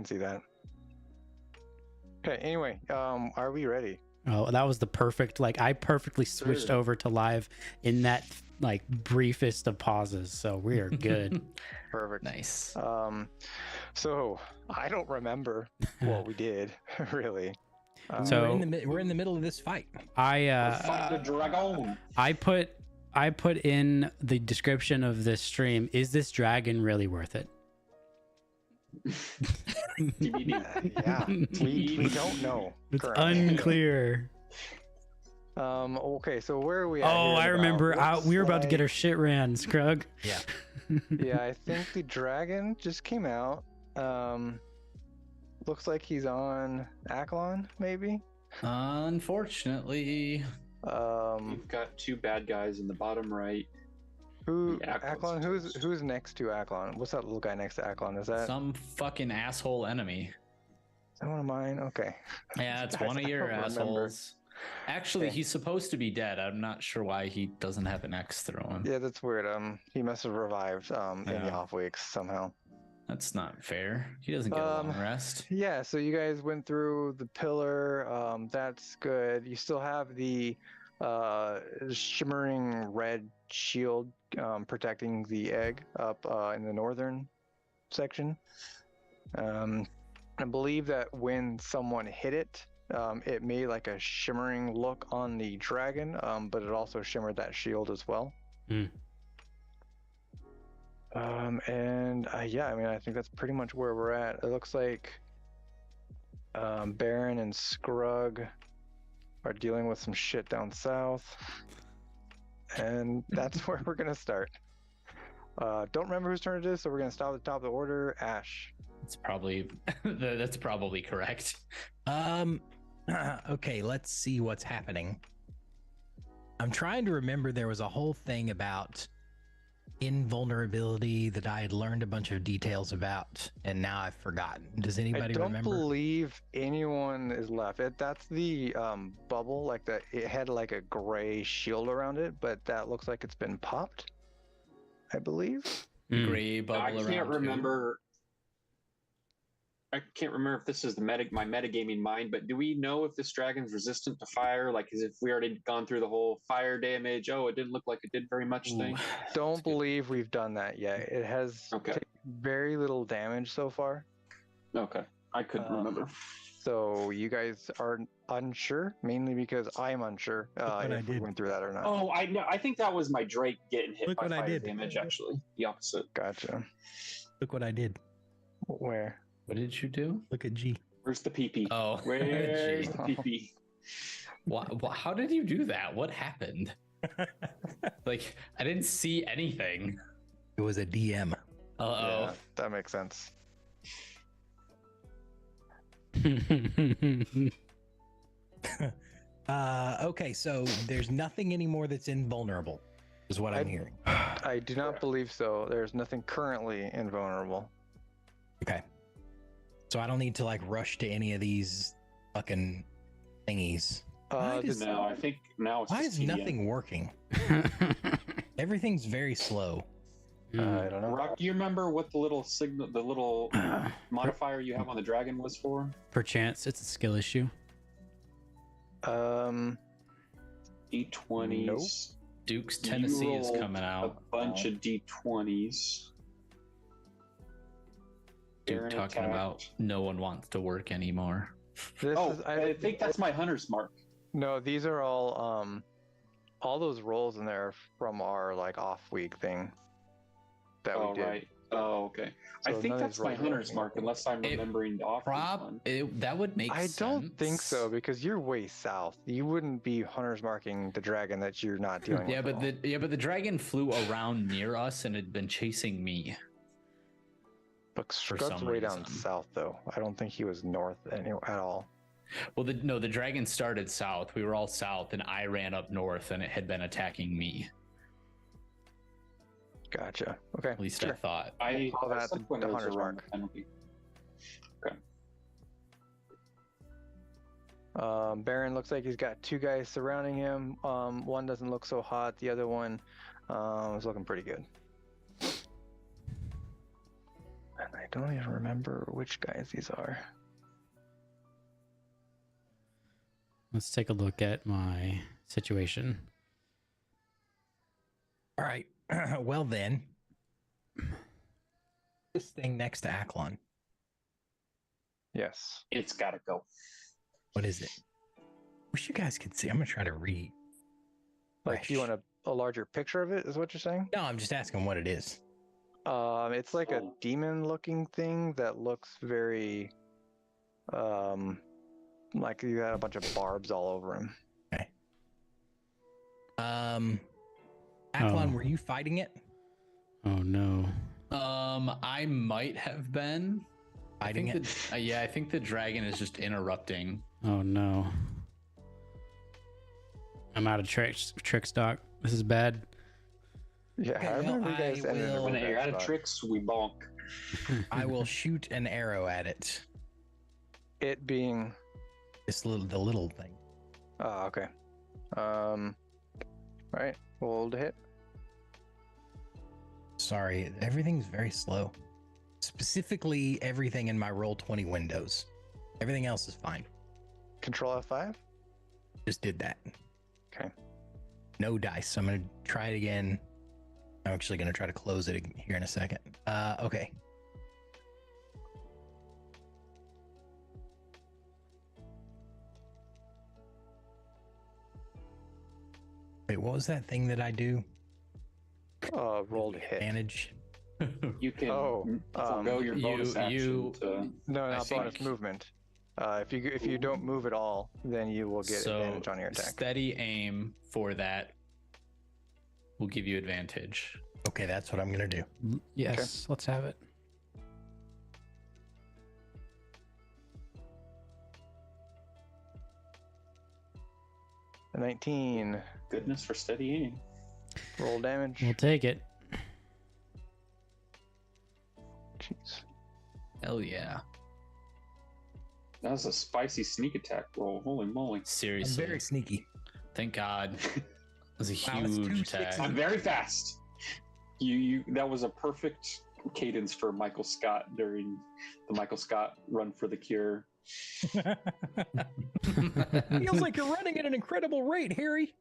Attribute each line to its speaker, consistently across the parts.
Speaker 1: can see that. Okay, anyway, are we ready?
Speaker 2: Oh, that was the perfect, like, I perfectly switched over to live in that, like, briefest of pauses, so we are good.
Speaker 1: Perfect.
Speaker 3: Nice.
Speaker 1: So I don't remember what we did, really.
Speaker 2: So
Speaker 4: we're in the middle of this fight.
Speaker 5: Fight the dragon.
Speaker 2: I put in the description of this stream, is this dragon really worth it?
Speaker 1: Yeah, we don't know.
Speaker 2: It's
Speaker 1: currently.
Speaker 2: unclear.
Speaker 1: Okay, so where are we at?
Speaker 2: Oh,
Speaker 1: here
Speaker 2: I
Speaker 1: in the
Speaker 2: remember.
Speaker 1: battle?
Speaker 2: We were about to get our
Speaker 1: Looks
Speaker 2: shit ran, Scrug.
Speaker 4: Yeah.
Speaker 1: yeah, I think the dragon just came out. Looks like he's on Aklon, maybe.
Speaker 3: Unfortunately,
Speaker 5: You've got two bad guys in the bottom right.
Speaker 1: Who
Speaker 5: Yeah,
Speaker 1: Aklon? Who's next to Aklon? What's that little guy next to Aklon? Is that
Speaker 3: some fucking asshole enemy.
Speaker 1: one of mine? Okay.
Speaker 3: Yeah, it's
Speaker 1: Guys,
Speaker 3: one of
Speaker 1: I
Speaker 3: your
Speaker 1: don't remember.
Speaker 3: assholes. Actually,
Speaker 1: Okay.
Speaker 3: he's supposed to be dead. I'm not sure why he doesn't have an X through him.
Speaker 1: Yeah, that's weird. He must have revived in the
Speaker 3: Yeah.
Speaker 1: off weeks somehow.
Speaker 3: That's not fair. He doesn't get a long rest.
Speaker 1: Yeah, so you guys went through the pillar. That's good. You still have the shimmering red shield protecting the egg up in the northern section. I believe that when someone hit it, it made like a shimmering look on the dragon, but it also shimmered that shield as well.
Speaker 2: Hmm.
Speaker 1: Yeah, I mean, I think that's pretty much where we're at. It looks like Baron and Scrug are dealing with some shit down south, and that's where we're gonna start. Don't remember whose turn it is, so we're gonna start at the top of the order. Ash.
Speaker 3: It's probably that's probably correct.
Speaker 4: Okay, let's see what's happening. I'm trying to remember there was a whole thing about invulnerability that I had learned a bunch of details about, and now I've forgotten. Does
Speaker 1: I
Speaker 4: anybody
Speaker 1: don't
Speaker 4: remember?
Speaker 1: believe anyone is left. That's the bubble, like it had like a gray shield around it, but that looks like it's been popped, I believe.
Speaker 3: Gray bubble
Speaker 5: I
Speaker 3: around.
Speaker 5: can't
Speaker 3: too.
Speaker 5: remember. I can't remember if this is my metagaming mind, but do we know if this dragon's resistant to fire? Like, as if we already gone through the whole fire damage? Oh, it didn't look like it did very much thing.
Speaker 1: Don't believe we've done that yet. It has taken very little damage so far.
Speaker 5: Okay, I couldn't remember.
Speaker 1: So you guys are unsure, mainly because I'm unsure
Speaker 4: what I
Speaker 1: if we
Speaker 4: did.
Speaker 1: went through that or not.
Speaker 5: Oh, I know. I think that was my Drake getting hit
Speaker 4: Look
Speaker 5: by
Speaker 4: what I
Speaker 5: fire
Speaker 4: did.
Speaker 5: damage. Actually, the opposite.
Speaker 1: Gotcha.
Speaker 4: Look what I did.
Speaker 1: Where?
Speaker 3: What did you do?
Speaker 4: Look at G.
Speaker 5: Where's the PP?
Speaker 3: Oh,
Speaker 5: Where's
Speaker 3: gee.
Speaker 5: the PP?
Speaker 3: How did you do that? What happened? Like, I didn't see anything.
Speaker 4: It was a DM.
Speaker 3: Uh-oh.
Speaker 1: Yeah, that makes sense.
Speaker 4: Okay, so there's nothing anymore that's invulnerable, is what I'm hearing.
Speaker 1: I do not believe so. There's nothing currently invulnerable.
Speaker 4: Okay. So I don't need to like rush to any of these fucking thingies. Why does-
Speaker 5: No, I think now it's
Speaker 4: Why
Speaker 5: just
Speaker 4: is
Speaker 5: TDM.
Speaker 4: nothing working? Everything's very slow.
Speaker 1: I don't know.
Speaker 5: Rock, do you remember what the little signal, the little modifier you have on the dragon was for?
Speaker 2: Perchance it's a skill issue.
Speaker 1: Um,
Speaker 5: D20s.
Speaker 1: Nope.
Speaker 3: Duke's
Speaker 5: You
Speaker 3: Tennessee is
Speaker 5: rolled
Speaker 3: coming out.
Speaker 5: A bunch of D20s.
Speaker 3: Duke
Speaker 5: Baron
Speaker 3: talking
Speaker 5: attacked.
Speaker 3: about no one wants to work anymore.
Speaker 1: this
Speaker 5: Oh,
Speaker 1: is,
Speaker 5: I think that's my hunter's mark.
Speaker 1: no. These are all those rolls in there from our like off week thing that
Speaker 5: Oh,
Speaker 1: we did.
Speaker 5: right. Oh, okay. I
Speaker 1: So
Speaker 5: think
Speaker 1: none of
Speaker 5: that's
Speaker 1: these
Speaker 5: my
Speaker 1: rolls are
Speaker 5: hunter's
Speaker 1: working.
Speaker 5: mark, unless I'm
Speaker 3: It
Speaker 5: remembering the off one.
Speaker 3: That would make
Speaker 1: I
Speaker 3: sense.
Speaker 1: don't think so because you're way south. You wouldn't be hunters marking the dragon that you're not dealing
Speaker 3: Yeah,
Speaker 1: with.
Speaker 3: but the dragon flew around near us and had been chasing me.
Speaker 1: But
Speaker 3: for
Speaker 1: Scrub's
Speaker 3: some
Speaker 1: way down
Speaker 3: reason.
Speaker 1: south though. I don't think he was north at all.
Speaker 3: Well, the dragon started south. We were all south, and I ran up north, and it had been attacking me.
Speaker 1: Gotcha. Okay.
Speaker 3: At least
Speaker 1: sure.
Speaker 3: I thought.
Speaker 5: I
Speaker 1: call that
Speaker 5: some
Speaker 1: the
Speaker 5: point it was
Speaker 1: hunter's
Speaker 5: around
Speaker 1: mark.
Speaker 5: the penalty.
Speaker 1: Baron looks like he's got two guys surrounding him. One doesn't look so hot. The other one is looking pretty good. And I don't even remember which guys these are.
Speaker 2: Let's take a look at my situation.
Speaker 4: All right. Well then, this thing next to Aklon.
Speaker 1: Yes.
Speaker 5: It's gotta go.
Speaker 4: What is it? Wish you guys could see. I'm gonna try to read.
Speaker 1: Like, you want a larger picture of it, is what you're saying?
Speaker 4: No, I'm just asking what it is.
Speaker 1: It's like a
Speaker 5: Oh.
Speaker 1: demon-looking thing that looks very, like you had a bunch of barbs all over him.
Speaker 4: Aklon,
Speaker 2: Oh.
Speaker 4: were you fighting it?
Speaker 2: Oh no.
Speaker 3: I might have been.
Speaker 4: Fighting it?
Speaker 3: Yeah, I think the dragon is just interrupting.
Speaker 2: Oh no. I'm out of trick stock. This is bad.
Speaker 1: Yeah,
Speaker 4: Okay,
Speaker 1: I
Speaker 4: well,
Speaker 1: remember you guys
Speaker 4: I
Speaker 1: ended
Speaker 4: will-
Speaker 1: up
Speaker 5: When
Speaker 1: with
Speaker 5: you're
Speaker 1: that
Speaker 5: out of
Speaker 1: spot.
Speaker 5: tricks, we bonk.
Speaker 4: I will shoot an arrow at it.
Speaker 1: It being,
Speaker 4: The little thing.
Speaker 1: oh, okay. Right, roll to hit.
Speaker 4: Sorry, everything's very slow. Specifically, everything in my Roll20 windows. Everything else is fine.
Speaker 1: Control F5.
Speaker 4: Just did that.
Speaker 1: Okay.
Speaker 4: No dice. I'm gonna try it again. I'm actually gonna try to close it here in a second. Okay. Wait, what was that thing that I do?
Speaker 1: Roll to hit.
Speaker 4: Advantage.
Speaker 5: You can
Speaker 1: Oh,
Speaker 5: forgo your bonus action.
Speaker 3: you-
Speaker 5: to-
Speaker 1: No,
Speaker 3: I
Speaker 1: not bonus
Speaker 3: think-
Speaker 1: movement. If you don't move at all, then you will get advantage on your attack.
Speaker 3: Steady aim for that will give you advantage.
Speaker 4: Okay, that's what I'm gonna do.
Speaker 2: Yes, let's have it.
Speaker 1: A 19.
Speaker 5: Goodness for steady aim.
Speaker 1: Roll damage.
Speaker 2: We'll take it.
Speaker 1: Jeez.
Speaker 3: Hell yeah.
Speaker 5: That was a spicy sneak attack roll. Holy moly.
Speaker 4: I'm
Speaker 3: Seriously.
Speaker 4: very sneaky.
Speaker 3: Thank God. That was a
Speaker 4: Wow, that's
Speaker 3: huge
Speaker 4: 2
Speaker 3: attack.
Speaker 4: sixes.
Speaker 5: I'm very fast. You that was a perfect cadence for Michael Scott during the Michael Scott run for the cure.
Speaker 4: Feels like you're running at an incredible rate, Harry.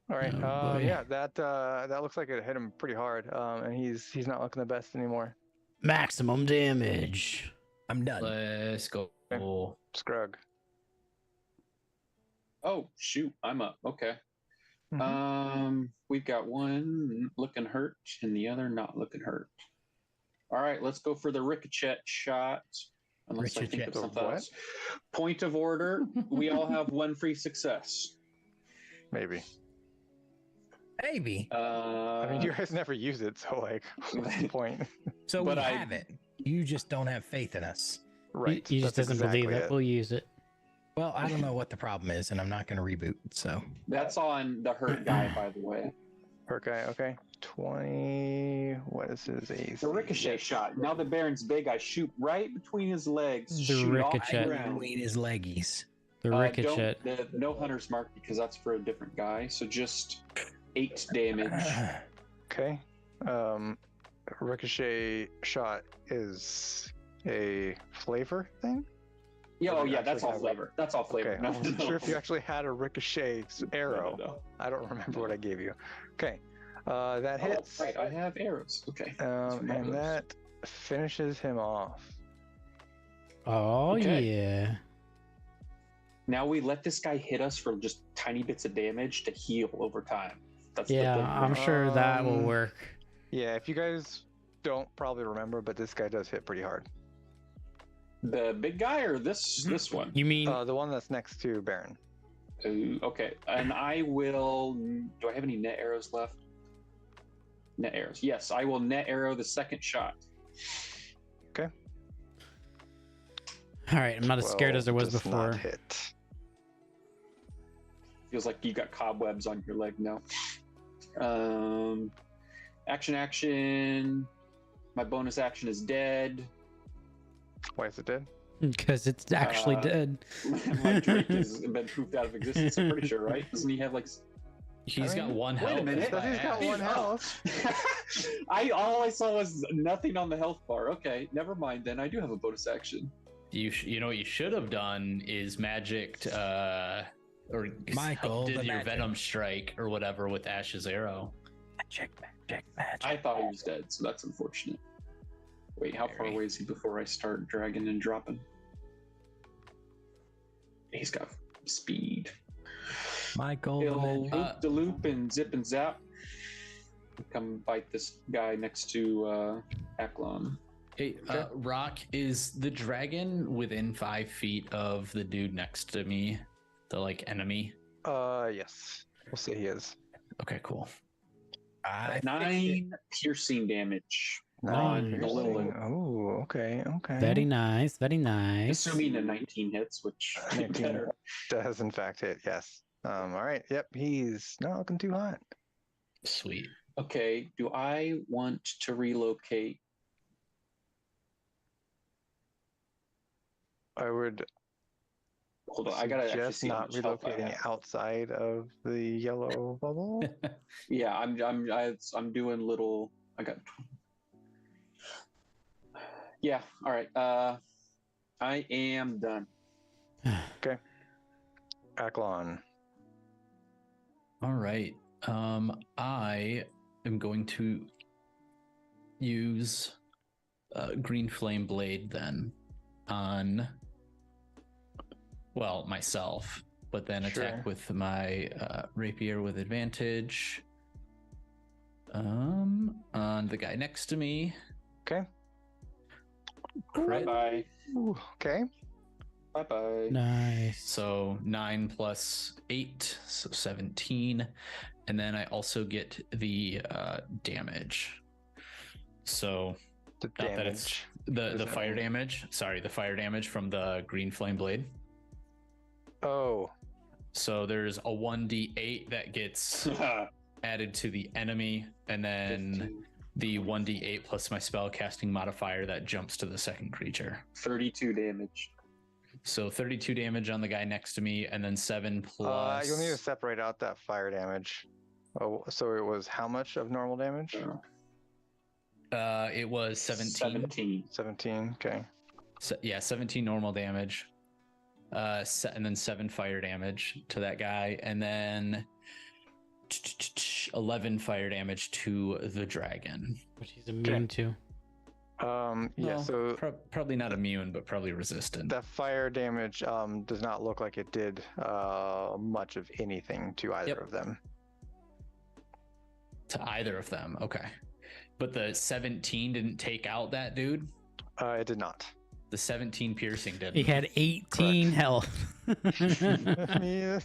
Speaker 1: All right.
Speaker 2: Oh, boy.
Speaker 1: Yeah, that looks like it hit him pretty hard. And he's not looking the best anymore.
Speaker 2: Maximum damage.
Speaker 4: I'm done.
Speaker 3: Let's go.
Speaker 1: Scrug.
Speaker 5: Oh shoot, I'm up. Okay.
Speaker 1: Mhm.
Speaker 5: We've got one looking hurt and the other not looking hurt. All right, let's go for the ricochet shot. Unless I think
Speaker 4: Ricochet.
Speaker 5: of something
Speaker 1: The what?
Speaker 5: else. Point of order. We all have one free success.
Speaker 1: Maybe.
Speaker 4: Maybe.
Speaker 1: I mean, you guys never use it, so like, what's the point?
Speaker 4: So
Speaker 5: but
Speaker 4: we
Speaker 5: I-
Speaker 4: have it. You just don't have faith in us.
Speaker 1: Right.
Speaker 2: He just
Speaker 1: that's
Speaker 2: doesn't believe
Speaker 1: exactly
Speaker 2: that
Speaker 1: it.
Speaker 2: we'll use it.
Speaker 4: Well, I don't know what the problem is, and I'm not going to reboot. So
Speaker 5: That's on the hurt guy, by the way.
Speaker 1: Hurt guy. Okay. 20. What is his AC?
Speaker 5: The ricochet shot. Now the Baron's big. I shoot right between his legs.
Speaker 2: The
Speaker 5: shoot off
Speaker 2: ricochet.
Speaker 5: the ground.
Speaker 4: between his leggies.
Speaker 2: The ricochet.
Speaker 5: No hunter's mark because that's for a different guy. So just 8 damage.
Speaker 1: Okay. Ricochet shot is a flavor thing.
Speaker 5: Yeah,
Speaker 1: Or
Speaker 5: oh
Speaker 1: do you
Speaker 5: yeah, that's
Speaker 1: actually
Speaker 5: all
Speaker 1: have
Speaker 5: flavor. That's all flavor.
Speaker 1: Okay. I
Speaker 5: No,
Speaker 1: wasn't
Speaker 5: no.
Speaker 1: sure if you actually had a ricochet arrow.
Speaker 5: No.
Speaker 1: I don't remember what I gave you. Okay. That
Speaker 5: Oh,
Speaker 1: hits.
Speaker 5: right, I have arrows. Okay.
Speaker 1: And
Speaker 5: remember those.
Speaker 1: that finishes him off.
Speaker 2: Oh
Speaker 5: Okay.
Speaker 2: yeah.
Speaker 5: Now we let this guy hit us for just tiny bits of damage to heal over time. That's
Speaker 2: Yeah,
Speaker 5: the
Speaker 2: I'm sure that will
Speaker 1: Um,
Speaker 2: work.
Speaker 1: Yeah, if you guys don't probably remember, but this guy does hit pretty hard.
Speaker 5: the big guy or this one.
Speaker 2: You mean
Speaker 1: The one that's next to Baron.
Speaker 5: Okay, and I will. Do I have any net arrows left? Net arrows. Yes, I will net arrow the second shot.
Speaker 2: all right, I'm not as scared as I was
Speaker 1: Does
Speaker 2: before.
Speaker 1: not hit.
Speaker 5: Feels like you got cobwebs on your leg now. Action. My bonus action is dead.
Speaker 1: Why is it dead?
Speaker 2: Because it's actually
Speaker 5: Uh,
Speaker 2: dead.
Speaker 5: My Drake has been poofed out of existence. I'm pretty sure, right? Doesn't he have like?
Speaker 3: He's
Speaker 1: I
Speaker 3: got
Speaker 1: mean,
Speaker 3: one
Speaker 5: wait a
Speaker 3: health.
Speaker 5: minute.
Speaker 3: that's by
Speaker 1: He's got
Speaker 3: Ash.
Speaker 1: one health.
Speaker 5: All I saw was nothing on the health bar. Okay, never mind then. I do have a bonus action.
Speaker 3: You know what you should have done is magicked or
Speaker 4: Michael,
Speaker 3: did
Speaker 4: the
Speaker 3: your
Speaker 4: magic.
Speaker 3: venom strike or whatever with Ash's arrow.
Speaker 4: Magic, magic, magic.
Speaker 5: I thought he was dead, so that's unfortunate. Wait, how far
Speaker 3: Very.
Speaker 5: away is he before I start dragging and dropping? He's got speed.
Speaker 4: Michael, the
Speaker 5: He'll
Speaker 4: magic.
Speaker 5: loop the loop and zip and zap. Come bite this guy next to Aklon.
Speaker 3: Hey, Rock, is the dragon within 5 feet of the dude next to me? The like enemy?
Speaker 1: Yes. We'll say he is.
Speaker 3: Okay, cool.
Speaker 5: 9 piercing damage.
Speaker 2: Nice.
Speaker 5: The little one.
Speaker 1: Oh, okay, okay.
Speaker 2: Very nice. Very nice.
Speaker 5: Assuming a 19 hits, which
Speaker 1: 19
Speaker 5: better.
Speaker 1: does in fact hit, yes. All right. Yep, he's not looking too hot.
Speaker 3: Sweet.
Speaker 5: Okay, do I want to relocate?
Speaker 1: I would
Speaker 5: Hold on, I gotta actually
Speaker 1: suggest
Speaker 5: see how
Speaker 1: not
Speaker 5: much health I
Speaker 1: relocating
Speaker 5: have.
Speaker 1: outside of the yellow bubble.
Speaker 5: Yeah, I'm doing little. I got. Yeah. All right. I am done.
Speaker 1: Aklon.
Speaker 3: All right. I am going to use Green Flame Blade then on, well, myself, but then
Speaker 1: Sure.
Speaker 3: attack with my rapier with advantage on the guy next to me.
Speaker 1: Okay.
Speaker 5: Bye
Speaker 3: Crit.
Speaker 5: bye.
Speaker 1: Ooh, okay.
Speaker 5: Bye bye.
Speaker 2: Nice.
Speaker 3: So 9 plus 8, so 17. And then I also get the damage. So
Speaker 1: The
Speaker 3: not that it's
Speaker 1: damage.
Speaker 3: the
Speaker 1: Is
Speaker 3: fire
Speaker 1: that-
Speaker 3: damage. Sorry, the fire damage from the green flame blade.
Speaker 1: Oh,
Speaker 3: So there's a 1d8 that gets added to the enemy, and then
Speaker 5: 15,
Speaker 3: the 1d8 plus my spell casting modifier that jumps to the second creature.
Speaker 5: 32 damage.
Speaker 3: So 32 damage on the guy next to me, and then 7 plus.
Speaker 1: you'll need to separate out that fire damage. Oh, so it was how much of normal damage?
Speaker 3: It was 17.
Speaker 5: 17.
Speaker 1: 17. Okay.
Speaker 3: So, yeah, 17 normal damage. And then 7 fire damage to that guy, and then 11 fire damage to the dragon.
Speaker 2: Which he's immune to.
Speaker 1: Yeah.
Speaker 3: No,
Speaker 1: So
Speaker 3: probably not immune, but probably resistant.
Speaker 1: that fire damage does not look like it did much of anything to either
Speaker 3: Yep.
Speaker 1: of them.
Speaker 3: To either of them, okay. But the 17 didn't take out that dude.
Speaker 1: It did not.
Speaker 3: The 17 piercing didn't.
Speaker 2: He had 18 health.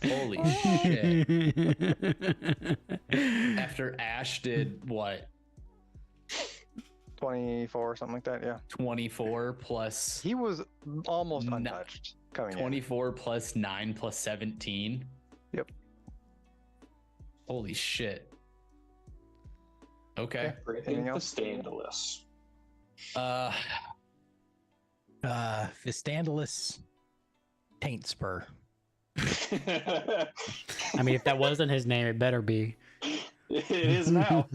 Speaker 3: Holy shit! After Ash did what?
Speaker 1: 24, something like that. Yeah.
Speaker 3: 24 plus
Speaker 1: He was almost
Speaker 3: No-
Speaker 1: untouched coming
Speaker 3: 24 plus 9 plus 17.
Speaker 1: Yep.
Speaker 3: Holy shit. Okay.
Speaker 1: Anything
Speaker 5: The
Speaker 1: else?
Speaker 5: scandalous.
Speaker 4: Fistandalus Taint Spur.
Speaker 2: I mean, if that wasn't his name, it better be.
Speaker 5: It is now.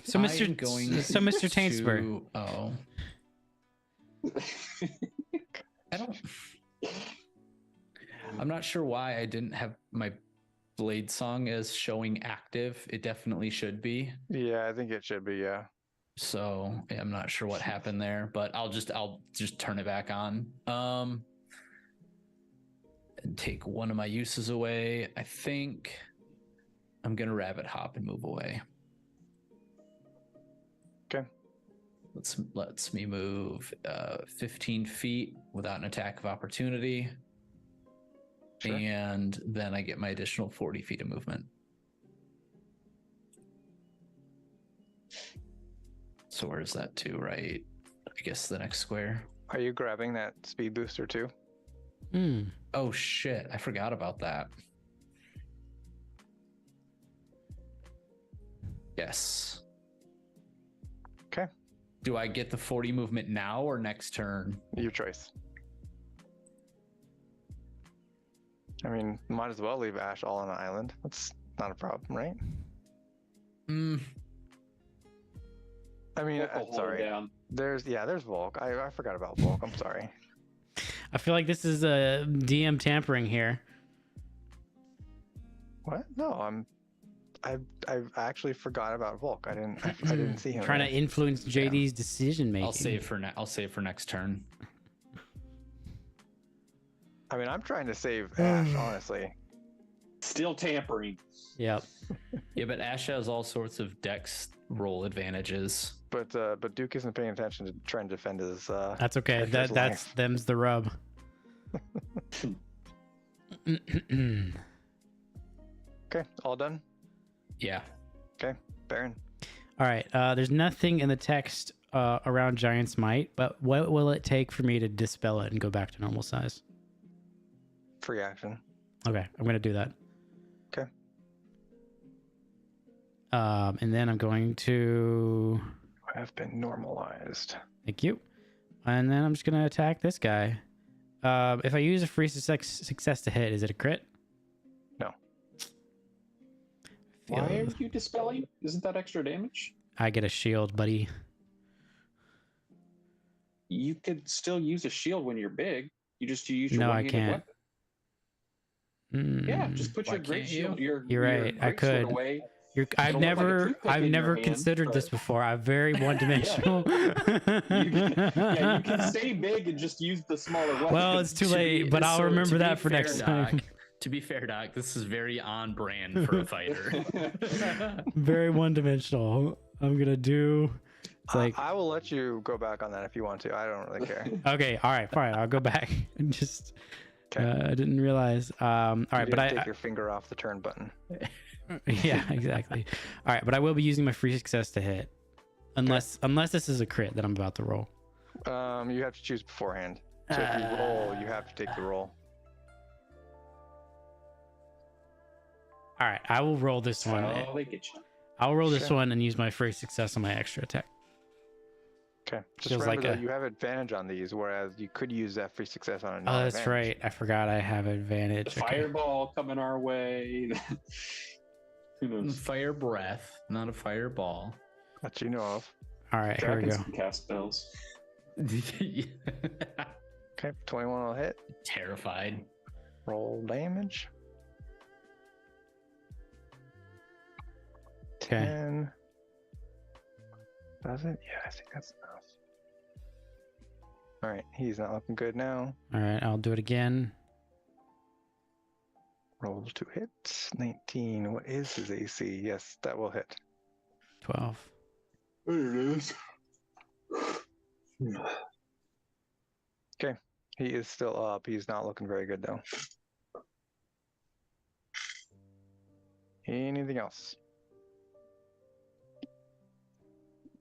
Speaker 2: So, Mr. Mr. Taintspur.
Speaker 3: Oh. I'm not sure why I didn't have my blade song as showing active. It definitely should be.
Speaker 1: Yeah, I think it should be. Yeah.
Speaker 3: So yeah, I'm not sure what happened there, but I'll just turn it back on. And take one of my uses away. I think I'm gonna rabbit hop and move away.
Speaker 1: Okay.
Speaker 3: Let's me move 15 feet without an attack of opportunity.
Speaker 1: Sure.
Speaker 3: And then I get my additional 40 feet of movement. So where's that to, right? I guess the next square.
Speaker 1: Are you grabbing that speed booster too?
Speaker 2: Hmm.
Speaker 3: Oh shit, I forgot about that. Yes.
Speaker 1: Okay.
Speaker 3: Do I get the 40 movement now or next turn?
Speaker 1: Your choice. I mean, might as well leave Ash all on an island. Let's not a problem, right?
Speaker 3: Mm,
Speaker 1: I mean,
Speaker 5: Volk will hold it
Speaker 1: sorry.
Speaker 5: down.
Speaker 1: There's Volk. I forgot about Volk. I'm sorry.
Speaker 2: I feel like this is a DM tampering here.
Speaker 1: What? No, I actually forgot about Volk. I didn't see him.
Speaker 2: Trying to
Speaker 1: there.
Speaker 2: influence JD's decision making.
Speaker 3: I'll save for next turn.
Speaker 1: I mean, I'm trying to save Ash, honestly.
Speaker 5: Still tampering.
Speaker 2: Yep.
Speaker 3: Yeah, but Ash has all sorts of dex roll advantages.
Speaker 1: But Duke isn't paying attention to trying to defend his.
Speaker 2: That's okay.
Speaker 1: character's
Speaker 2: That's
Speaker 1: life.
Speaker 2: them's the rub.
Speaker 1: Okay, all done.
Speaker 3: Yeah.
Speaker 1: Okay, Baron.
Speaker 2: All right. There's nothing in the text around Giant's Might, but what will it take for me to dispel it and go back to normal size?
Speaker 1: Free action.
Speaker 2: Okay, I'm gonna do that.
Speaker 1: Okay.
Speaker 2: And then I'm going to
Speaker 1: Have been normalized.
Speaker 2: thank you, and then I'm just gonna attack this guy. If I use a free success to hit, is it a crit?
Speaker 1: No.
Speaker 5: Why are you dispelling? Isn't that extra damage?
Speaker 2: I get a shield, buddy.
Speaker 5: You could still use a shield when you're big. You just use your
Speaker 2: No, I
Speaker 5: one-handed
Speaker 2: can't.
Speaker 5: weapon.
Speaker 2: Mm,
Speaker 5: Yeah, just put
Speaker 3: Why
Speaker 5: your great
Speaker 3: can't you?
Speaker 5: shield. Your
Speaker 2: You're right, I
Speaker 5: great sword
Speaker 2: could.
Speaker 5: away.
Speaker 2: I've
Speaker 5: Don't look like a
Speaker 2: never,
Speaker 5: toothpick
Speaker 2: I've
Speaker 5: in your
Speaker 2: never
Speaker 5: hand,
Speaker 2: considered this
Speaker 5: but-
Speaker 2: before. I'm very one-dimensional.
Speaker 5: Yeah, you can stay big and just use the smaller weapon.
Speaker 2: Well, it's too late, but I'll remember that for next time.
Speaker 3: To be fair, Doc, this is very on brand for a fighter.
Speaker 2: Very one-dimensional. I'm gonna do. It's like
Speaker 1: I will let you go back on that if you want to. I don't really care.
Speaker 2: okay, all right, fine. I'll go back and just.
Speaker 1: Okay.
Speaker 2: I didn't realize. All right,
Speaker 1: You
Speaker 2: but
Speaker 1: didn't take your finger off the turn button.
Speaker 2: yeah, exactly. All right, but I will be using my free success to hit, unless this is a crit that I'm about to roll.
Speaker 1: You have to choose beforehand. So if you roll, you have to take the roll.
Speaker 2: All right, I will roll this one.
Speaker 5: Oh, they get you.
Speaker 2: I'll roll this
Speaker 1: Sure.
Speaker 2: one and use my free success on my extra attack.
Speaker 1: Okay. Just
Speaker 2: Feels
Speaker 1: remember
Speaker 2: like
Speaker 1: that you have advantage on these, whereas you could use that free success on a
Speaker 2: Oh,
Speaker 1: non-advantage.
Speaker 2: that's right. I forgot I have
Speaker 5: The
Speaker 2: advantage. Okay.
Speaker 5: fireball coming our way. Who knows?
Speaker 3: Fire breath, not a fireball.
Speaker 1: That you know of.
Speaker 2: All right, here we
Speaker 5: Dragons
Speaker 2: go.
Speaker 5: can cast spells.
Speaker 1: Okay, 21 will hit.
Speaker 3: Terrified.
Speaker 1: Roll damage.
Speaker 2: Okay.
Speaker 1: 10. Does it? Yeah, I think that's enough. All right, he's not looking good now.
Speaker 2: All right, I'll do it again.
Speaker 1: Roll to hit. 19. What is his AC? Yes, that will hit.
Speaker 2: 12.
Speaker 5: There it is.
Speaker 1: Okay, he is still up. He's not looking very good though. Anything else?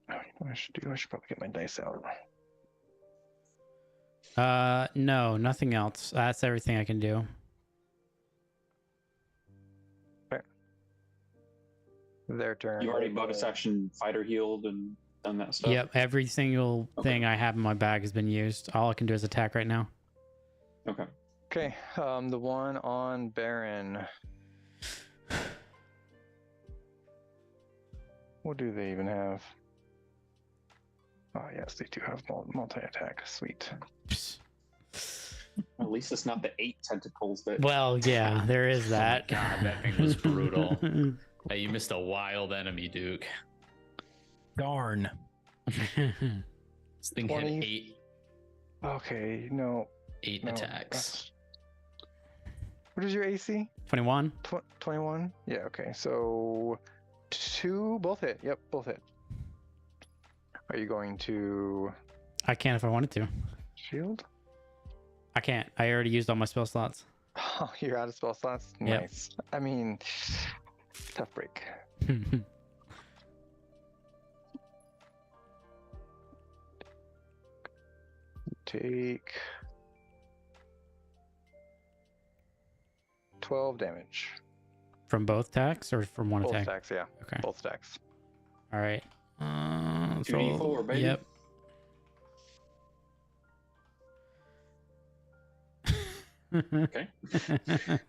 Speaker 1: Oh, you know what I should do? I should probably get my dice out.
Speaker 2: No, nothing else. That's everything I can do.
Speaker 1: Their turn.
Speaker 5: You already bonus action fighter healed and done that stuff.
Speaker 2: Yep, every single thing I have in my bag has been used. All I can do is attack right now.
Speaker 5: Okay.
Speaker 1: Okay, the one on Baron. What do they even have? Oh yes, they do have multi-attack. Sweet.
Speaker 5: At least it's not the 8 tentacles that.
Speaker 2: Well, yeah, there is that.
Speaker 3: God, that thing was brutal. Hey, you missed a wild enemy, Duke.
Speaker 4: Darn.
Speaker 3: This thing
Speaker 1: 20.
Speaker 3: had eight
Speaker 1: Okay, no. no,
Speaker 3: attacks.
Speaker 1: What is your AC?
Speaker 2: 21.
Speaker 1: 21? Yeah, okay. So 2, both hit. Yep, both hit. Are you going to
Speaker 2: I can if I wanted to.
Speaker 1: shield?
Speaker 2: I can't. I already used all my spell slots.
Speaker 1: Oh, you're out of spell slots?
Speaker 2: Yep.
Speaker 1: Nice. I mean, tough break. Take 12 damage.
Speaker 2: From both attacks or from one
Speaker 1: Both
Speaker 2: attack?
Speaker 1: attacks, yeah.
Speaker 2: Okay.
Speaker 1: Both attacks.
Speaker 2: All right. Let's roll.
Speaker 5: 2d4, baby.
Speaker 2: Yep.
Speaker 5: Okay.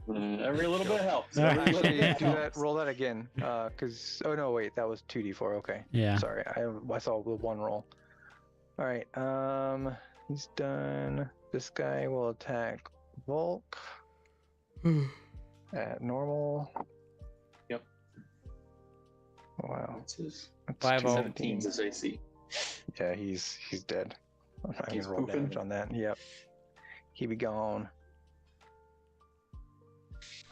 Speaker 5: Every little bit helps. Every little
Speaker 1: Actually,
Speaker 5: bit
Speaker 1: do that.
Speaker 5: helps.
Speaker 1: Roll that again. Cause no, wait, that was 2d4. Okay.
Speaker 2: Yeah.
Speaker 1: Sorry, I saw the one roll. All right. He's done. This guy will attack Volk at normal.
Speaker 5: Yep.
Speaker 1: Wow.
Speaker 5: That's his
Speaker 1: That's
Speaker 2: 5-0.
Speaker 5: 17's his AC.
Speaker 1: Yeah, he's dead. I'm not
Speaker 5: He's
Speaker 1: gonna roll
Speaker 5: poofing.
Speaker 1: damage on that. Yep. He be gone.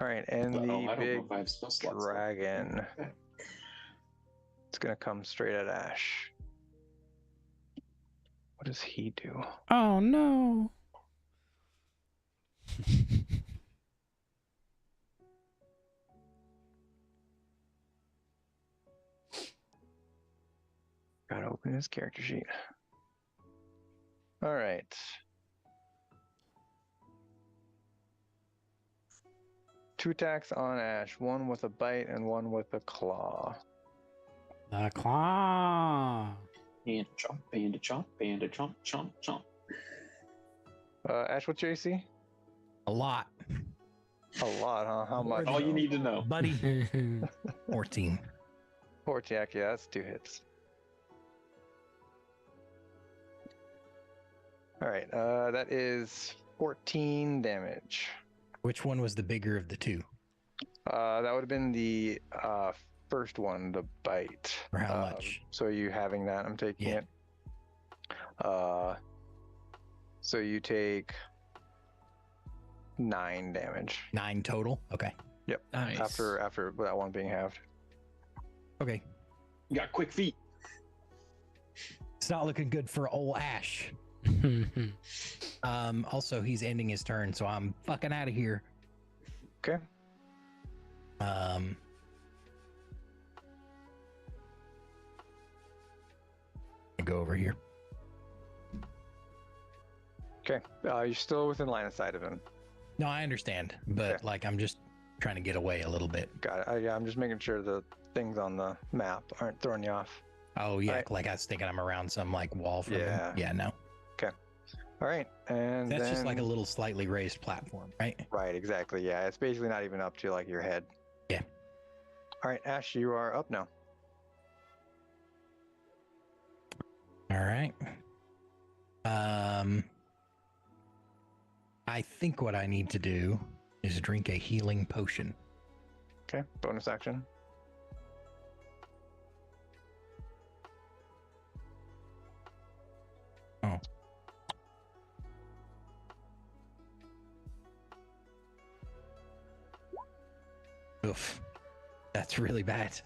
Speaker 1: All right, and
Speaker 5: I
Speaker 1: the
Speaker 5: don't know
Speaker 1: big
Speaker 5: if I have spell slots left.
Speaker 1: dragon.
Speaker 5: Okay.
Speaker 1: It's gonna come straight at Ash. What does he do?
Speaker 2: Oh no.
Speaker 1: Gotta open his character sheet. All right. Two attacks on Ash, one with a bite and one with a claw.
Speaker 2: The claw.
Speaker 5: And chomp, and a chomp, and a chomp, chomp, chomp.
Speaker 1: Ash, what's your AC?
Speaker 4: A lot,
Speaker 1: A lot, huh? How much?
Speaker 5: All you need to know.
Speaker 4: buddy. 14.
Speaker 1: 14, yeah, that's 2 hits. All right, that is 14 damage.
Speaker 4: Which one was the bigger of the two?
Speaker 1: That would have been the first one, the bite.
Speaker 4: For how much?
Speaker 1: So you having that? I'm taking
Speaker 4: Yeah.
Speaker 1: it. So you take 9 damage.
Speaker 4: 9 total. Okay.
Speaker 1: Yep.
Speaker 3: Nice.
Speaker 1: After that one being halved.
Speaker 4: Okay.
Speaker 5: You got quick feet.
Speaker 4: It's not looking good for old Ash. Also, he's ending his turn, so I'm fucking out of here.
Speaker 1: Okay.
Speaker 4: Go over here.
Speaker 1: Okay. You're still within line of sight of him.
Speaker 4: No, I understand, but
Speaker 1: Okay.
Speaker 4: like I'm just trying to get away a little bit.
Speaker 1: Got it. Yeah, I'm just making sure the things on the map aren't throwing you off.
Speaker 4: Oh yeah,
Speaker 1: Right.
Speaker 4: like I was thinking I'm around some like wall from
Speaker 1: Yeah.
Speaker 4: Yeah, no.
Speaker 1: All right, and
Speaker 4: That's
Speaker 1: then,
Speaker 4: just like a little slightly raised platform, right?
Speaker 1: right, exactly. Yeah, it's basically not even up to like your head.
Speaker 4: Yeah.
Speaker 1: All right, Ash, you are up now.
Speaker 4: All right. I think what I need to do is drink a healing potion.
Speaker 1: Okay, bonus action.
Speaker 4: Oh. Oof. That's really bad.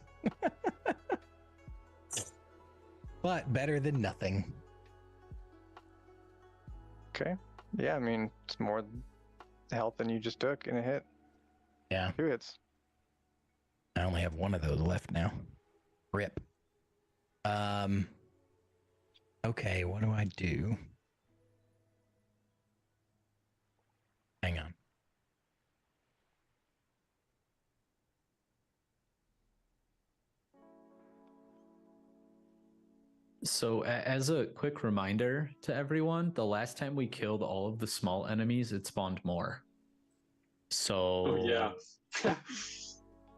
Speaker 4: But better than nothing.
Speaker 1: Okay. Yeah, I mean it's more health than you just took in a hit.
Speaker 4: Yeah.
Speaker 1: 2 hits.
Speaker 4: I only have one of those left now. Rip. Okay, what do I do? Hang on.
Speaker 3: So, as a quick reminder to everyone, the last time we killed all of the small enemies, it spawned more. So,
Speaker 5: Oh yeah.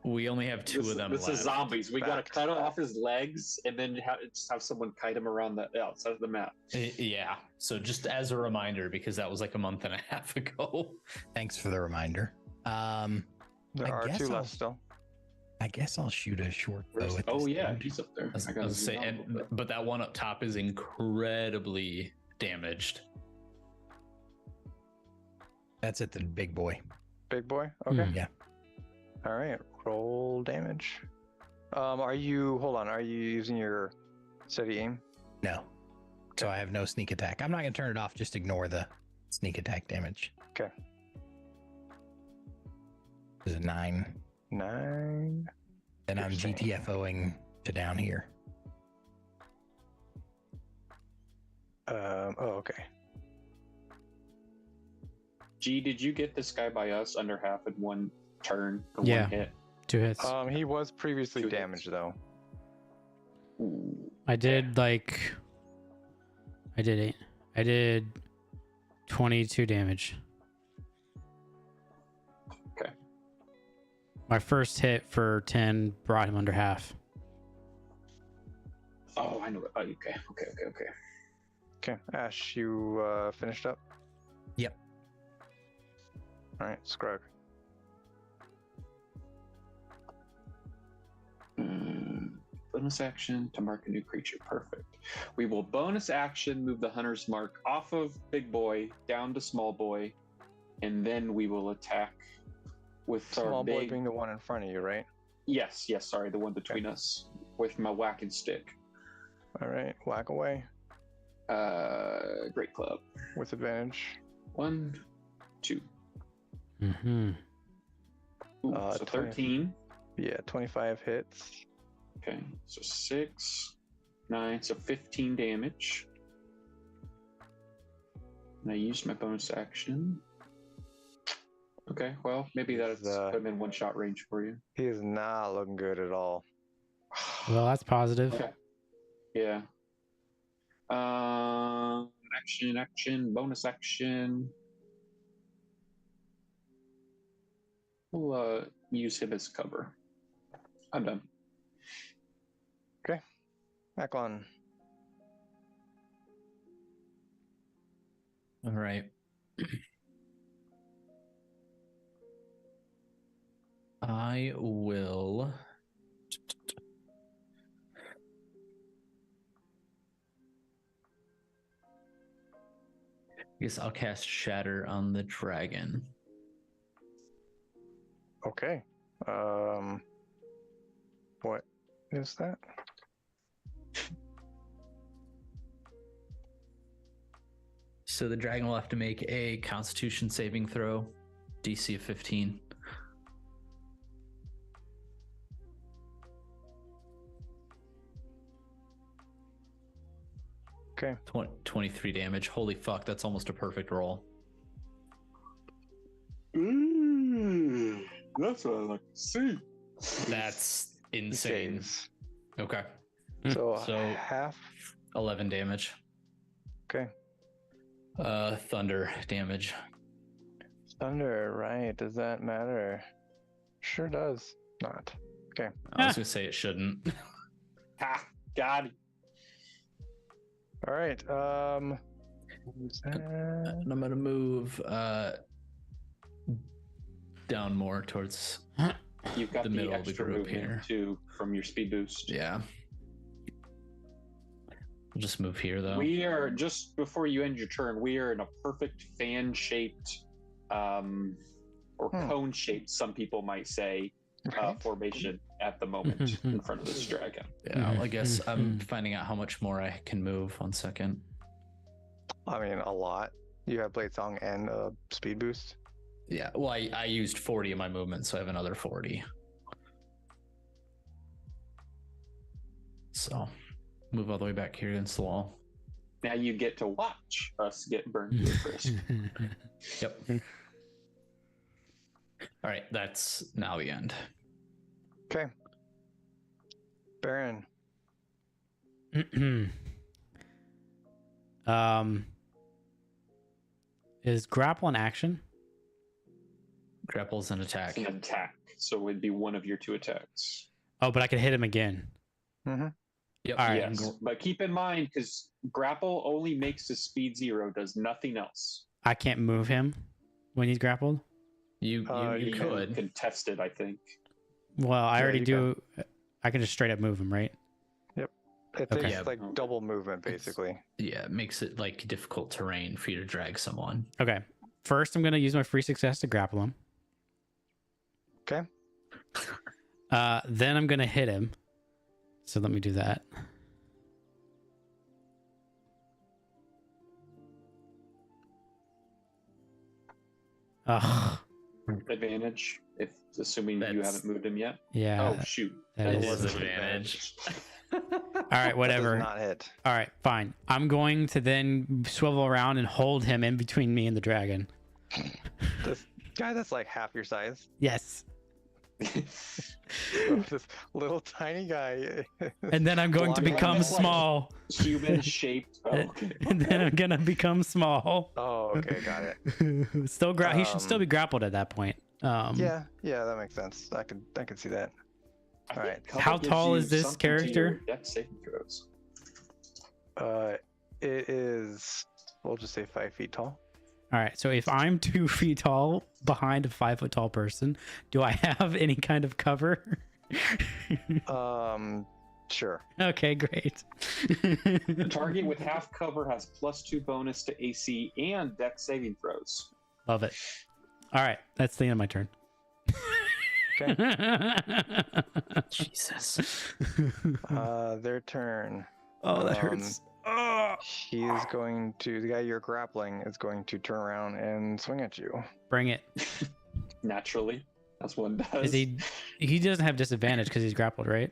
Speaker 3: we only have 2 of them
Speaker 5: This
Speaker 3: left.
Speaker 5: is zombies. We gotta
Speaker 1: Fact.
Speaker 5: cut off his legs and then just have someone kite him around the outside of the map.
Speaker 3: Yeah. So, just as a reminder, because that was like a month and a half ago.
Speaker 4: Thanks for the reminder.
Speaker 1: There
Speaker 4: I
Speaker 1: are
Speaker 4: guess
Speaker 1: 2
Speaker 4: I'll-
Speaker 1: left still.
Speaker 4: I guess I'll shoot a short bow at
Speaker 5: Oh
Speaker 4: this
Speaker 5: yeah,
Speaker 4: thing.
Speaker 5: he's up there.
Speaker 3: I was
Speaker 5: gotta
Speaker 3: gonna
Speaker 5: zoom
Speaker 3: say,
Speaker 5: out a little
Speaker 3: and,
Speaker 5: bit.
Speaker 3: but that one up top is incredibly damaged.
Speaker 4: That's at the big boy.
Speaker 1: Big boy. Okay.
Speaker 2: Hmm.
Speaker 4: Yeah.
Speaker 1: All right. Roll damage. Are you? Hold on. Are you using your steady aim?
Speaker 4: No. So I have no sneak attack. I'm not gonna turn it off, just ignore the sneak attack damage.
Speaker 1: Okay.
Speaker 4: There's a 9.
Speaker 1: 9.
Speaker 4: Then I'm
Speaker 1: Interesting.
Speaker 4: GTFOing to down here.
Speaker 1: Oh, okay.
Speaker 5: G, did you get this guy by us under half in one turn or
Speaker 2: Yeah.
Speaker 5: one hit?
Speaker 2: 2 hits.
Speaker 1: He was previously
Speaker 5: 2 hits.
Speaker 1: damaged though.
Speaker 5: Ooh.
Speaker 2: I did like. I did 8. I did 22 damage. My first hit for 10 brought him under half.
Speaker 5: Oh, I know. Oh, okay.
Speaker 1: Okay, Ash, you finished up?
Speaker 4: Yep.
Speaker 1: All right, Scrug.
Speaker 5: Bonus action to mark a new creature. Perfect. We will bonus action move the hunter's mark off of big boy down to small boy, and then we will attack with
Speaker 1: Small
Speaker 5: our
Speaker 1: boy
Speaker 5: big.
Speaker 1: being the one in front of you, right?
Speaker 5: Yes. Sorry, the one between us with my whacking stick.
Speaker 1: All right, whack away
Speaker 5: Great club.
Speaker 1: with advantage.
Speaker 5: 1, 2.
Speaker 2: Mm-hmm.
Speaker 5: Ooh,
Speaker 1: Uh,
Speaker 5: so
Speaker 1: 20.
Speaker 5: 13.
Speaker 1: Yeah, 25 hits.
Speaker 5: Okay, so 6, 9, so 15 damage. And I used my bonus action. Okay, well, maybe that's put him in one-shot range for you.
Speaker 1: He is not looking good at all.
Speaker 2: Well, that's positive.
Speaker 5: Okay. Yeah. Action, bonus action. We'll use him as cover. I'm done.
Speaker 1: Back on.
Speaker 3: All right. I will. I guess I'll cast Shatter on the dragon.
Speaker 1: Okay. What is that?
Speaker 3: So the dragon will have to make a Constitution saving throw, DC of 15.
Speaker 1: Okay.
Speaker 3: 23 damage. Holy fuck, that's almost a perfect roll.
Speaker 5: That's what I like to see.
Speaker 3: That's insane.
Speaker 1: Saves.
Speaker 3: Okay.
Speaker 1: So,
Speaker 3: So-
Speaker 1: half.
Speaker 3: 11 damage.
Speaker 1: Okay.
Speaker 3: Thunder damage.
Speaker 1: Thunder, right? Does that matter? Sure does. Not.
Speaker 3: I was gonna say it shouldn't.
Speaker 5: Ha! Got it.
Speaker 1: All right. What was that?
Speaker 3: And I'm gonna move down more towards
Speaker 5: You've got
Speaker 3: the
Speaker 5: the,
Speaker 3: middle of the
Speaker 5: extra
Speaker 3: group
Speaker 5: movement
Speaker 3: here.
Speaker 5: too from your speed boost.
Speaker 3: yeah. I'll just move here though.
Speaker 5: We are just before you end your turn. We are in a perfect fan-shaped, or cone-shaped, some people might say,
Speaker 1: Right.
Speaker 5: formation at the moment in front of this dragon.
Speaker 3: Yeah, well, I guess I'm finding out how much more I can move. 1 second.
Speaker 1: I mean, a lot. You have Blade Song and speed boost.
Speaker 3: Yeah, well, I used 40 of my movement, so I have another 40. So, move all the way back here against the wall.
Speaker 5: Now you get to watch us get burned to a crisp.
Speaker 3: Yep. All right, that's now the end.
Speaker 1: Okay. Baron.
Speaker 2: Is grapple an action?
Speaker 3: Grapple's an attack.
Speaker 5: It's an attack, so it'd be one of your 2 attacks.
Speaker 2: Oh, but I could hit him again.
Speaker 1: Mm-hmm.
Speaker 3: Yep.
Speaker 2: All right.
Speaker 5: Yes, but keep in mind, because grapple only makes his speed 0, does nothing else.
Speaker 2: I can't move him when he's grappled.
Speaker 3: You
Speaker 5: You
Speaker 3: could.
Speaker 5: can test it, I think.
Speaker 2: Well, I
Speaker 1: Yeah,
Speaker 2: already
Speaker 1: you
Speaker 2: do. I can just straight up move him, right?
Speaker 1: It
Speaker 2: Okay.
Speaker 1: takes
Speaker 3: Yeah.
Speaker 1: like double movement, basically.
Speaker 3: Yeah, it makes it like difficult terrain for you to drag someone.
Speaker 2: Okay. First, I'm going to use my free success to grapple him.
Speaker 1: Okay.
Speaker 2: Then I'm going to hit him. So let me do that. Ugh.
Speaker 5: Advantage, if assuming you
Speaker 3: That's-
Speaker 5: haven't moved him yet.
Speaker 2: Yeah.
Speaker 5: Oh shoot!
Speaker 2: that
Speaker 5: That
Speaker 2: is-
Speaker 5: was
Speaker 3: advantage.
Speaker 2: All right,
Speaker 1: That does
Speaker 2: whatever.
Speaker 1: not hit.
Speaker 2: All right, fine. I'm going to then swivel around and hold him in between me and the dragon.
Speaker 1: This guy that's like half your size.
Speaker 2: Yes.
Speaker 1: This little tiny guy.
Speaker 2: And then I'm going to
Speaker 1: Blocking
Speaker 2: become
Speaker 1: him.
Speaker 2: small.
Speaker 5: Human shaped. Oh, okay.
Speaker 2: And then I'm going to become small.
Speaker 1: Oh, okay, got it.
Speaker 2: Still he should still be grappled at that point.
Speaker 1: Yeah, that makes sense. I could see that.
Speaker 5: I
Speaker 1: All
Speaker 5: think
Speaker 1: right.
Speaker 5: cover
Speaker 2: How
Speaker 5: gives
Speaker 2: tall
Speaker 5: you
Speaker 2: is this
Speaker 5: something to your
Speaker 2: character?
Speaker 5: Dex saving throws.
Speaker 1: It is. We'll just say 5 feet tall.
Speaker 2: All right. So if I'm 2 feet tall behind a 5 foot tall person, do I have any kind of cover?
Speaker 1: Sure.
Speaker 2: Okay, great.
Speaker 5: The target with half cover has +2 bonus to AC and Dex saving throws.
Speaker 2: Love it. All right. That's the end of my turn.
Speaker 3: Jesus.
Speaker 1: Their turn.
Speaker 2: Oh, that hurts. Oh.
Speaker 1: He is going to. The guy you're grappling is going to turn around and swing at you.
Speaker 2: Bring it.
Speaker 5: Naturally, that's what it does.
Speaker 2: Is he doesn't have disadvantage because he's grappled, right?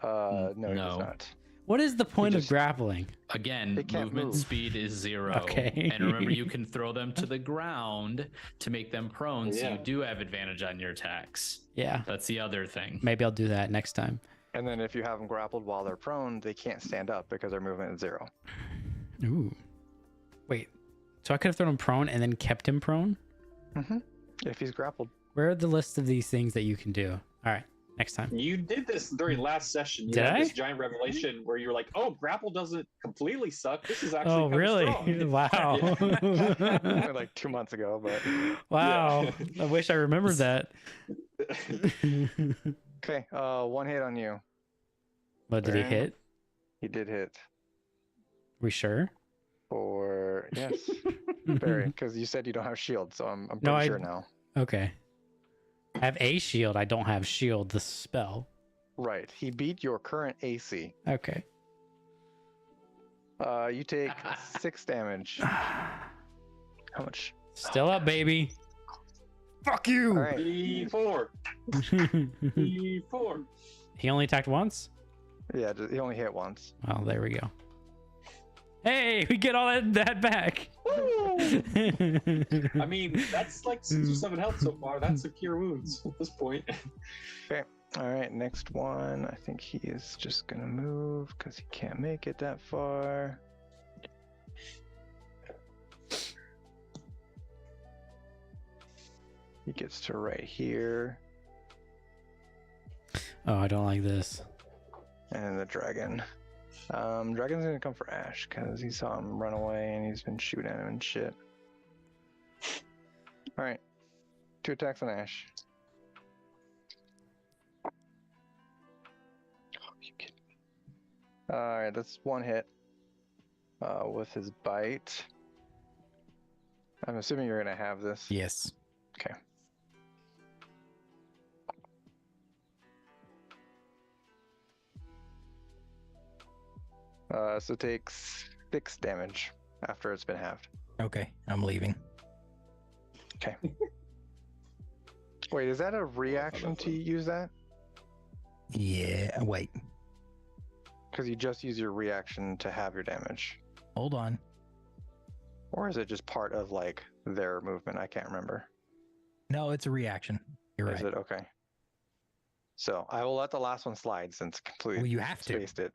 Speaker 1: No, he does
Speaker 3: No.
Speaker 1: not.
Speaker 2: What is the point
Speaker 1: just-
Speaker 2: of grappling?
Speaker 3: Again,
Speaker 1: They can't
Speaker 3: movement
Speaker 1: move.
Speaker 3: speed is 0.
Speaker 2: Okay.
Speaker 3: And remember, you can throw them to the ground to make them prone, so
Speaker 5: Yeah.
Speaker 3: you do have advantage on your attacks.
Speaker 2: Yeah.
Speaker 3: That's the other thing.
Speaker 2: Maybe I'll do that next time.
Speaker 1: And then if you have them grappled while they're prone, they can't stand up because their movement is 0.
Speaker 2: Ooh. Wait. So I could have thrown him prone and then kept him prone?
Speaker 1: Mm-hmm. If he's grappled.
Speaker 2: Where are the list of these things that you can do? All right. Next time.
Speaker 5: You did this during last session. You
Speaker 2: Did
Speaker 5: had
Speaker 2: I?
Speaker 5: this giant revelation where you were like, "Oh, grapple doesn't completely suck. This is actually
Speaker 2: Oh,
Speaker 5: kinda
Speaker 2: really?
Speaker 5: strong."
Speaker 2: Wow.
Speaker 1: Only like 2 months ago, but
Speaker 2: Wow. I wish I remembered that.
Speaker 1: okay. 1 hit on you.
Speaker 2: But did he
Speaker 1: Baron?
Speaker 2: hit?
Speaker 1: He did hit.
Speaker 2: We sure?
Speaker 1: Or yes, Barry, because you said you don't have shield, so I'm pretty
Speaker 2: No, I-
Speaker 1: sure now.
Speaker 2: Okay. I have a shield. I don't have shield, the spell.
Speaker 1: Right. He beat your current AC.
Speaker 2: Okay.
Speaker 1: You take 6 damage. How much?
Speaker 2: Still up, baby. Fuck you.
Speaker 1: All right.
Speaker 5: D4. D4.
Speaker 2: He only attacked once?
Speaker 1: Yeah, he only hit once.
Speaker 2: Well, there we go. Hey, we get all that back.
Speaker 5: I mean, that's like 6 or 7 health so far. That's a cure wounds at this point.
Speaker 1: All right, next one. I think he is just gonna move because he can't make it that far. He gets to right here,
Speaker 2: Oh, I don't like this.
Speaker 1: and the dragon. Dragon's gonna come for Ash because he saw him run away and he's been shooting at him and shit. All right, 2 attacks on Ash. Oh, you kidding me? All right, that's 1 hit. With his bite. I'm assuming you're gonna have this.
Speaker 4: Yes.
Speaker 1: Okay. So takes 6 damage after it's been halved.
Speaker 4: Okay, I'm leaving.
Speaker 1: Okay. Wait, is that a reaction to use that?
Speaker 4: Yeah, wait.
Speaker 1: Because you just use your reaction to have your damage.
Speaker 4: Hold on.
Speaker 1: Or is it just part of like their movement? I can't remember.
Speaker 4: No, it's a reaction. You're
Speaker 1: Is
Speaker 4: right.
Speaker 1: it? Okay. So I will let the last one slide since completely
Speaker 4: Well, you have to.
Speaker 1: spaced it.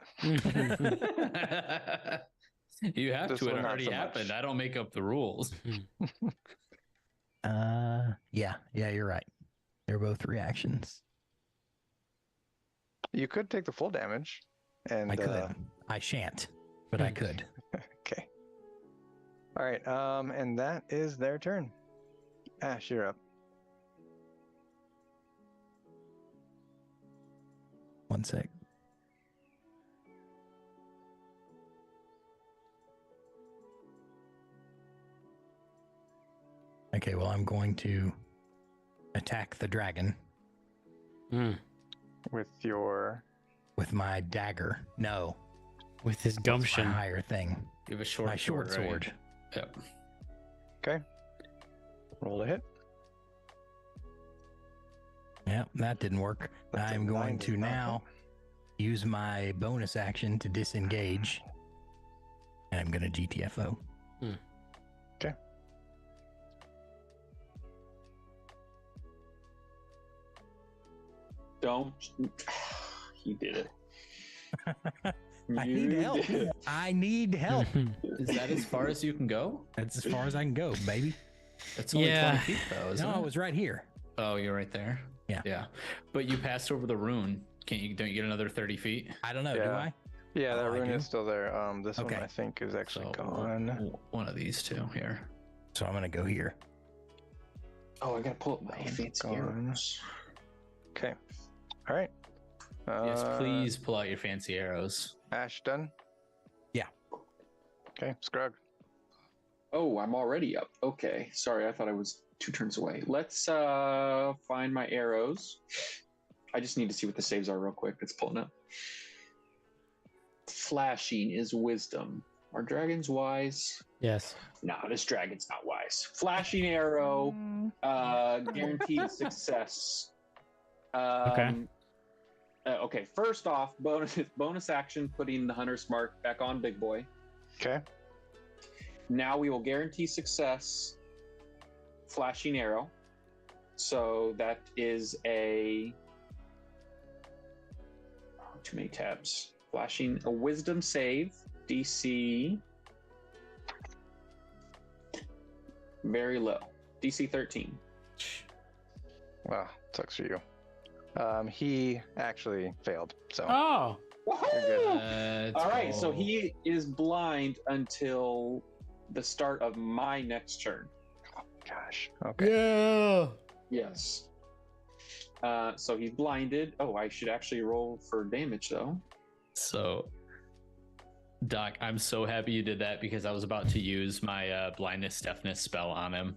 Speaker 3: You have
Speaker 1: This
Speaker 3: to. It
Speaker 1: one not
Speaker 3: already
Speaker 1: so much.
Speaker 3: happened. I don't make up the rules.
Speaker 4: Yeah, you're right. They're both reactions.
Speaker 1: You could take the full damage. And
Speaker 4: I could. I shan't, but I could.
Speaker 1: Okay. All right. And that is their turn. Ash, you're up.
Speaker 4: One sec. Okay, well, I'm going to attack the dragon
Speaker 1: With your
Speaker 4: with my dagger. No,
Speaker 2: With his
Speaker 4: it's
Speaker 2: gumption.
Speaker 4: my higher thing.
Speaker 3: You have a short
Speaker 4: My short
Speaker 3: sword.
Speaker 4: sword.
Speaker 3: Right? Yep.
Speaker 1: okay. Roll a hit.
Speaker 4: Yep, that didn't work.
Speaker 1: That's a
Speaker 4: I'm going
Speaker 1: 9,
Speaker 4: to
Speaker 1: does not
Speaker 4: now use my bonus action to disengage. And I'm going to GTFO.
Speaker 1: Okay.
Speaker 5: Don't. He did it.
Speaker 4: I need
Speaker 5: You
Speaker 4: help.
Speaker 5: did it.
Speaker 4: I need help.
Speaker 3: Is that as far as you can go?
Speaker 4: That's as far as I can go, baby.
Speaker 3: It's only
Speaker 2: Yeah.
Speaker 3: 20 feet though, isn't
Speaker 4: No,
Speaker 3: it?
Speaker 4: I was right here.
Speaker 3: Oh, you're right there.
Speaker 4: Yeah.
Speaker 3: Yeah. But you passed over the rune. Don't you get another 30 feet?
Speaker 4: I don't know. Do
Speaker 1: Yeah.
Speaker 4: I?
Speaker 1: Yeah, that
Speaker 4: Oh, I
Speaker 1: rune
Speaker 4: do?
Speaker 1: is still there. This one
Speaker 4: Okay.
Speaker 1: I think is actually
Speaker 3: So
Speaker 1: gone.
Speaker 3: one of these two here.
Speaker 4: So I'm gonna go here.
Speaker 5: Oh, I gotta pull up my
Speaker 1: That one's
Speaker 5: fancy
Speaker 1: gone.
Speaker 5: arrows.
Speaker 1: Okay. All right.
Speaker 3: Yes, please pull out your fancy arrows.
Speaker 1: Ash done?
Speaker 4: Yeah.
Speaker 1: Okay, Scrug.
Speaker 5: Oh, I'm already up. Okay, sorry, I thought I was 2 turns away. Let's find my arrows. I just need to see what the saves are real quick. It's pulling up. Flashing is wisdom. Are dragons wise?
Speaker 2: Yes.
Speaker 5: No, this dragon's not wise. Flashing arrow, guaranteed success.
Speaker 2: Okay.
Speaker 5: Okay. First off, bonus action, putting the hunter's mark back on Big Boy.
Speaker 1: Okay.
Speaker 5: Now we will guarantee success. Flashing arrow. So that is a too many tabs. Flashing a wisdom save. DC very low. DC 13.
Speaker 1: Wow, sucks for you. He actually failed. So
Speaker 2: Oh.
Speaker 5: Woohoo! All right, so
Speaker 3: go.
Speaker 5: he is blind until the start of my next turn.
Speaker 1: gosh. Okay.
Speaker 2: Yeah.
Speaker 5: Yes. So he's blinded. Oh, I should actually roll for damage though.
Speaker 3: So, Doc, I'm so happy you did that because I was about to use my blindness deafness spell on him,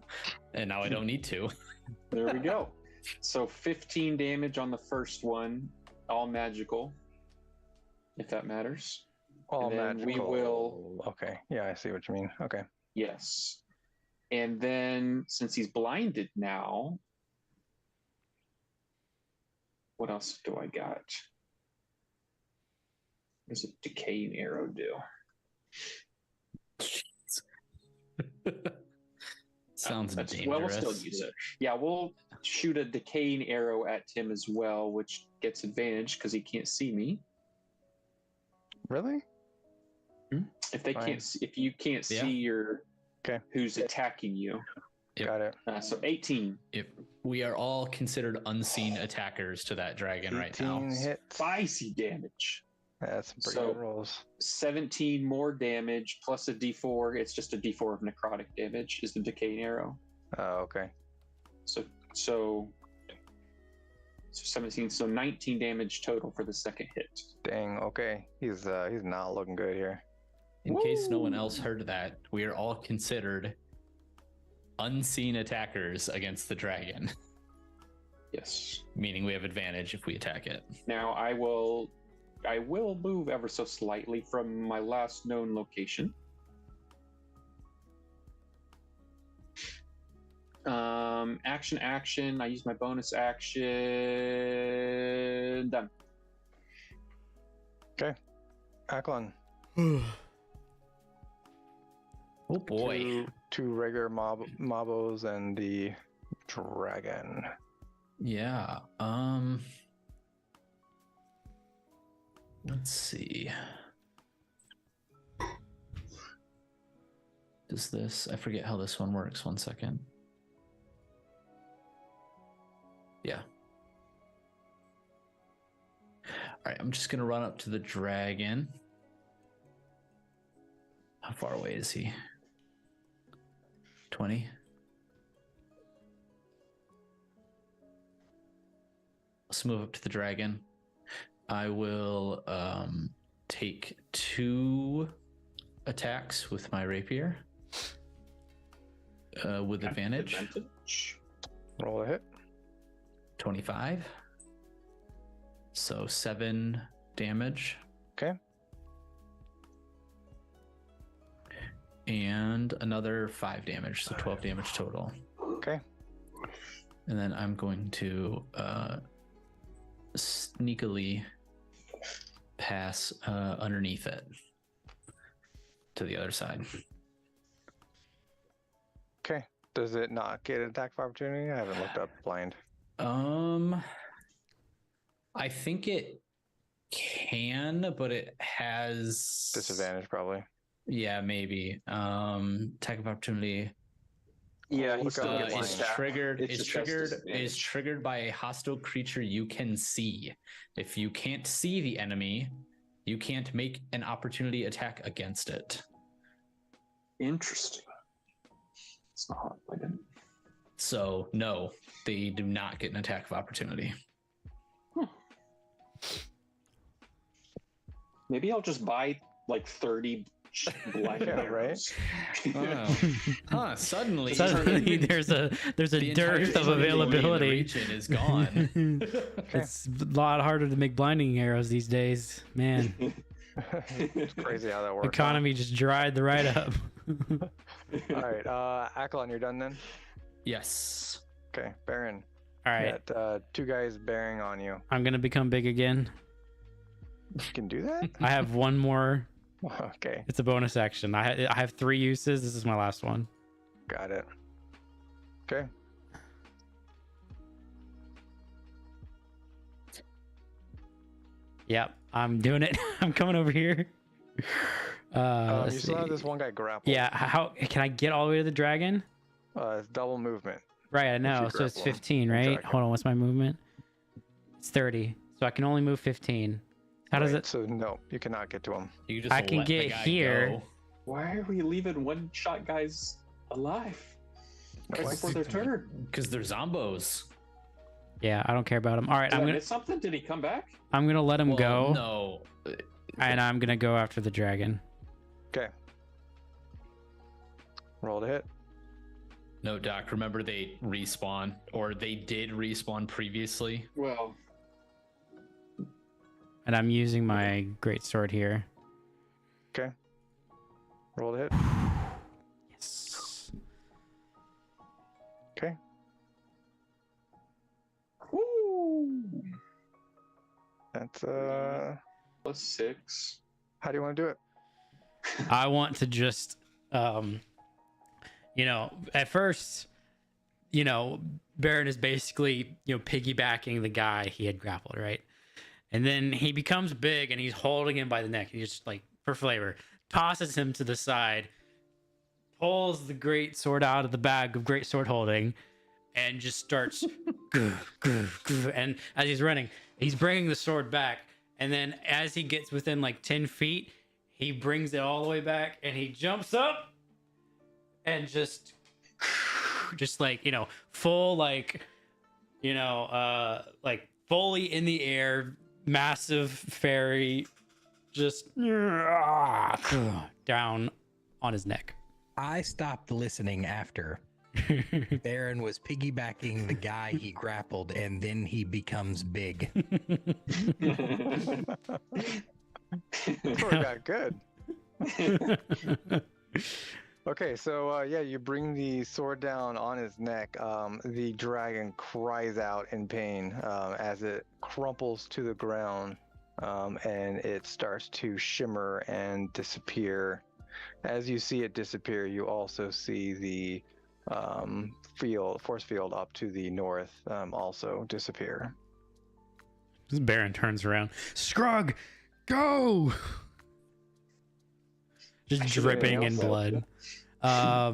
Speaker 3: and now I don't need to.
Speaker 5: There we go. So 15 damage on the first one, all magical, if that matters.
Speaker 1: All
Speaker 5: And then we
Speaker 1: magical.
Speaker 5: will-
Speaker 1: Okay. Yeah, I see what you mean. Okay.
Speaker 5: Yes. And then since he's blinded now, what else do I got? What does a decaying arrow do?
Speaker 3: Sounds dangerous.
Speaker 5: Well, we'll still use it. Yeah, we'll shoot a decaying arrow at him as well, which gets advantage because he can't see me.
Speaker 1: Really?
Speaker 5: If they
Speaker 1: Fine.
Speaker 5: can't, if you can't
Speaker 3: Yeah.
Speaker 5: see your
Speaker 1: Okay.
Speaker 5: who's attacking you,
Speaker 3: Yep.
Speaker 1: Got it.
Speaker 5: so 18.
Speaker 3: If we are all considered unseen attackers to that dragon right now.
Speaker 1: 18 hit.
Speaker 5: Spicy damage.
Speaker 1: That's some pretty
Speaker 5: So-
Speaker 1: good rolls.
Speaker 5: 17 more damage plus a d4. It's just a d4 of necrotic damage. Is the decaying arrow.
Speaker 1: Oh, okay.
Speaker 5: So 17. So 19 damage total for the second hit.
Speaker 1: Dang. Okay. He's not looking good here.
Speaker 3: In case no one else heard that, we are all considered unseen attackers against the dragon,
Speaker 5: Yes.
Speaker 3: meaning we have advantage if we attack it.
Speaker 5: Now I will move ever so slightly from my last known location. Action. I use my bonus action. Done.
Speaker 1: Aklon.
Speaker 3: Oh boy.
Speaker 1: Two regular mobos and the dragon.
Speaker 3: Yeah. Let's see. Does this, I forget how this one works. 1 second. Yeah. All right, I'm just going to run up to the dragon. How far away is he? 20? Let's move up to the dragon. I will take 2 attacks with my rapier with advantage.
Speaker 1: Roll a hit.
Speaker 3: 25. So 7 damage.
Speaker 1: Okay.
Speaker 3: And another 5 damage, so 12 damage total.
Speaker 1: Okay.
Speaker 3: And then I'm going to sneakily pass underneath it to the other side.
Speaker 1: Okay. Does it not get an attack of opportunity? I haven't looked up blind.
Speaker 3: I think it can, but it has
Speaker 1: Disadvantage probably.
Speaker 3: Yeah, maybe. Attack of opportunity.
Speaker 1: Yeah,
Speaker 5: Oh,
Speaker 1: he's
Speaker 5: look up
Speaker 1: still
Speaker 5: his
Speaker 3: It's
Speaker 5: stat.
Speaker 3: triggered.
Speaker 5: It's
Speaker 3: It's
Speaker 5: a justice
Speaker 3: triggered.
Speaker 5: advantage.
Speaker 3: Is triggered by a hostile creature you can see. If you can't see the enemy, you can't make an opportunity attack against it.
Speaker 5: Interesting. It's not. I didn't.
Speaker 3: So no, they do not get an attack of opportunity.
Speaker 5: Maybe I'll just buy like 30 black
Speaker 1: Yeah,
Speaker 5: arrows.
Speaker 3: Suddenly,
Speaker 2: Suddenly there's a
Speaker 3: the
Speaker 2: dearth
Speaker 3: entire
Speaker 2: of
Speaker 3: enemy in the
Speaker 2: availability.
Speaker 3: region is gone.
Speaker 2: It's a lot harder to make blinding arrows these days, man.
Speaker 1: It's crazy how that works.
Speaker 2: Economy just dried the right up.
Speaker 1: All right, Akalon, you're done then.
Speaker 3: Yes.
Speaker 1: Okay, Baron.
Speaker 2: All right,
Speaker 1: You got, 2 guys bearing on you.
Speaker 2: I'm gonna become big again.
Speaker 1: You can do that.
Speaker 2: I have one more.
Speaker 1: Okay,
Speaker 2: It's a bonus action. I have 3 uses. This is my last one.
Speaker 1: got it. Okay.
Speaker 2: Yep, I'm doing it. I'm coming over here.
Speaker 1: You
Speaker 2: Let's
Speaker 1: still have
Speaker 2: see.
Speaker 1: this one guy grappled.
Speaker 2: Yeah, how can I get all the way to the dragon?
Speaker 1: It's double movement.
Speaker 2: Right, I know. So it's
Speaker 1: grapple him,
Speaker 2: 15,
Speaker 1: we'll
Speaker 2: right?
Speaker 1: drag him.
Speaker 2: Hold on, what's my movement? It's 30. So I can only move 15. How does
Speaker 1: Right,
Speaker 2: it?
Speaker 1: So no, you cannot get to him.
Speaker 3: You just
Speaker 2: I can
Speaker 3: let the
Speaker 2: get
Speaker 3: guy
Speaker 2: here.
Speaker 3: go.
Speaker 5: Why are we leaving one-shot guys alive? Right
Speaker 1: Why-
Speaker 5: before their turn.
Speaker 3: Because they're zombos.
Speaker 2: Yeah, I don't care about him. All right,
Speaker 5: Did
Speaker 2: I'm
Speaker 5: I
Speaker 2: gonna
Speaker 5: miss something? Did he come back?
Speaker 2: let him
Speaker 3: Well,
Speaker 2: go,
Speaker 3: No.
Speaker 2: and I'm gonna go after the dragon.
Speaker 1: Okay. Roll to hit.
Speaker 3: No, Doc. Remember they respawn, or they did respawn previously.
Speaker 5: Well,
Speaker 2: And I'm using my great sword here.
Speaker 1: Okay. Roll to hit.
Speaker 2: Yes.
Speaker 1: Okay.
Speaker 5: woo!
Speaker 1: That's
Speaker 5: +6.
Speaker 1: How do you want to do it?
Speaker 2: I want to just, at first, Baron is basically, piggybacking the guy he had grappled, right? And then he becomes big and he's holding him by the neck. He just, like, for flavor, tosses him to the side, pulls the great sword out of the bag of great sword holding, and just starts, and as he's running, he's bringing the sword back. And then as he gets within like 10 feet, he brings it all the way back and he jumps up and just like, full, like, like fully in the air, massive fairy, just down on his neck.
Speaker 4: I stopped listening after Baron was piggybacking the guy he grappled, and then he becomes big.
Speaker 1: Poor got good. Okay, so you bring the sword down on his neck. The dragon cries out in pain as it crumples to the ground, and it starts to shimmer and disappear. As you see it disappear, you also see the force field up to the north also disappear.
Speaker 2: Baron turns around. Scrug, go! Just dripping in blood. That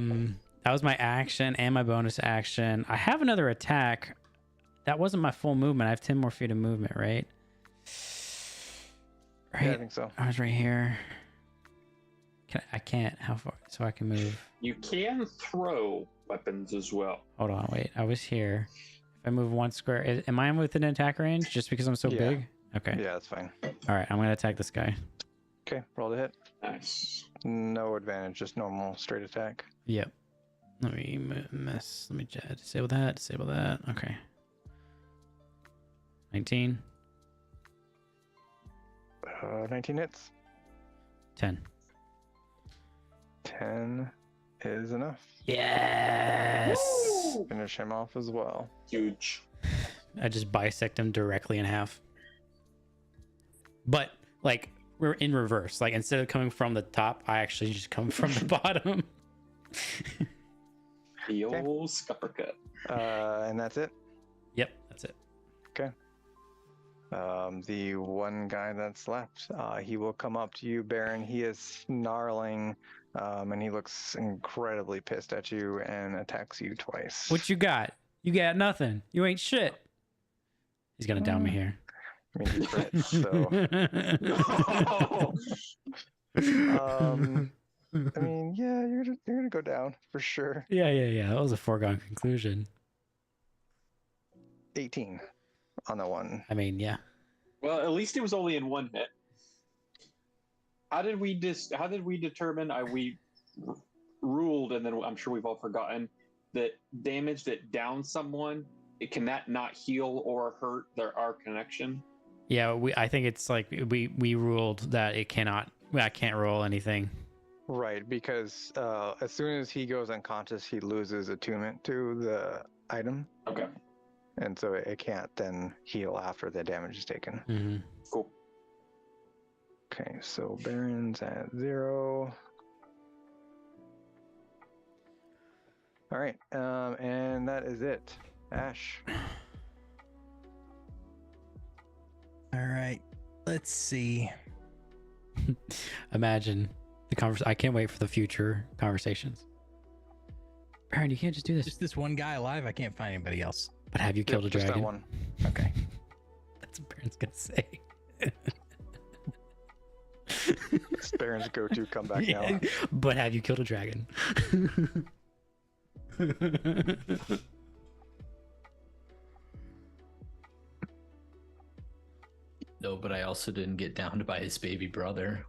Speaker 2: was my action and my bonus action. I have another attack. That wasn't my full movement. I have 10 more feet of movement, right? Right.
Speaker 1: Yeah, I think so.
Speaker 2: I was right here. I can't. How far? So I can move.
Speaker 5: You can throw weapons as well.
Speaker 2: Hold on, wait. I was here. If I move 1 square, am I within attack range just because I'm so
Speaker 1: Yeah.
Speaker 2: big? Okay.
Speaker 1: Yeah, that's fine.
Speaker 2: All right. I'm gonna attack this guy.
Speaker 1: Okay, roll to hit.
Speaker 5: Nice.
Speaker 1: No advantage, just normal straight attack.
Speaker 2: Yep. Let me mess. Let me disable that. Disable that. Okay. 19.
Speaker 1: 19 hits.
Speaker 2: 10.
Speaker 1: 10 is enough.
Speaker 2: Yes.
Speaker 1: Finish him off as well.
Speaker 5: Huge.
Speaker 2: I just bisect him directly in half. But like we're in reverse. Like instead of coming from the top, I actually just come from the bottom.
Speaker 5: The old scupper cut.
Speaker 1: And that's it.
Speaker 2: Yep, that's it.
Speaker 1: Okay. The one guy that's left, he will come up to you, Baron. He is snarling, and he looks incredibly pissed at you and attacks you twice.
Speaker 2: What you got? You got nothing. You ain't shit. He's gonna down me here.
Speaker 1: I mean, he crits, so. I mean, yeah, you're gonna go down for sure.
Speaker 2: Yeah. That was a foregone conclusion.
Speaker 1: 18 on that one.
Speaker 2: I mean, yeah.
Speaker 5: Well, at least it was only in one hit. How did we determine? We ruled, and then I'm sure we've all forgotten that damage that downs someone, can that not heal or hurt our connection?
Speaker 2: Yeah, I think it's like we ruled that I can't roll anything.
Speaker 1: Right, because as soon as he goes unconscious, he loses attunement to the item.
Speaker 5: Okay.
Speaker 1: And so it can't then heal after the damage is taken.
Speaker 2: Mm-hmm.
Speaker 5: Cool.
Speaker 1: Okay, so Baron's at 0. All right, and that is it. Ash.
Speaker 4: All right. Let's see.
Speaker 2: Imagine the I can't wait for the future conversations. Baron, you can't just do this.
Speaker 4: Just this one guy alive. I can't find anybody else.
Speaker 2: But have you killed a
Speaker 1: Just
Speaker 2: dragon?
Speaker 1: that one.
Speaker 4: Okay.
Speaker 2: That's what Baron's gonna say.
Speaker 1: It's Baron's go-to comeback
Speaker 2: Yeah,
Speaker 1: now.
Speaker 2: but have you killed a dragon?
Speaker 3: No, but I also didn't get downed by his baby brother.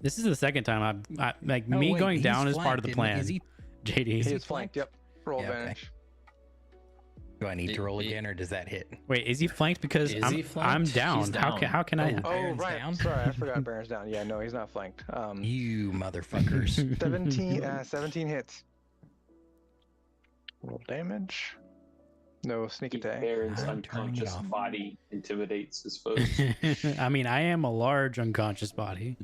Speaker 2: This is the second time I like
Speaker 4: Oh,
Speaker 2: me
Speaker 4: wait,
Speaker 2: going
Speaker 4: he's
Speaker 2: down is part of the
Speaker 4: flanked,
Speaker 2: plan.
Speaker 4: isn't he?
Speaker 2: JD.
Speaker 1: He
Speaker 4: he
Speaker 1: is flanked, yep. Roll
Speaker 4: Yeah, okay.
Speaker 1: advantage.
Speaker 4: Do I need to roll
Speaker 3: It-
Speaker 4: again, or does that hit?
Speaker 2: Wait, is he flanked? Because
Speaker 3: Is
Speaker 2: I'm
Speaker 3: he flanked?
Speaker 2: I'm
Speaker 3: He's
Speaker 2: down.
Speaker 3: down.
Speaker 2: How can I?
Speaker 4: Oh.
Speaker 1: Oh,
Speaker 4: Baron's
Speaker 1: right.
Speaker 4: down?
Speaker 1: Sorry, I forgot Baron's down. Yeah, no, he's not flanked.
Speaker 4: You motherfuckers.
Speaker 1: 17 hits. Roll damage. No sneak attack.
Speaker 5: Baron's
Speaker 4: I'm turning it
Speaker 5: unconscious
Speaker 4: off.
Speaker 5: body intimidates his foes.
Speaker 2: I mean, I am a large unconscious body.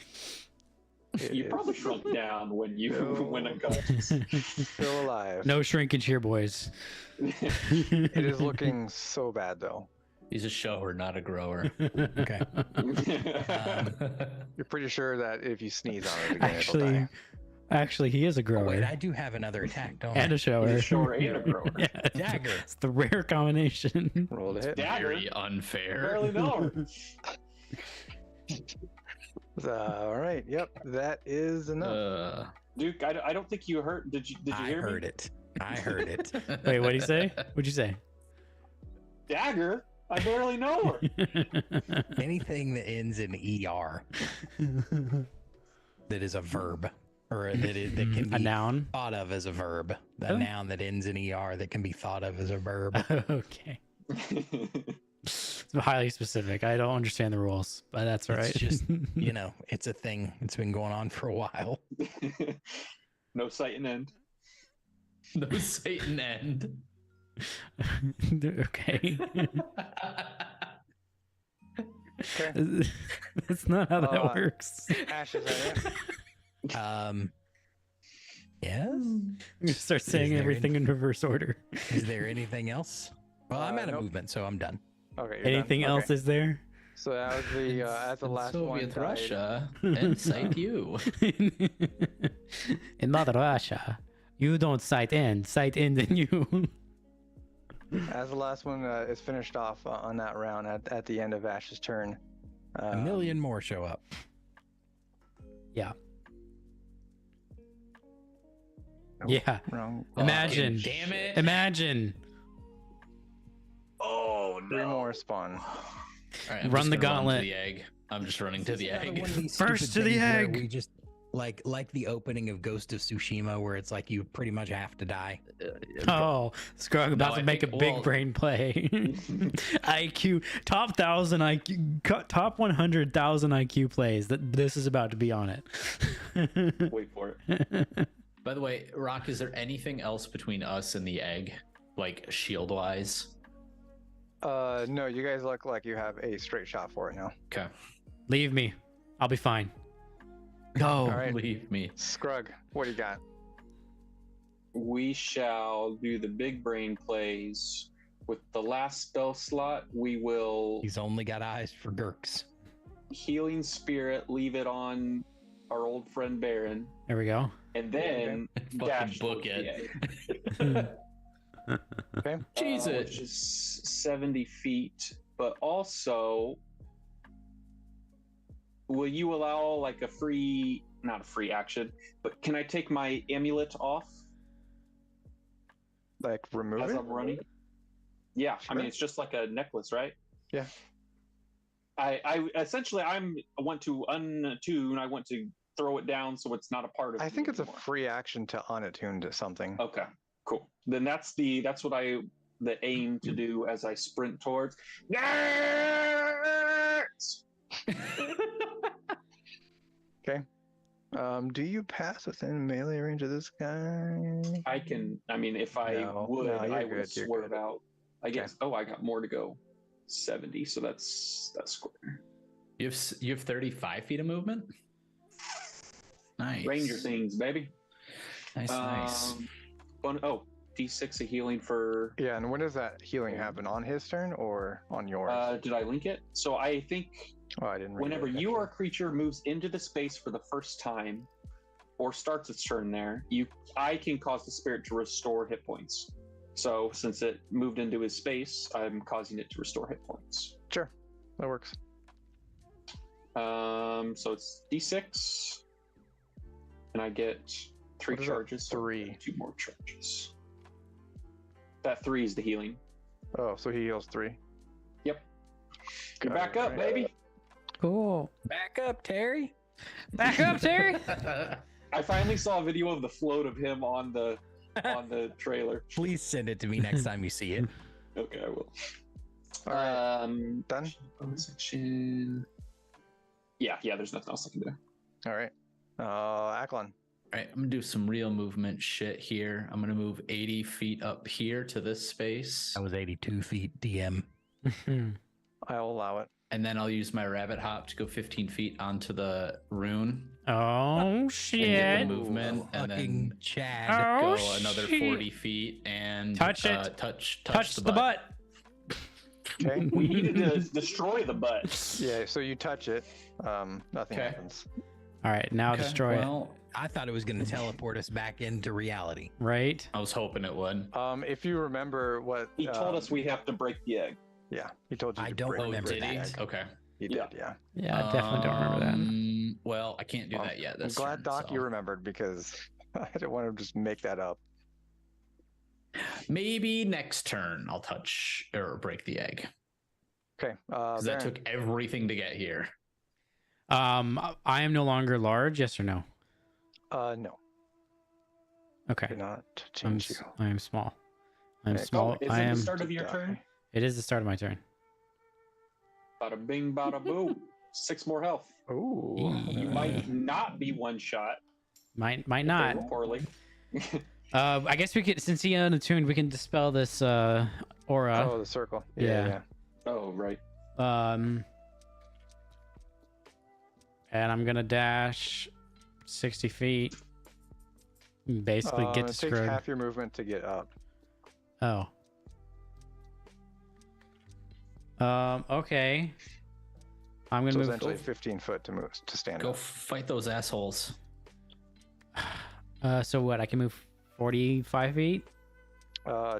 Speaker 5: You probably shrunk down when you went unconscious.
Speaker 1: Still alive.
Speaker 2: No shrinkage here, boys.
Speaker 1: It is looking so bad though.
Speaker 3: He's a shower, not a grower.
Speaker 4: Okay.
Speaker 1: You're pretty sure that if you sneeze on it again, it'll die.
Speaker 2: Actually, he is a
Speaker 4: Oh,
Speaker 2: grower
Speaker 4: wait, I do have another attack, don't
Speaker 2: and
Speaker 4: I?
Speaker 2: a shower.
Speaker 5: He's a shower and a grower.
Speaker 2: Yeah,
Speaker 4: Dagger.
Speaker 2: it's the rare combination.
Speaker 1: Roll to hit.
Speaker 5: Dagger.
Speaker 3: Very unfair.
Speaker 5: Barely know her.
Speaker 1: All right. Yep. That is enough.
Speaker 5: Duke, I don't think you heard. Did you
Speaker 4: I
Speaker 5: hear
Speaker 4: heard
Speaker 5: me?
Speaker 4: it. I heard it.
Speaker 2: Wait, what'd he say? What'd you say?
Speaker 5: Dagger? I barely know her.
Speaker 4: Anything that ends in ER that is a verb, or that can
Speaker 2: A
Speaker 4: be
Speaker 2: noun.
Speaker 4: thought of as a verb. The
Speaker 2: Oh.
Speaker 4: noun that ends in ER that can be thought of as a verb.
Speaker 2: Okay. It's highly specific. I don't understand the rules, but that's all right.
Speaker 4: It's just, it's a thing. It's been going on for a while.
Speaker 5: No sight and end.
Speaker 3: No Satan end.
Speaker 2: Okay.
Speaker 1: Okay.
Speaker 2: That's not how that works.
Speaker 1: Ash is that it?
Speaker 4: Yes.
Speaker 2: I'm gonna start saying
Speaker 4: there
Speaker 2: everything in reverse order.
Speaker 4: Is there anything else? Well, I'm out of
Speaker 1: Nope.
Speaker 4: movement, so I'm done.
Speaker 1: Okay. you're
Speaker 2: Anything
Speaker 1: done?
Speaker 2: else
Speaker 1: Okay.
Speaker 2: is there?
Speaker 1: So that was the as the last one
Speaker 3: Soviet
Speaker 1: died.
Speaker 3: Russia and cite you.
Speaker 2: In Mother Russia, you don't cite end in you.
Speaker 1: As the last one is finished off on that round at the end of Ash's turn.
Speaker 4: A million more show up.
Speaker 2: Yeah.
Speaker 1: oh,
Speaker 2: Yeah.
Speaker 1: Wrong.
Speaker 2: Imagine.
Speaker 3: Damn it.
Speaker 2: Imagine.
Speaker 5: Oh
Speaker 1: Three more spawn.
Speaker 3: All right, I'm
Speaker 2: Run
Speaker 3: just
Speaker 2: the
Speaker 3: gonna
Speaker 2: gauntlet.
Speaker 3: to the egg. I'm just running to
Speaker 4: This
Speaker 3: the
Speaker 4: is another
Speaker 3: egg.
Speaker 4: one of these
Speaker 2: First
Speaker 4: stupid
Speaker 2: to the
Speaker 4: things where
Speaker 2: egg.
Speaker 4: We just like the opening of Ghost of Tsushima, where it's like you pretty much have to die.
Speaker 2: Oh, Scrugg about
Speaker 3: No,
Speaker 2: to
Speaker 3: I
Speaker 2: make
Speaker 3: think-
Speaker 2: a big
Speaker 3: well-
Speaker 2: brain play. IQ top 1,000 IQ top 100,000 IQ plays. This is about to be on it.
Speaker 5: Wait for it.
Speaker 3: By the way, Rock, is there anything else between us and the egg, like shield wise?
Speaker 1: No, you guys look like you have a straight shot for it now.
Speaker 3: Okay,
Speaker 2: Leave me. I'll be fine. Go.
Speaker 1: All right.
Speaker 3: leave me.
Speaker 1: Scrugg, what do you got?
Speaker 5: We shall do the big brain plays with the last spell slot, we will
Speaker 4: He's only got eyes for Gurks.
Speaker 5: Healing Spirit, leave it on our old friend Baron,
Speaker 2: There we go.
Speaker 5: and then
Speaker 3: Fucking
Speaker 5: dash
Speaker 3: book
Speaker 5: towards
Speaker 3: it.
Speaker 5: the egg.
Speaker 1: Okay.
Speaker 3: Jesus.
Speaker 5: Which is 70 feet, but also, will you allow like a free, not a free action, but can I take my amulet off
Speaker 1: Like remove
Speaker 5: as
Speaker 1: it.
Speaker 5: I'm running? Yeah, I mean
Speaker 1: Sure.
Speaker 5: it's just like a necklace, right?
Speaker 1: Yeah.
Speaker 5: I essentially I want to unattune. I want to throw it down so it's not a part of.
Speaker 1: I
Speaker 5: me
Speaker 1: think it's a
Speaker 5: anymore.
Speaker 1: free action to unattune to something.
Speaker 5: Okay, cool. Then that's what I aim to do as I sprint towards. Nerds!
Speaker 1: Do you pass within melee range of this guy?
Speaker 5: I can. I mean, if I
Speaker 1: No,
Speaker 5: would,
Speaker 1: no, you're
Speaker 5: I would
Speaker 1: good, you're
Speaker 5: swerve
Speaker 1: good.
Speaker 5: out. I guess. Oh, I got more to go. 70. So that's square.
Speaker 3: You have 35 feet of movement. Nice.
Speaker 5: Ranger things, baby.
Speaker 3: Nice.
Speaker 5: D6 of healing for.
Speaker 1: Yeah, and when does that healing happen? On his turn or on yours?
Speaker 5: Did I link it? So I think
Speaker 1: Oh, I didn't read
Speaker 5: whenever
Speaker 1: it,
Speaker 5: you or a
Speaker 1: actually.
Speaker 5: creature moves into the space for the first time, or starts its turn there, I can cause the spirit to restore hit points. So since it moved into his space, I'm causing it to restore hit points.
Speaker 1: Sure, that works.
Speaker 5: So it's D6, and I get 3
Speaker 1: What is that?
Speaker 5: charges. so
Speaker 1: 3.
Speaker 5: 2 more charges. That 3 is the healing.
Speaker 1: Oh, so he heals 3.
Speaker 5: Yep. You're
Speaker 1: Got
Speaker 5: back
Speaker 1: it,
Speaker 5: up,
Speaker 1: right.
Speaker 5: baby.
Speaker 2: Cool.
Speaker 4: Back up, Terry.
Speaker 2: Back up, Terry.
Speaker 5: I finally saw a video of the float of him on the trailer.
Speaker 4: Please send it to me next time you see it.
Speaker 5: Okay, I will.
Speaker 1: All right,
Speaker 5: Done.
Speaker 1: done.
Speaker 5: Section. Yeah. There's nothing else I can do.
Speaker 1: All right, Aklon.
Speaker 3: All right, I'm gonna do some real movement shit here. I'm gonna move 80 feet up here to this space,
Speaker 4: I was 82 feet, DM.
Speaker 1: I'll allow it.
Speaker 3: and then I'll use my rabbit hop to go 15 feet onto the rune.
Speaker 2: Oh
Speaker 3: And get
Speaker 2: shit!
Speaker 3: the movement, and
Speaker 4: Fucking
Speaker 3: then
Speaker 4: Chad.
Speaker 2: Oh,
Speaker 3: go another
Speaker 2: shit.
Speaker 3: 40 feet and
Speaker 2: Touch it.
Speaker 3: touch the butt.
Speaker 1: Okay.
Speaker 5: We needed to destroy the butt.
Speaker 1: Yeah. So you touch it. Nothing
Speaker 3: Okay.
Speaker 1: happens.
Speaker 2: All right, now
Speaker 3: Okay,
Speaker 2: destroy it.
Speaker 3: well,
Speaker 4: I thought it was going to teleport us back into reality.
Speaker 2: Right?
Speaker 3: I was hoping it would.
Speaker 1: If you remember what
Speaker 5: He told us we have to break the egg.
Speaker 1: Yeah, he told you.
Speaker 4: I
Speaker 1: to
Speaker 4: don't
Speaker 1: break-
Speaker 4: remember
Speaker 1: break
Speaker 3: Did he?
Speaker 1: the
Speaker 4: that.
Speaker 1: egg.
Speaker 3: Okay.
Speaker 1: He
Speaker 5: Yeah.
Speaker 1: did. Yeah.
Speaker 2: Yeah, I definitely don't remember that.
Speaker 3: Well, I can't do
Speaker 1: Well,
Speaker 3: that yet.
Speaker 1: I'm
Speaker 3: This
Speaker 1: glad,
Speaker 3: turn,
Speaker 1: Doc,
Speaker 3: so.
Speaker 1: you remembered because I didn't want to just make that up.
Speaker 3: Maybe next turn I'll touch or break the egg,
Speaker 1: Okay.
Speaker 3: because that
Speaker 1: Baron.
Speaker 3: took everything to get here.
Speaker 2: I am no longer large. Yes or no?
Speaker 1: No,
Speaker 2: Okay.
Speaker 1: did not
Speaker 2: I'm
Speaker 1: change you.
Speaker 2: I am small. I'm
Speaker 1: Okay.
Speaker 2: small.
Speaker 5: Is
Speaker 2: I
Speaker 5: it
Speaker 2: am.
Speaker 5: the start of your
Speaker 1: Die.
Speaker 5: turn?
Speaker 2: It is the start of my turn.
Speaker 5: Bada bing, bada boom. 6 more health.
Speaker 1: Ooh.
Speaker 5: You might not be one shot.
Speaker 2: Might
Speaker 5: if
Speaker 2: not.
Speaker 5: they roll poorly.
Speaker 2: I guess we could, since he unattuned, we can dispel this aura.
Speaker 1: Oh, the circle.
Speaker 2: Yeah.
Speaker 1: Yeah.
Speaker 5: Oh, right.
Speaker 2: And I'm gonna dash 60 feet. Basically, get
Speaker 1: It takes
Speaker 2: screwed.
Speaker 1: half your movement to get up.
Speaker 2: Oh. Okay. I'm
Speaker 1: So
Speaker 2: gonna move.
Speaker 1: essentially 15 foot to move to stand
Speaker 3: Go
Speaker 1: up.
Speaker 3: fight those assholes.
Speaker 2: So what? I can move 45 feet.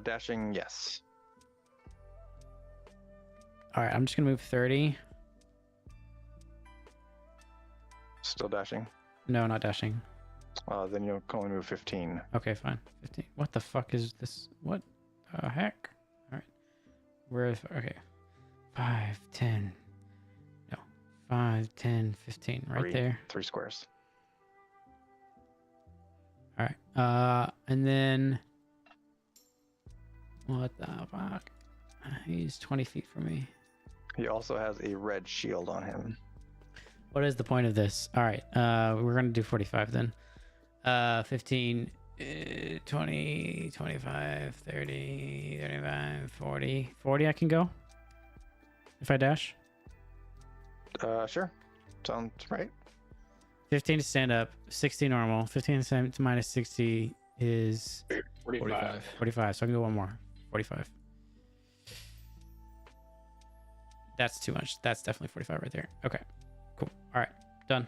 Speaker 1: Dashing, yes.
Speaker 2: All right. I'm just gonna move 30.
Speaker 1: Still dashing.
Speaker 2: No, not dashing.
Speaker 1: Then you'll only move 15.
Speaker 2: Okay, fine. 15. What the fuck is this? What the heck? All right. Where is, okay. 5, 10. No. 5, 10, 15. Right there.
Speaker 1: 3 squares.
Speaker 2: All right. And then what the fuck? He's 20 feet from me.
Speaker 1: He also has a red shield on him.
Speaker 2: What is the point of this? All right. We're going to do 45 then. 15, 20, 25, 30, 35, 40. 40 I can go if I dash.
Speaker 1: Sure. Sounds right.
Speaker 2: 15 to stand up, 60 normal. 15 to minus 60 is
Speaker 5: 45.
Speaker 2: 45. So I can go one more. 45. That's too much. That's definitely 45 right there. Okay, cool. All right, done.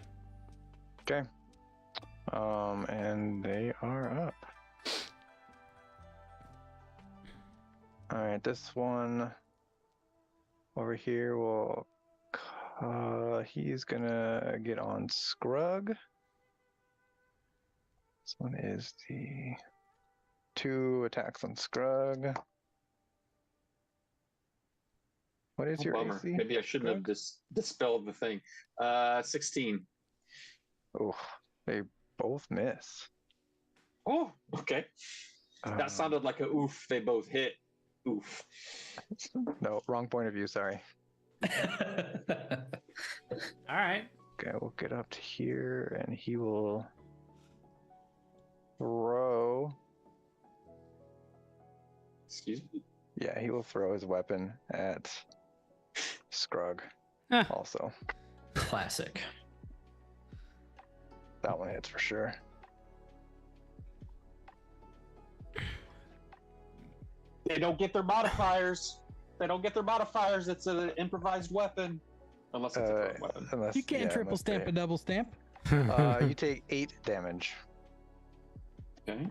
Speaker 1: Okay. And they are up. All right, this one over here will. He's gonna get on Scrug. This one is the 2 attacks on Scrug. What is your
Speaker 5: bummer.
Speaker 1: AC?
Speaker 5: Maybe I shouldn't have dispelled the thing. 16.
Speaker 1: Oh, they both miss.
Speaker 5: Oh, okay. That sounded like a oof. They both hit. Oof.
Speaker 1: No, wrong point of view. Sorry.
Speaker 2: All right.
Speaker 1: Okay, we'll get up to here, and he will throw.
Speaker 5: Excuse me.
Speaker 1: Yeah, he will throw his weapon at Scrug.
Speaker 2: Huh.
Speaker 1: Also,
Speaker 3: Classic.
Speaker 1: that one hits for sure.
Speaker 5: They don't get their modifiers. They don't get their modifiers. It's an improvised weapon. Unless it's a thrown weapon.
Speaker 1: Unless,
Speaker 4: You can't
Speaker 1: yeah,
Speaker 4: triple
Speaker 1: unless
Speaker 4: stamp
Speaker 1: they-
Speaker 4: and double stamp.
Speaker 1: You take 8 damage.
Speaker 5: Okay.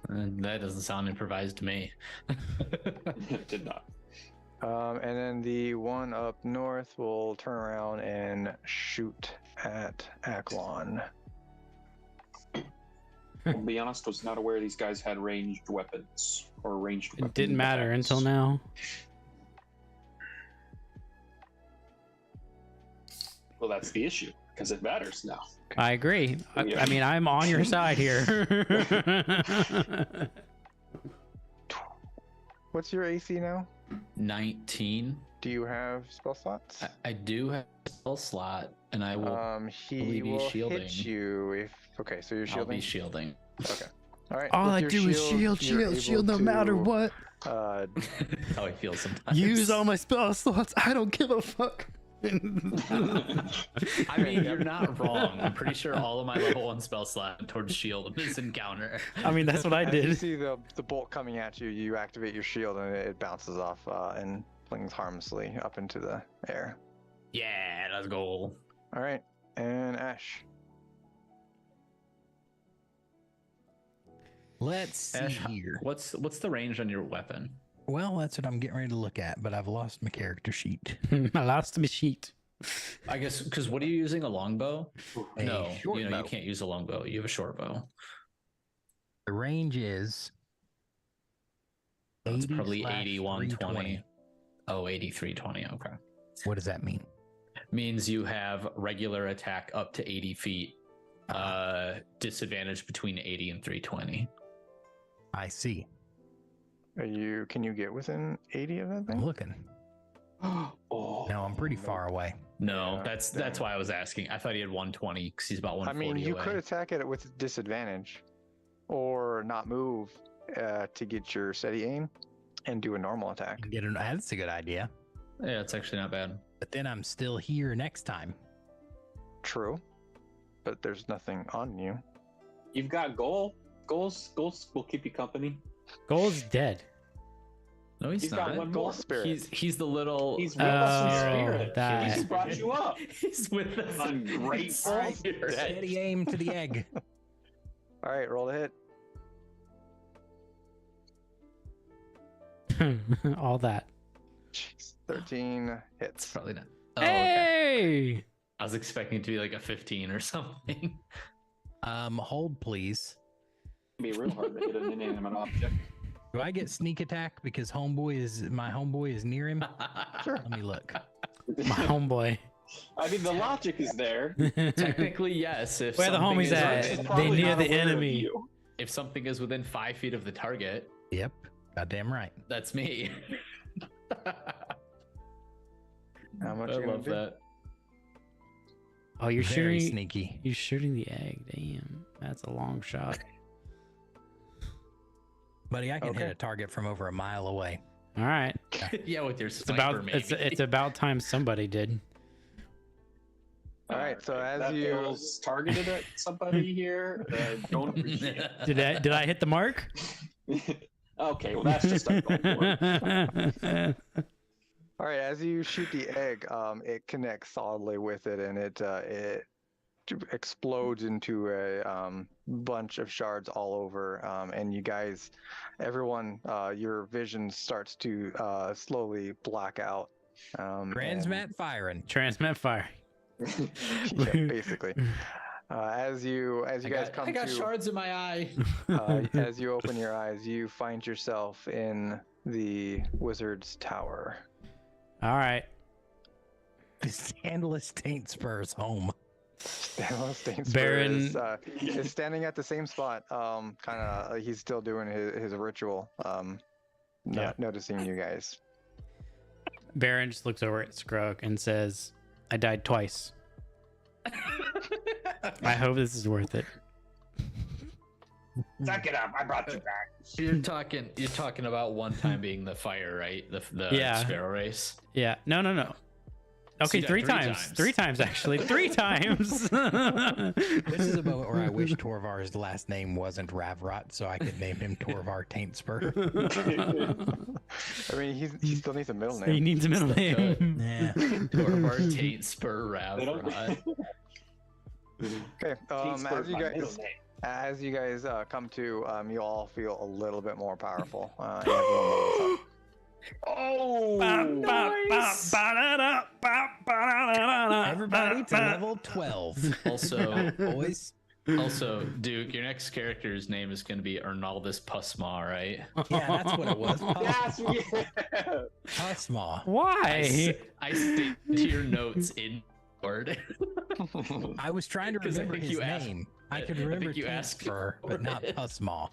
Speaker 3: That doesn't sound improvised to me.
Speaker 5: It did not.
Speaker 1: And then the one up north will turn around and shoot at Aklon.
Speaker 5: I'll be honest, was not aware these guys had ranged weapons or ranged weapon
Speaker 2: It didn't matter
Speaker 5: attacks.
Speaker 2: until now.
Speaker 5: Well, that's the issue, because it matters now.
Speaker 2: I agree.
Speaker 5: Yeah.
Speaker 2: I mean, I'm on your side here.
Speaker 1: What's your AC now?
Speaker 3: 19.
Speaker 1: Do you have spell slots?
Speaker 3: I do have a spell slot, and I will.
Speaker 1: He
Speaker 3: only be
Speaker 1: will
Speaker 3: shielding.
Speaker 1: hit you if. Okay, so you're
Speaker 3: I'll
Speaker 1: shielding.
Speaker 3: be shielding.
Speaker 1: Okay. All right.
Speaker 2: All
Speaker 1: with
Speaker 2: I
Speaker 1: your
Speaker 2: do is
Speaker 1: you're
Speaker 2: shield no
Speaker 1: able
Speaker 2: matter
Speaker 1: to,
Speaker 2: what.
Speaker 3: How I feel sometimes.
Speaker 2: Use all my spell slots. I don't give a fuck.
Speaker 3: I mean, you're not wrong. I'm pretty sure all of my level 1 spell slot towards shield in this encounter.
Speaker 2: I mean, that's what I
Speaker 1: As you
Speaker 2: did.
Speaker 1: see the bolt coming at you, you activate your shield and it bounces off and flings harmlessly up into the air.
Speaker 3: Yeah, let's go.
Speaker 1: All right, and Ash.
Speaker 4: Let's see
Speaker 3: Ash,
Speaker 4: here.
Speaker 3: what's the range on your weapon?
Speaker 4: Well, that's what I'm getting ready to look at, but I've lost my character sheet.
Speaker 2: I lost my sheet.
Speaker 3: I guess because what are you using? A longbow?
Speaker 4: A
Speaker 3: No,
Speaker 4: short
Speaker 3: you
Speaker 4: bow.
Speaker 3: can't use a longbow. You have a short bow.
Speaker 4: The range is.
Speaker 3: That's
Speaker 4: 80
Speaker 3: probably
Speaker 4: slash
Speaker 3: 80, 120.
Speaker 4: 320.
Speaker 3: Oh, 80, 320. Okay.
Speaker 4: What does that mean?
Speaker 3: Means you have regular attack up to 80 feet. Disadvantage between 80 and 320.
Speaker 4: I see.
Speaker 1: Can you get within 80 of that
Speaker 4: I'm
Speaker 1: thing?
Speaker 4: looking.
Speaker 5: Oh,
Speaker 4: No, I'm pretty far away.
Speaker 3: No,
Speaker 1: Yeah,
Speaker 3: that's why I was asking. I thought he had 120 because he's about
Speaker 1: I
Speaker 3: 140
Speaker 1: mean, you
Speaker 3: away.
Speaker 1: could attack it with disadvantage, or not move to get your steady aim, and do a normal attack.
Speaker 4: That's a good idea.
Speaker 3: Yeah, it's actually not bad.
Speaker 4: But then I'm still here next time.
Speaker 1: True, but there's nothing on you.
Speaker 5: You've got goal. Goals will keep you company.
Speaker 2: Goal's dead.
Speaker 3: No, he's
Speaker 5: He's
Speaker 3: not.
Speaker 5: got one
Speaker 1: Goal
Speaker 5: more.
Speaker 1: spirit.
Speaker 3: He's the little.
Speaker 5: He's with us in
Speaker 2: Oh,
Speaker 5: spirit.
Speaker 2: that-
Speaker 5: He just brought you up.
Speaker 3: He's with us.
Speaker 5: Ungrateful.
Speaker 3: in spirit.
Speaker 4: Steady aim to the egg.
Speaker 1: All right, roll to hit.
Speaker 2: All that.
Speaker 1: Jeez, 13
Speaker 3: It's
Speaker 1: hits.
Speaker 3: probably not. Oh, okay.
Speaker 2: Hey!
Speaker 3: I was expecting it to be like a 15 or something.
Speaker 4: Hold please.
Speaker 5: It'd be real hard to hit an inanimate object.
Speaker 4: Do I get sneak attack because my homeboy is near him?
Speaker 1: Sure.
Speaker 4: Let me look.
Speaker 2: My homeboy.
Speaker 5: I mean, the logic is there.
Speaker 3: Technically, yes. If
Speaker 2: Where the
Speaker 3: something
Speaker 2: homies
Speaker 3: is
Speaker 2: at?
Speaker 5: It's
Speaker 3: within-
Speaker 5: probably
Speaker 2: They near
Speaker 5: not
Speaker 2: the
Speaker 5: aware of
Speaker 2: enemy.
Speaker 5: you.
Speaker 3: If something is within 5 feet of the target,
Speaker 4: Yep. Goddamn right.
Speaker 3: that's me.
Speaker 1: How much
Speaker 3: I
Speaker 1: you gonna
Speaker 3: love
Speaker 1: do?
Speaker 3: that.
Speaker 2: Oh, you're
Speaker 4: Very
Speaker 2: shooting.
Speaker 4: sneaky.
Speaker 2: You're shooting the egg. Damn, that's a long shot.
Speaker 4: Buddy, I can
Speaker 1: Okay.
Speaker 4: hit a target from over a mile away.
Speaker 2: All right,
Speaker 3: Yeah, with your
Speaker 2: it's
Speaker 3: sniper,
Speaker 2: about
Speaker 3: maybe.
Speaker 2: it's about time somebody did.
Speaker 1: All right, so as
Speaker 5: that
Speaker 1: you
Speaker 5: feels targeted at somebody here. Don't appreciate it.
Speaker 2: Did I hit the mark?
Speaker 5: Okay, well that's just uncalled for.
Speaker 1: all right, as you shoot the egg, it connects solidly with it, and it explodes into a bunch of shards all over. And you guys, everyone, your vision starts to slowly black out.
Speaker 4: Transmat firing.
Speaker 2: Transmit fire.
Speaker 1: Yeah, basically. As you guys come
Speaker 3: I got
Speaker 1: to,
Speaker 3: shards in my eye.
Speaker 1: as you open your eyes, you find yourself in the wizard's tower.
Speaker 2: All right.
Speaker 4: The scandalous taint spurs home.
Speaker 1: Stainspur
Speaker 2: Baron-
Speaker 1: is standing at the same spot. Kind of, he's still doing his ritual. Not noticing you guys.
Speaker 2: Baron just looks over at Scrug and says, "I died twice. I hope this is worth it."
Speaker 5: Suck it up! I brought you back.
Speaker 3: You're talking about one time being the fire, right? The
Speaker 2: Yeah.
Speaker 3: sparrow race.
Speaker 2: Yeah. No. Okay,
Speaker 3: that
Speaker 2: three
Speaker 3: three
Speaker 2: times.
Speaker 3: times.
Speaker 2: 3 times, actually. 3 times.
Speaker 4: This is a moment where I wish Torvar's last name wasn't Ravrot, so I could name him Torvar Taintspur.
Speaker 1: I mean, he still needs a middle
Speaker 2: He
Speaker 1: name.
Speaker 2: needs a middle name.
Speaker 4: Yeah.
Speaker 3: Torvar Tate Spur
Speaker 5: They don't-
Speaker 3: Ravrot.
Speaker 1: Okay.
Speaker 5: Taintspur's
Speaker 1: As you
Speaker 5: my middle
Speaker 1: guys
Speaker 5: name.
Speaker 1: as you guys come to, you all feel a little bit more powerful. And everyone levels up.
Speaker 5: Oh,
Speaker 4: Everybody to level 12.
Speaker 3: Also,
Speaker 4: Boys.
Speaker 3: also, Duke, your next character's name is going to be Arnaldus Pusma, right?
Speaker 4: Yeah, that's what it was.
Speaker 5: yes, yeah.
Speaker 4: Pusma.
Speaker 2: Why?
Speaker 3: I stick to your notes in word.
Speaker 4: I was trying to
Speaker 3: 'Cause I
Speaker 4: remember
Speaker 3: think
Speaker 4: his
Speaker 3: you asked-
Speaker 4: name. I could
Speaker 3: I think
Speaker 4: remember
Speaker 3: you asked
Speaker 4: Taintspur,
Speaker 3: for
Speaker 4: but not
Speaker 3: it.
Speaker 4: Pusma.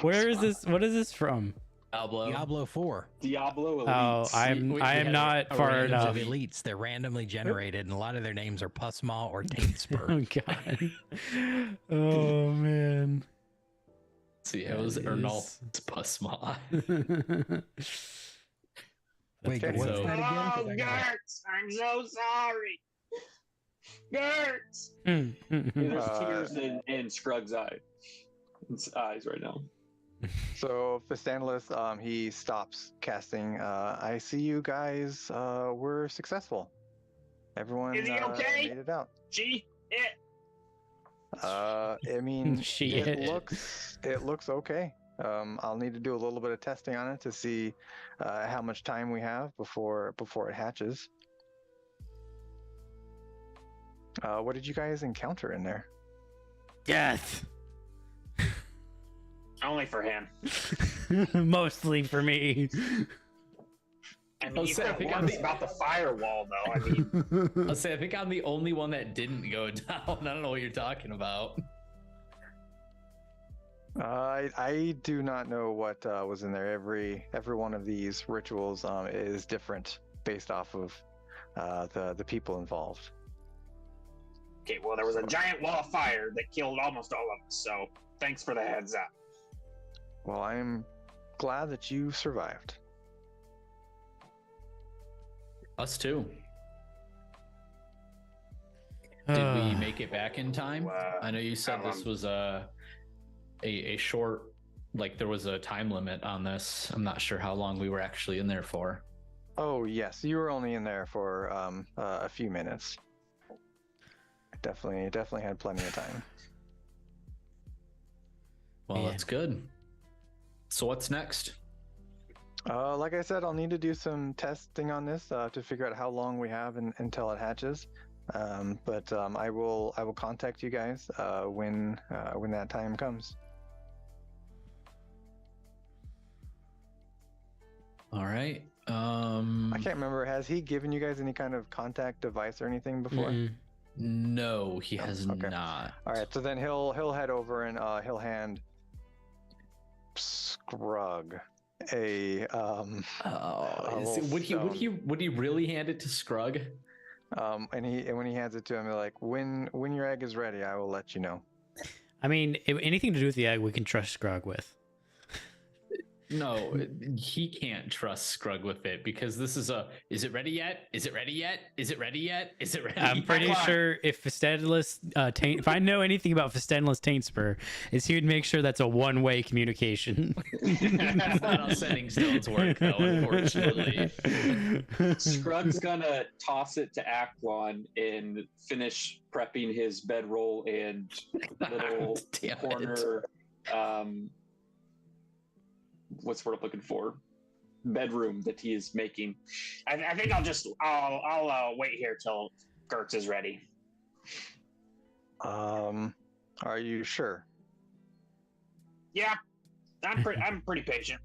Speaker 2: Where is this? What is this from?
Speaker 3: Diablo.
Speaker 4: Diablo 4.
Speaker 5: Diablo
Speaker 2: Oh,
Speaker 5: Elites.
Speaker 2: I
Speaker 3: we
Speaker 2: am
Speaker 3: had
Speaker 2: not
Speaker 3: a
Speaker 2: far
Speaker 3: range
Speaker 2: enough.
Speaker 4: Of elites, they're randomly generated, and a lot of their names are Pusma or Taintspur.
Speaker 2: Oh god. Oh man.
Speaker 3: See, it was
Speaker 2: That
Speaker 3: Arnaldus Pusma.
Speaker 4: Wait,
Speaker 1: Okay,
Speaker 4: what's
Speaker 3: so-
Speaker 4: that again? 'Cause
Speaker 5: Oh,
Speaker 4: I gotta-
Speaker 5: Gertz! I'm so sorry. Gertz!
Speaker 2: Hmm.
Speaker 5: There's tears in Scrug's eyes right now.
Speaker 1: So Fistanilus, he stops casting. I see you guys were successful. Everyone
Speaker 5: Is he okay?
Speaker 1: made it out.
Speaker 5: Gee, it.
Speaker 1: I mean,
Speaker 2: Shit.
Speaker 1: it looks okay. I'll need to do a little bit of testing on it to see how much time we have before it hatches. What did you guys encounter in there?
Speaker 2: Death.
Speaker 5: Only for him.
Speaker 2: Mostly for me.
Speaker 5: I mean,
Speaker 3: Oh,
Speaker 5: you
Speaker 3: so I
Speaker 5: could
Speaker 3: think
Speaker 5: have
Speaker 3: I'm
Speaker 5: warned me about the firewall, though. I mean,
Speaker 3: I'll say, I think I'm the only one that didn't go down. I don't know what you're talking about.
Speaker 1: I do not know what was in there. Every one of these rituals is different based off of the people involved.
Speaker 5: okay, well, there was a giant wall of fire that killed almost all of us, so thanks for the heads up.
Speaker 1: Well, I'm glad that you survived.
Speaker 3: Us too. Did we make it back in time? I know you said this was a short, like there was a time limit on this. I'm not sure how long we were actually in there for.
Speaker 1: Oh yes, you were only in there for a few minutes. Definitely had plenty of time.
Speaker 3: Well,
Speaker 4: Man.
Speaker 3: that's good. So what's next?
Speaker 1: Like I said, I'll need to do some testing on this to figure out how long we have until it hatches. But I will contact you guys when that time comes.
Speaker 3: All right.
Speaker 1: I can't remember. Has he given you guys any kind of contact device or anything before?
Speaker 2: Mm-mm.
Speaker 3: No, he has
Speaker 1: okay.
Speaker 3: not.
Speaker 1: All right, so then he'll head over and he'll hand Scrug a
Speaker 3: Would he really hand it to Scrug?
Speaker 1: and when he hands it to him, they're like, when your egg is ready, I will let you know.
Speaker 2: I mean, anything to do with the egg, we can trust Scrog with.
Speaker 3: No, he can't trust Scrug with it because this is is it ready yet? Is it ready yet? Is it ready yet? Is it ready?
Speaker 2: I'm pretty sure if Fistendless if I know anything about Fistendless Taint Spur, is he would make sure that's a one-way communication.
Speaker 3: That's not how sending stones work, though, unfortunately.
Speaker 5: Scrug's gonna toss it to Aquan and finish prepping his bedroll and little
Speaker 3: Damn
Speaker 5: corner. What's the word I'm looking for? Bedroom that he is making.
Speaker 6: I think I'll wait here till Gertz is ready.
Speaker 1: Are you sure?
Speaker 6: Yeah, I'm pretty patient.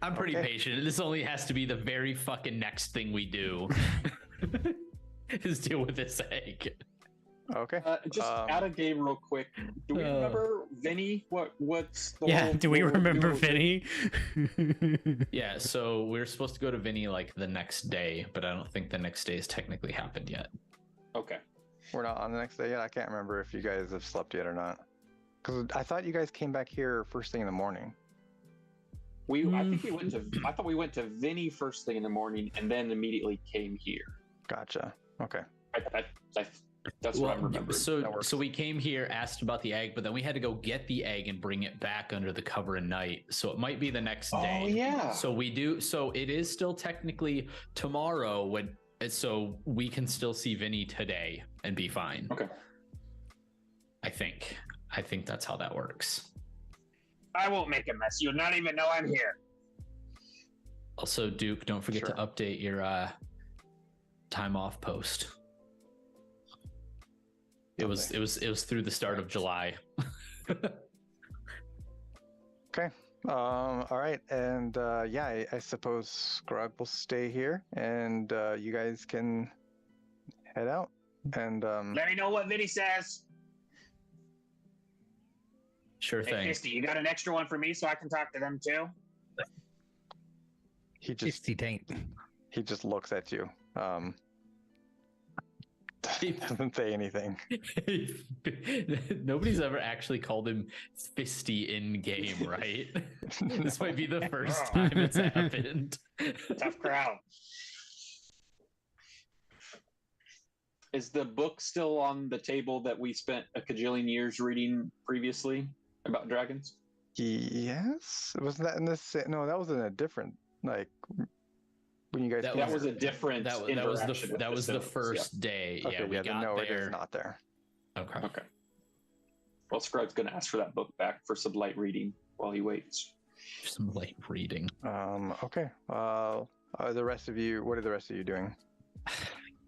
Speaker 3: I'm pretty patient. This only has to be the very fucking next thing we do. Is deal with this egg.
Speaker 1: Okay.
Speaker 5: Just out of game real quick. Do we remember Vinny? What's the whole,
Speaker 2: do we
Speaker 5: what we're
Speaker 2: remember
Speaker 5: doing?
Speaker 2: Vinny?
Speaker 3: Yeah, so we're supposed to go to Vinny like the next day, but I don't think the next day has technically happened yet.
Speaker 5: Okay.
Speaker 1: We're not on the next day yet. I can't remember if you guys have slept yet or not. Because I thought you guys came back here first thing in the morning.
Speaker 5: I thought we went to Vinny first thing in the morning and then immediately came here.
Speaker 1: Gotcha. Okay.
Speaker 5: That's what I remember.
Speaker 3: So we came here, asked about the egg, but then we had to go get the egg and bring it back under the cover of night. So it might be the next day.
Speaker 5: Oh yeah.
Speaker 3: So it is still technically tomorrow so we can still see Vinny today and be fine.
Speaker 5: Okay.
Speaker 3: I think that's how that works.
Speaker 6: I won't make a mess. You'll not even know I'm here.
Speaker 3: Also, Duke, don't forget to update your time off post. It was through the start of July.
Speaker 1: Okay. All right. And I suppose Scrub will stay here and you guys can head out. And
Speaker 6: Let me know what Vinny says.
Speaker 3: Sure
Speaker 6: Hey,
Speaker 3: thing.
Speaker 6: Fisty, you got an extra one for me so I can talk to them too?
Speaker 1: he just he just looks at you. Doesn't say anything.
Speaker 3: Nobody's ever actually called him Fisty in game, right? This might be the first time it's happened.
Speaker 6: Tough crowd.
Speaker 5: Is the book still on the table that we spent a cajillion years reading previously about dragons?
Speaker 1: Yes. Wasn't that in this? No, that was in a different when you guys.
Speaker 3: That
Speaker 1: came
Speaker 5: That
Speaker 1: here.
Speaker 5: was a different.
Speaker 3: That was the first day.
Speaker 1: Okay,
Speaker 3: Yeah, we got
Speaker 1: no,
Speaker 3: there.
Speaker 1: it is not there.
Speaker 3: Okay.
Speaker 5: Okay. Well, Scribe's going to ask for that book back for some light reading while he waits.
Speaker 3: Some light reading.
Speaker 1: Okay. The rest of you. What are the rest of you doing?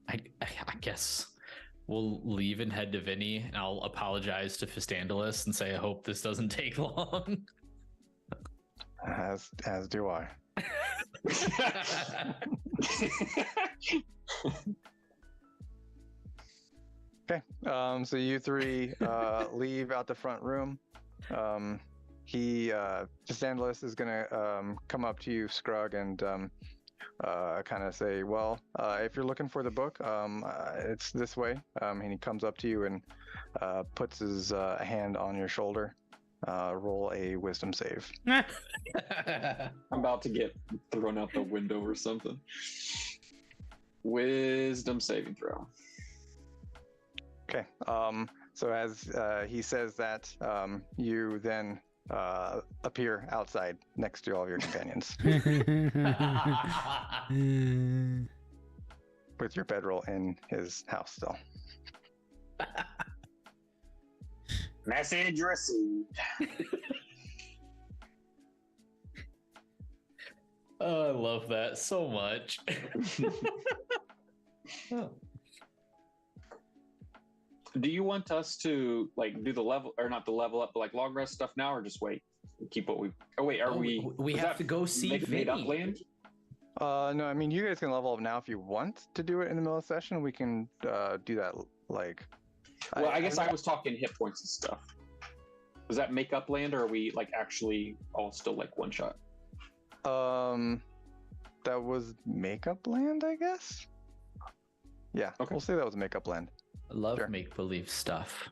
Speaker 3: I guess we'll leave and head to Vinny, and I'll apologize to Fistandalus and say I hope this doesn't take long.
Speaker 1: As do I. Okay. So you three leave out the front room. Fistandalus is gonna come up to you, Scrug, and kind of say, well, if you're looking for the book, it's this way. And he comes up to you and puts his hand on your shoulder. Roll a wisdom save.
Speaker 5: I'm about to get thrown out the window or something. Wisdom saving throw.
Speaker 1: Okay. So as he says that, you then appear outside next to all of your companions with your bedroll in his house still.
Speaker 6: Message received.
Speaker 3: Oh, I love that so much.
Speaker 5: Do you want us to do the level, or not the level up, but long rest stuff now, or just wait? Keep what we. Oh wait,
Speaker 3: we have to go see
Speaker 5: made up
Speaker 3: Vinny.
Speaker 5: land?
Speaker 1: No, I mean you guys can level up now if you want to do it in the middle of the session. We can do that
Speaker 5: Well, I guess I was talking hit points and stuff. Was that make up land, or are we actually all still one shot?
Speaker 1: That was makeup land, I guess. Yeah,
Speaker 5: Okay.
Speaker 1: We'll say that was makeup land.
Speaker 3: I love
Speaker 1: Sure.
Speaker 3: make believe stuff.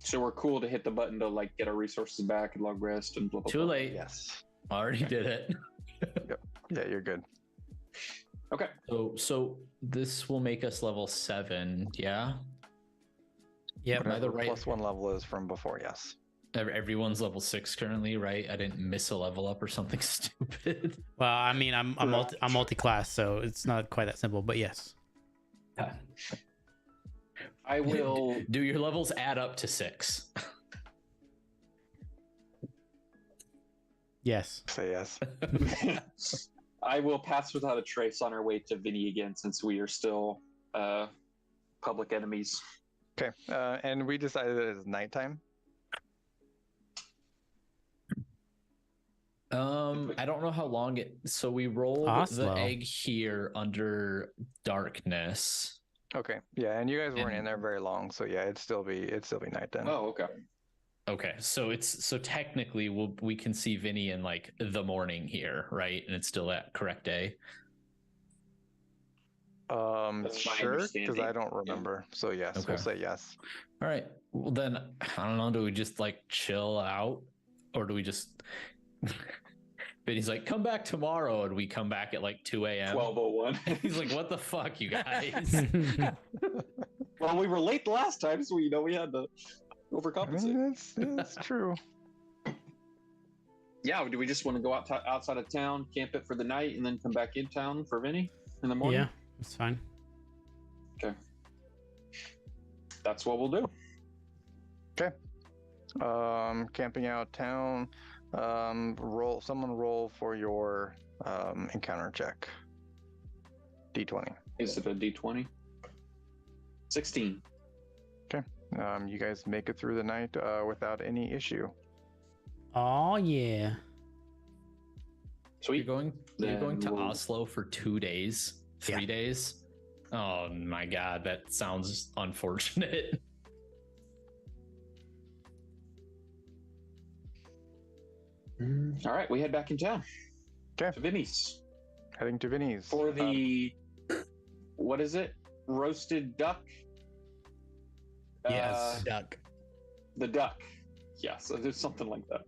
Speaker 5: So we're cool to hit the button to like get our resources back and log rest and blah blah.
Speaker 3: Too
Speaker 5: blah.
Speaker 3: late.
Speaker 1: Yes.
Speaker 3: Already did it.
Speaker 1: Yeah, you're good.
Speaker 5: Okay.
Speaker 3: So this will make us level 7. Yeah.
Speaker 2: Yep.
Speaker 3: Am I the
Speaker 1: Whatever
Speaker 3: right?
Speaker 1: +1 level is from before. Yes.
Speaker 3: Everyone's level 6 currently, right? I didn't miss a level up or something stupid.
Speaker 2: Well, I mean, I'm multi-class, so it's not quite that simple. But yes.
Speaker 5: I will.
Speaker 3: Do your levels add up to 6?
Speaker 2: Yes.
Speaker 1: Say yes.
Speaker 5: I will pass without a trace on our way to Vinny again, since we are still public enemies.
Speaker 1: Okay. And we decided that it's nighttime.
Speaker 3: I don't know how long it. So we rolled
Speaker 2: Oslo.
Speaker 3: the egg here under darkness.
Speaker 1: Okay. Yeah, and you guys weren't in there very long, so yeah, it'd still be night then.
Speaker 5: Oh, okay.
Speaker 3: Okay, so technically we can see Vinny in like the morning here, right? And it's still that correct day.
Speaker 5: That's my
Speaker 1: Sure, because
Speaker 5: understanding.
Speaker 1: I don't remember. So yes,
Speaker 3: Okay.
Speaker 1: we'll say yes.
Speaker 3: All right. Well then, I don't know. Do we just like chill out, or do we just? Vinny's like, come back tomorrow, and we come back at like 2 a.m.
Speaker 5: 12:01.
Speaker 3: He's like, what the fuck, you guys?
Speaker 5: Well, we were late the last time, so we had to
Speaker 1: I
Speaker 5: overcompensate.
Speaker 1: mean, it's true.
Speaker 5: Yeah, do we just want to go outside of town, camp it for the night, and then come back in town for Vinny in the morning?
Speaker 2: Yeah, it's fine.
Speaker 5: Okay. That's what we'll do.
Speaker 1: Camping out town. Someone roll for your encounter check. D20.
Speaker 5: Is it a D20? 16.
Speaker 1: You guys make it through the night without any issue.
Speaker 2: Oh yeah.
Speaker 5: Sweet.
Speaker 3: You're going to
Speaker 5: Then we'll-
Speaker 3: Oslo for 2 days, 3
Speaker 4: Yeah.
Speaker 3: days. Oh my god, that sounds unfortunate.
Speaker 5: All right, we head back in town.
Speaker 1: Okay.
Speaker 5: To Vinny's
Speaker 1: Heading to Vinny's.
Speaker 5: for the what is it? Roasted duck.
Speaker 4: Yes, duck.
Speaker 5: The duck. Yeah, so there's something like that.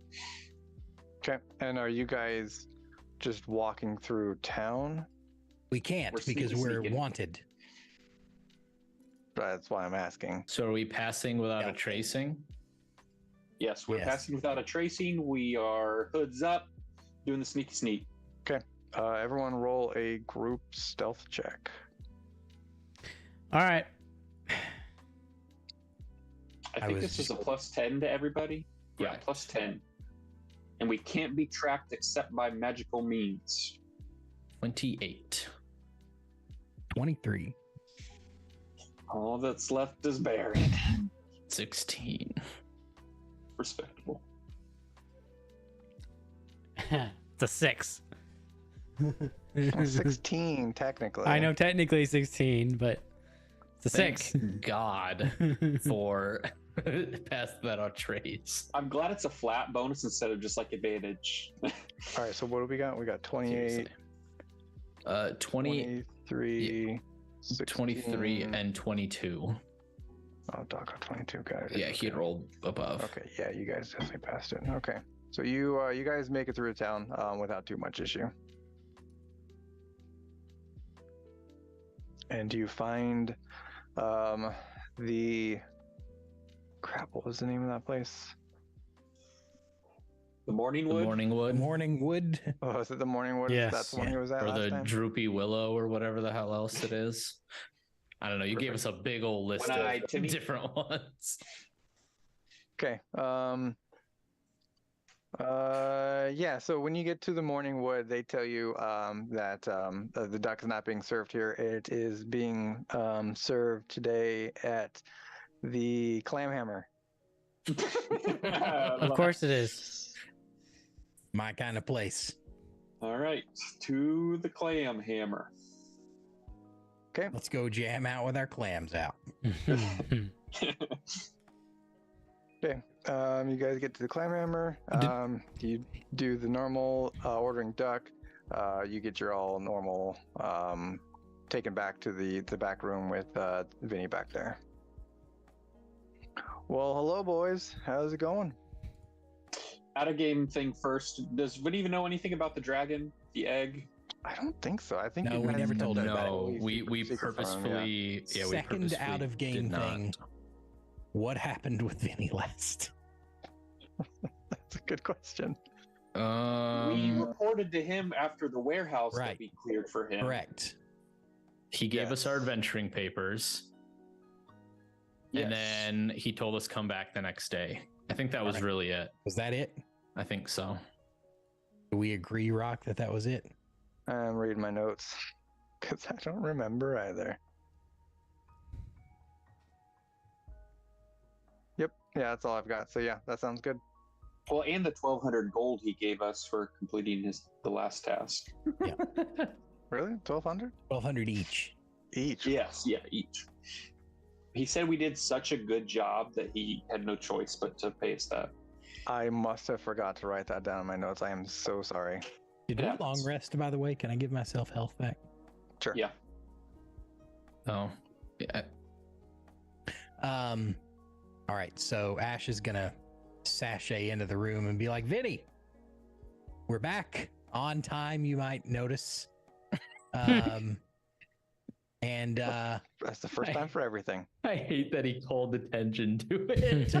Speaker 1: Okay. And are you guys just walking through town?
Speaker 4: We can't
Speaker 5: We're
Speaker 4: because we're
Speaker 5: sneaking.
Speaker 4: wanted.
Speaker 1: That's why I'm asking.
Speaker 3: So are we passing without
Speaker 4: Yeah.
Speaker 3: a tracing?
Speaker 5: Yes, we're
Speaker 4: Yes.
Speaker 5: passing without a tracing. We are hoods up, doing the sneaky sneak.
Speaker 1: Everyone roll a group stealth check.
Speaker 2: All right.
Speaker 5: I
Speaker 4: I
Speaker 5: think
Speaker 4: was
Speaker 5: this is
Speaker 4: just-
Speaker 5: a +10 to everybody. Yeah,
Speaker 3: Right.
Speaker 5: +10. And we can't be tracked except by magical means.
Speaker 3: 28.
Speaker 4: 23.
Speaker 5: All that's left is buried.
Speaker 3: 16.
Speaker 5: Respectable.
Speaker 2: It's a 6.
Speaker 1: 16, technically.
Speaker 2: I know technically 16, but it's a
Speaker 3: Thank
Speaker 2: 6.
Speaker 3: God for pass that on trace.
Speaker 5: I'm glad it's a flat bonus instead of just like advantage.
Speaker 1: All right, so what do we got? We got 28,
Speaker 3: 20,
Speaker 1: 23,
Speaker 3: 23,
Speaker 1: 16.
Speaker 3: and 22.
Speaker 1: Oh, Doc got 22, guys.
Speaker 3: Yeah, he had rolled above.
Speaker 1: Okay, yeah, you guys definitely passed it. Okay, so you guys make it through town without too much issue. And you find the crap. What was the name of that place?
Speaker 5: The Morning
Speaker 3: The
Speaker 5: Wood.
Speaker 3: Morningwood
Speaker 4: Morning wood.
Speaker 1: Oh, is it the Morningwood?
Speaker 2: Yes.
Speaker 1: That's the one
Speaker 4: Yeah.
Speaker 1: he was at
Speaker 3: or
Speaker 1: last
Speaker 3: the
Speaker 1: time.
Speaker 3: Droopy Willow or whatever the hell else it is. I don't know. You gave us a big old list
Speaker 5: One-eyed
Speaker 3: of
Speaker 5: Timmy.
Speaker 3: different ones.
Speaker 1: Okay. Yeah. So when you get to the Morningwood, they tell you that the duck is not being served here. It is being served today at the Clamhammer.
Speaker 2: Of course it is.
Speaker 4: My kind of place.
Speaker 5: All right, to the clam hammer.
Speaker 4: Let's go jam out with our clams out.
Speaker 1: Okay. You guys get to the Clamhammer. You do the normal ordering duck. You get your all normal taken back to the back room with Vinny back there. Well, hello, boys. How's it going?
Speaker 5: Out of game thing first. Does Vin even know anything about the dragon, the egg?
Speaker 1: I don't think so. I think
Speaker 4: No,
Speaker 1: you
Speaker 4: we
Speaker 1: guys
Speaker 4: never
Speaker 1: kept
Speaker 4: told
Speaker 1: that
Speaker 4: him about it.
Speaker 3: No,
Speaker 1: totally
Speaker 3: we
Speaker 1: secret from him, yeah.
Speaker 3: purposefully, yeah, we
Speaker 4: Second
Speaker 3: purposefully
Speaker 4: out of game
Speaker 3: did not.
Speaker 4: thing. What happened with Vinny last?
Speaker 1: That's a good question.
Speaker 5: We reported to him after the warehouse
Speaker 4: Right.
Speaker 5: that we cleared for him.
Speaker 4: Correct.
Speaker 3: He gave us our
Speaker 1: Yes.
Speaker 3: adventuring papers,
Speaker 5: Yes.
Speaker 3: and then he told us come back the next day. I think that was
Speaker 4: Alright.
Speaker 3: really it.
Speaker 4: Was that it?
Speaker 3: I think so.
Speaker 4: Do we agree, Rock, that that was it?
Speaker 1: I'm reading my notes because I don't remember either. Yep. Yeah, that's all I've got. So yeah, that sounds good.
Speaker 5: Well, and the 1,200 gold he gave us for completing the last task.
Speaker 1: Really? 1,200
Speaker 4: 1,200 each.
Speaker 1: each?
Speaker 5: Yes, yeah, each. He said we did such a good job that he had no choice but to pay us that.
Speaker 1: I must have forgot to write that down in my notes. I am so sorry.
Speaker 4: Did
Speaker 5: Yeah.
Speaker 4: we long rest, by the way? Can I give myself health back?
Speaker 1: Sure.
Speaker 5: Yeah.
Speaker 3: Oh, yeah.
Speaker 4: All right, so Ash is gonna sashay into the room and be like, Vinny, we're back on time, you might notice. And
Speaker 1: That's the first time for everything.
Speaker 3: I hate that he called attention to it.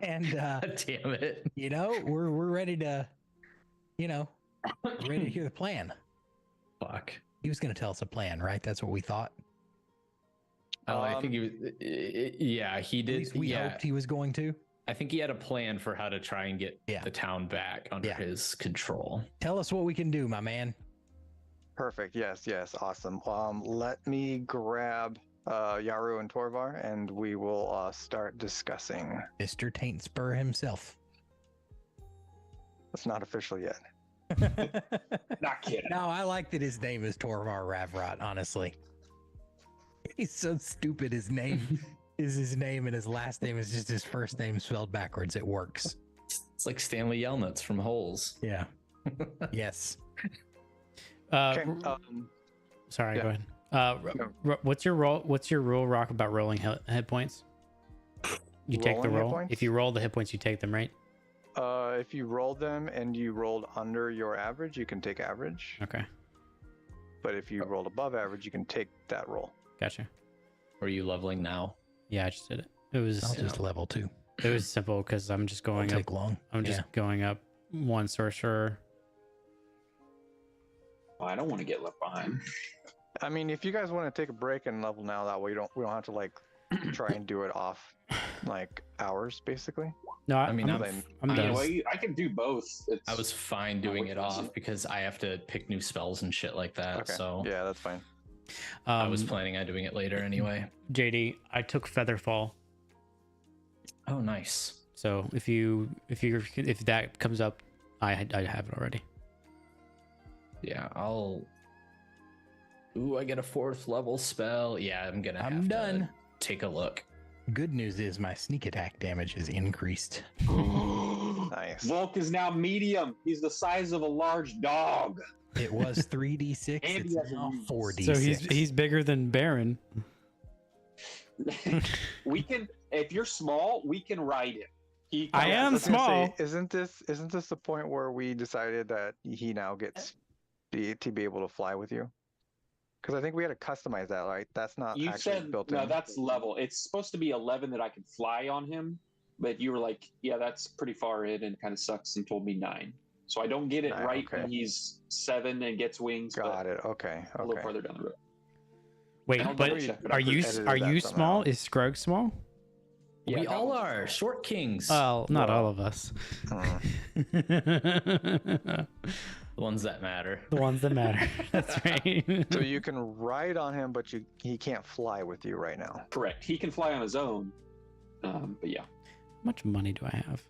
Speaker 4: and
Speaker 3: Damn it.
Speaker 4: you know, we're ready to, ready to hear the plan.
Speaker 3: Fuck.
Speaker 4: He was gonna tell us a plan, right? That's what we thought.
Speaker 3: Oh, I think he was. Yeah, he
Speaker 4: At
Speaker 3: did.
Speaker 4: least we
Speaker 3: Yeah,
Speaker 4: hoped he was going to.
Speaker 3: I think he had a plan for how to try and get
Speaker 4: Yeah.
Speaker 3: the town back under
Speaker 4: Yeah.
Speaker 3: his control.
Speaker 4: Tell us what we can do, my man.
Speaker 1: Perfect. Yes, yes. Awesome. Let me grab Yaru and Torvar and we will start discussing.
Speaker 4: Mr. Taint Spur himself.
Speaker 1: It's not official yet.
Speaker 5: Not kidding.
Speaker 4: No, I like that his name is Torvar Ravrot, honestly. He's so stupid. His name is his name and his last name is just his first name spelled backwards. It works.
Speaker 3: It's like Stanley Yelnats from Holes.
Speaker 4: Yeah. Yes.
Speaker 1: Okay.
Speaker 2: Sorry,
Speaker 1: yeah.
Speaker 2: go ahead. What's your role? What's your rule, Rock, about rolling hit points? You take the
Speaker 1: Rolling hit
Speaker 2: roll.
Speaker 1: points?
Speaker 2: If you roll the hit points, you take them, right?
Speaker 1: If you rolled them and you rolled under your average, you can take average.
Speaker 2: Okay,
Speaker 1: But if you rolled above average, you can take that roll.
Speaker 2: gotcha.
Speaker 3: Are you leveling now?
Speaker 2: Yeah, I just did it. It was
Speaker 4: I'll just level 2.
Speaker 2: it was simple because I'm just
Speaker 4: Won't
Speaker 2: going up.
Speaker 4: take long.
Speaker 2: I'm just going up one sorcerer.
Speaker 5: I don't want to get left behind.
Speaker 1: I mean, if you guys want to take a break and level now, that way we don't have to like try and do it off like hours, basically.
Speaker 2: No,
Speaker 3: I mean,
Speaker 2: I'm,
Speaker 1: I'm-
Speaker 2: I'm
Speaker 3: I
Speaker 2: done.
Speaker 3: mean,
Speaker 5: I can do both.
Speaker 3: I was fine doing it
Speaker 5: works.
Speaker 3: off because I have to pick new spells and shit like that.
Speaker 1: Okay.
Speaker 3: So
Speaker 1: Yeah, that's fine.
Speaker 3: I was planning on doing it later anyway.
Speaker 2: JD, I took Featherfall.
Speaker 3: Oh, nice.
Speaker 2: So if that comes up, I have it already.
Speaker 3: Yeah, I'll. Ooh, I get a 4th level spell. Yeah, I'm gonna.
Speaker 4: I'm
Speaker 3: have
Speaker 4: done.
Speaker 3: To take a look.
Speaker 4: Good news is my sneak attack damage is increased.
Speaker 1: Nice.
Speaker 5: Volk is now medium. He's the size of a large dog.
Speaker 4: It was 3d6.
Speaker 5: And he
Speaker 4: It's
Speaker 5: has a
Speaker 4: now
Speaker 5: use.
Speaker 4: 4d6.
Speaker 2: So he's bigger than Baron.
Speaker 5: We can, if you're small, we can ride him. He
Speaker 2: I
Speaker 5: comes-
Speaker 2: am
Speaker 1: was gonna
Speaker 2: small.
Speaker 1: Isn't this the point where we decided that he now gets to be able to fly with you? Because I think we had to customize that, right? That's not
Speaker 5: You
Speaker 1: actually
Speaker 5: said
Speaker 1: built
Speaker 5: no.
Speaker 1: in.
Speaker 5: That's level. It's supposed to be 11 that I can fly on him, but you were like, yeah, that's pretty far in and kind of sucks, and told me 9. So I don't get it
Speaker 1: 9,
Speaker 5: right
Speaker 1: okay.
Speaker 5: when he's 7 and gets wings.
Speaker 1: Got
Speaker 5: but
Speaker 1: it. Okay.
Speaker 5: A little
Speaker 1: Okay.
Speaker 5: further down the road.
Speaker 2: Wait,
Speaker 5: I'll
Speaker 2: but
Speaker 5: double check it.
Speaker 2: are
Speaker 5: I
Speaker 2: you
Speaker 1: edited
Speaker 2: are
Speaker 1: that
Speaker 2: you
Speaker 1: somehow.
Speaker 2: small? Is Scrug small?
Speaker 5: Yeah,
Speaker 3: we
Speaker 5: that
Speaker 3: all
Speaker 5: one's
Speaker 3: are short kings.
Speaker 2: Well, not
Speaker 1: Well.
Speaker 2: all of us.
Speaker 1: Hmm.
Speaker 3: The ones that matter.
Speaker 2: The ones that matter. That's right.
Speaker 1: So you can ride on him, but he can't fly with you right now.
Speaker 5: Correct. He can fly on his own. But yeah.
Speaker 2: How much money do I have?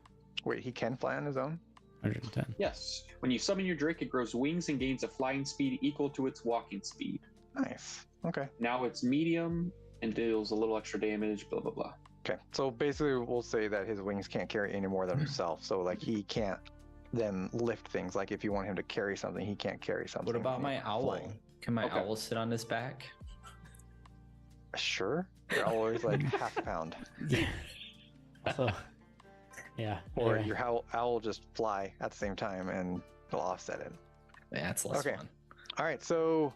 Speaker 1: Wait, he can fly on his own?
Speaker 2: 110.
Speaker 5: Yes. When you summon your Drake, it grows wings and gains a flying speed equal to its walking speed.
Speaker 1: Nice. Okay.
Speaker 5: Now it's medium and deals a little extra damage, blah, blah, blah.
Speaker 1: Okay. So basically, we'll say that his wings can't carry any more than himself. So like he can't then lift things. Like if you want him to carry something, he can't carry something.
Speaker 3: What about my owl?
Speaker 1: flying.
Speaker 3: Can my
Speaker 5: Okay.
Speaker 3: owl sit on his back?
Speaker 1: Sure. Growler is like half a pound.
Speaker 2: Yeah. Also, yeah.
Speaker 1: Or
Speaker 2: anyway.
Speaker 1: your owl will just fly at the same time and it'll offset it.
Speaker 3: Yeah, it's less
Speaker 1: Okay.
Speaker 3: fun.
Speaker 1: All right, so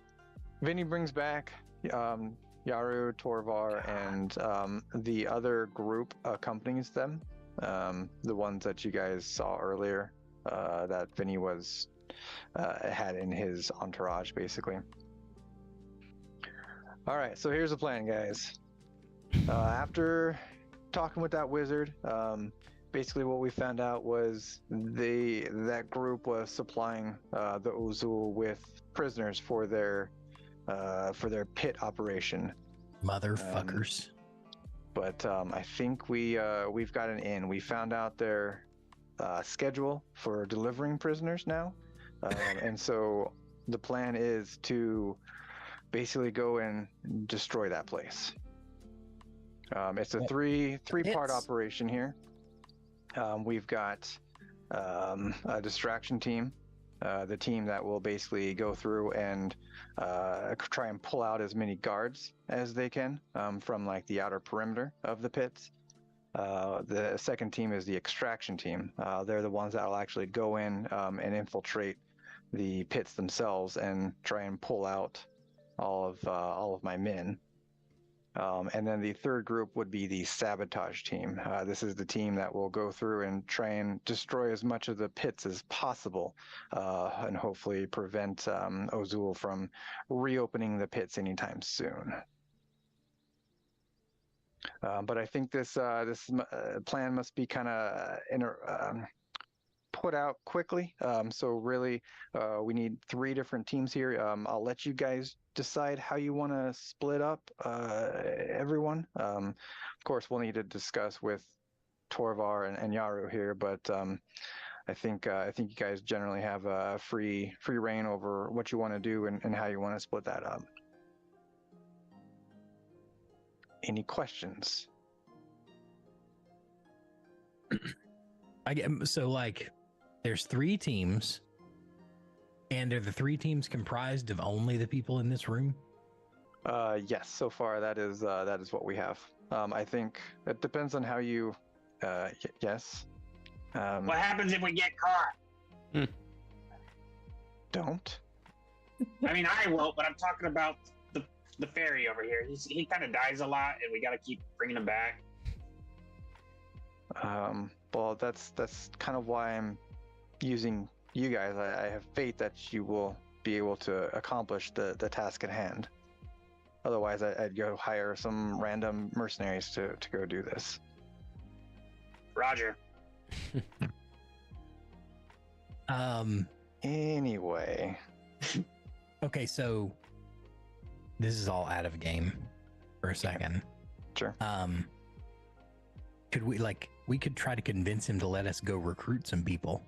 Speaker 1: Vinny brings back Yaru, Torvar, and the other group accompanies them. The ones that you guys saw earlier, that Vinny was had in his entourage, basically. All right, so here's the plan, guys. After talking with that wizard, basically what we found out was that group was supplying the Ozul with prisoners for their pit operation.
Speaker 4: Motherfuckers.
Speaker 1: But I think we've got an in. We found out their schedule for delivering prisoners now, and so the plan is to basically go and destroy that place. It's a three-part operation here. We've got a distraction team, the team that will basically go through and try and pull out as many guards as they can from like the outer perimeter of the pits. The second team is the extraction team. They're the ones that will actually go in and infiltrate the pits themselves and try and pull out all of my men. And then the third group would be the sabotage team. This is the team that will go through and try and destroy as much of the pits as possible, and hopefully prevent Ozul from reopening the pits anytime soon. But I think this plan must be kind of put out quickly. So really, we need 3 different teams here. I'll let you guys decide how you want to split up everyone. Of course, we'll need to discuss with Torvar and Yaru here, but I think you guys generally have a free reign over what you want to do and how you want to split that up. Any questions?
Speaker 4: I get so like there's 3 teams, and are the 3 teams comprised of only the people in this room?
Speaker 1: Yes, so far that is what we have. I think it depends on how you yes.
Speaker 6: What happens if we get caught?
Speaker 1: Don't.
Speaker 6: I mean, I won't, but I'm talking about the fairy over here. He kind of dies a lot, and we got to keep bringing him back.
Speaker 1: Well, that's kind of why I'm using you guys. I have faith that you will be able to accomplish the task at hand. Otherwise, I'd go hire some random mercenaries to go do this.
Speaker 6: Roger.
Speaker 1: Anyway.
Speaker 4: Okay, so this is all out of game for a second.
Speaker 1: Sure.
Speaker 4: Could we could try to convince him to let us go recruit some people.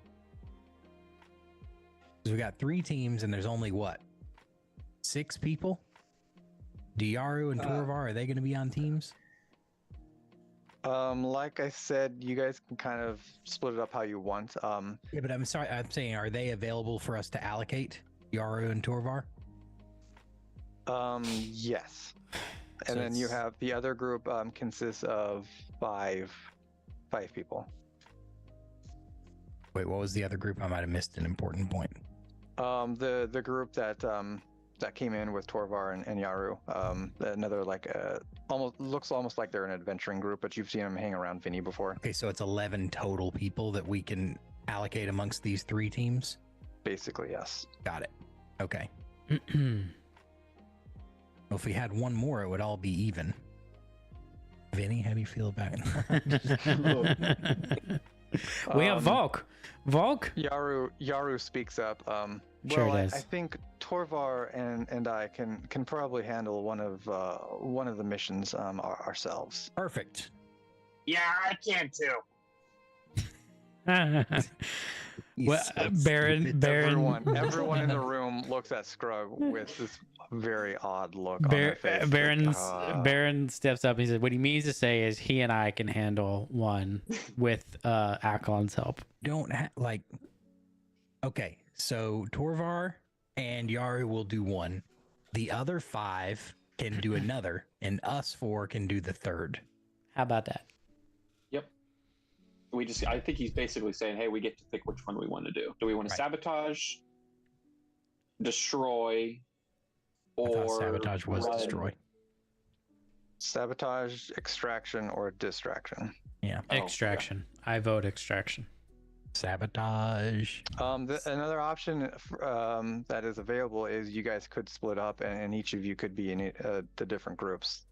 Speaker 4: Because we got 3 teams and there's only what? 6 people? Diaru and Torvar, are they going to be on teams?
Speaker 1: Like I said, you guys can kind of split it up how you want.
Speaker 4: Yeah, but I'm saying, are they available for us to allocate? Diaru and Torvar?
Speaker 1: Yes.
Speaker 4: So
Speaker 1: And then you have the other group consists of 5 people.
Speaker 4: Wait, what was the other group? I might have missed an important point.
Speaker 1: The group that came in with Torvar and Yaru, another looks almost like they're an adventuring group, but you've seen them hang around Vinny before.
Speaker 4: Okay, so it's 11 total people that we can allocate amongst these 3 teams?
Speaker 1: Basically, yes.
Speaker 4: Got it. Okay. Well, if we had one more, it would all be even. Vinny, how do you feel about it?
Speaker 2: We have Volk. Volk?
Speaker 1: Yaru speaks up.
Speaker 2: Sure
Speaker 1: Well,
Speaker 2: does.
Speaker 1: I think Torvar and I can probably handle one of the missions ourselves.
Speaker 4: Perfect.
Speaker 6: Yeah, I can too.
Speaker 2: Well, Baron.
Speaker 1: Everyone in the room looks at Scrug with this very odd look on their face.
Speaker 2: Baron steps up and he says, what he means to say is he and I can handle one with Aklon's help.
Speaker 4: Okay, so Torvar and Yaru will do one. The other 5 can do another, and us 4 can do the third.
Speaker 2: How about that?
Speaker 5: Yep. I think he's basically saying, hey, we get to pick which one we want to do. Do we want to
Speaker 4: Right.
Speaker 5: sabotage, destroy,
Speaker 4: I thought
Speaker 5: or
Speaker 4: sabotage was
Speaker 5: run?
Speaker 4: destroy.
Speaker 1: Sabotage, extraction, or distraction.
Speaker 4: Yeah.
Speaker 5: Oh,
Speaker 2: Extraction. I vote extraction.
Speaker 4: Sabotage.
Speaker 1: Another option that is available is you guys could split up, and each of you could be in the different groups.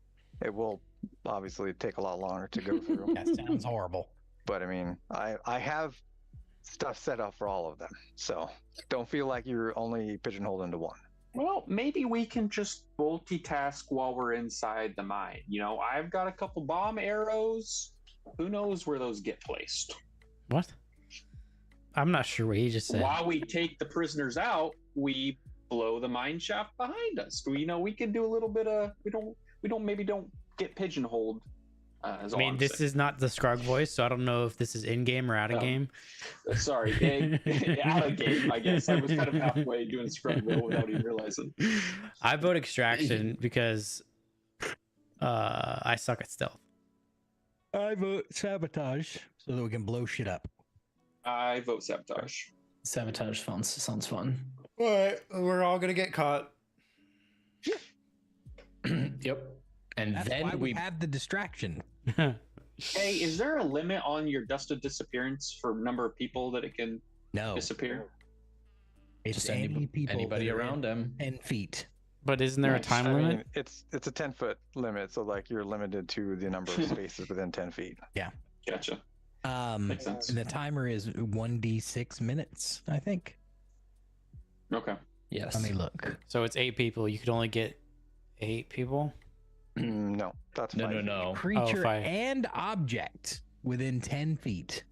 Speaker 1: It will obviously take a lot longer to go through,
Speaker 4: That sounds horrible.
Speaker 1: but I mean, I have stuff set up for all of them, so don't feel like you're only pigeonholed into one.
Speaker 5: Well, maybe we can just multitask while we're inside the mine. You know, I've got a couple bomb arrows. Who knows where those get placed?
Speaker 2: What? I'm not sure what he just said.
Speaker 5: While we take the prisoners out, we blow the mine shaft behind us. We can do a little bit of. We don't get pigeonholed.
Speaker 2: I mean, this is not the Scrug voice, so I don't know if this is in game or out of game.
Speaker 5: Sorry, out of game. I guess I was kind of halfway doing Scrub without even realizing.
Speaker 2: I vote extraction because I suck at stealth.
Speaker 4: I vote sabotage so that we can blow shit up.
Speaker 5: I vote sabotage.
Speaker 3: Sabotage sounds fun.
Speaker 2: All right, we're all gonna get caught.
Speaker 3: Yep. And
Speaker 4: That's
Speaker 3: then
Speaker 4: why we have the distraction.
Speaker 5: Hey, is there a limit on your dusted disappearance for number of people that it can
Speaker 4: No,
Speaker 5: disappear?
Speaker 4: it's
Speaker 3: Just
Speaker 4: any people
Speaker 3: anybody
Speaker 4: that are
Speaker 3: around him.
Speaker 4: 10 feet.
Speaker 2: But isn't there
Speaker 5: Nice.
Speaker 2: a time
Speaker 1: I
Speaker 2: limit?
Speaker 1: mean, it's a 10-foot limit, so like you're limited to the number of spaces within 10 feet.
Speaker 5: Gotcha. Makes sense.
Speaker 4: And the timer is 1d6 minutes, I think.
Speaker 5: Okay.
Speaker 3: Yes.
Speaker 4: Let me look.
Speaker 2: So it's 8 people. You could only get 8 people.
Speaker 1: No, that's
Speaker 3: No,
Speaker 1: fine.
Speaker 3: no, no.
Speaker 4: Creature
Speaker 2: fine.
Speaker 4: and object within 10 feet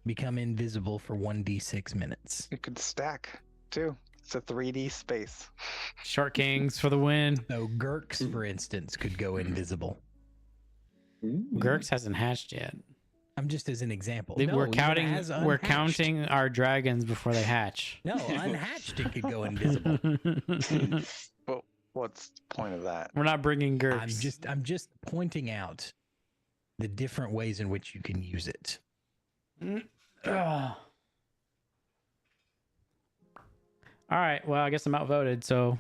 Speaker 4: become invisible for 1d6 minutes.
Speaker 1: You could stack too. It's a 3D space.
Speaker 2: Shark Kings for the win.
Speaker 4: So Gurks, for instance, could go invisible.
Speaker 2: Gurks hasn't hatched yet.
Speaker 4: I'm just as an example.
Speaker 2: We're
Speaker 4: even
Speaker 2: counting.
Speaker 4: as
Speaker 2: We're
Speaker 4: unhatched-
Speaker 2: counting our dragons before they hatch.
Speaker 4: No, unhatched it could go invisible.
Speaker 1: But what's the point of that?
Speaker 2: We're not bringing Gurks.
Speaker 4: I'm just pointing out the different ways in which you can use it.
Speaker 2: Ugh. All right. Well, I guess I'm outvoted. So,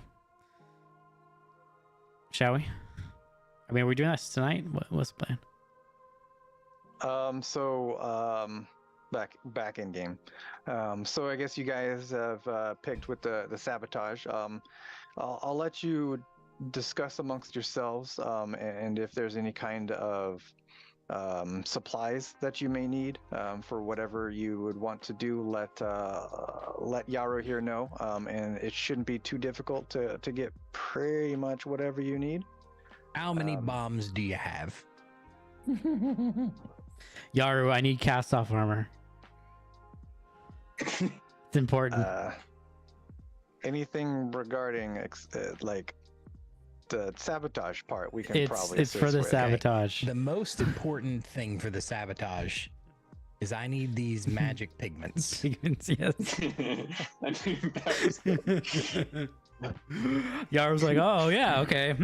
Speaker 2: shall we? I mean, are we doing this tonight? What's the plan?
Speaker 1: Back in game. So I guess you guys have picked with the sabotage. I'll let you discuss amongst yourselves, and if there's any kind of supplies that you may need for whatever you would want to do, let Yaro here know, and it shouldn't be too difficult to get pretty much whatever you need.
Speaker 4: How many bombs do you have?
Speaker 2: Yaru, I need cast off armor. It's important.
Speaker 1: Anything regarding like the sabotage part, we can probably
Speaker 2: It's for the
Speaker 1: assist with.
Speaker 2: sabotage.
Speaker 4: The most important thing for the sabotage is I need these magic pigments.
Speaker 2: Yes.
Speaker 5: I knew that was
Speaker 2: Yaru's like, oh yeah, okay.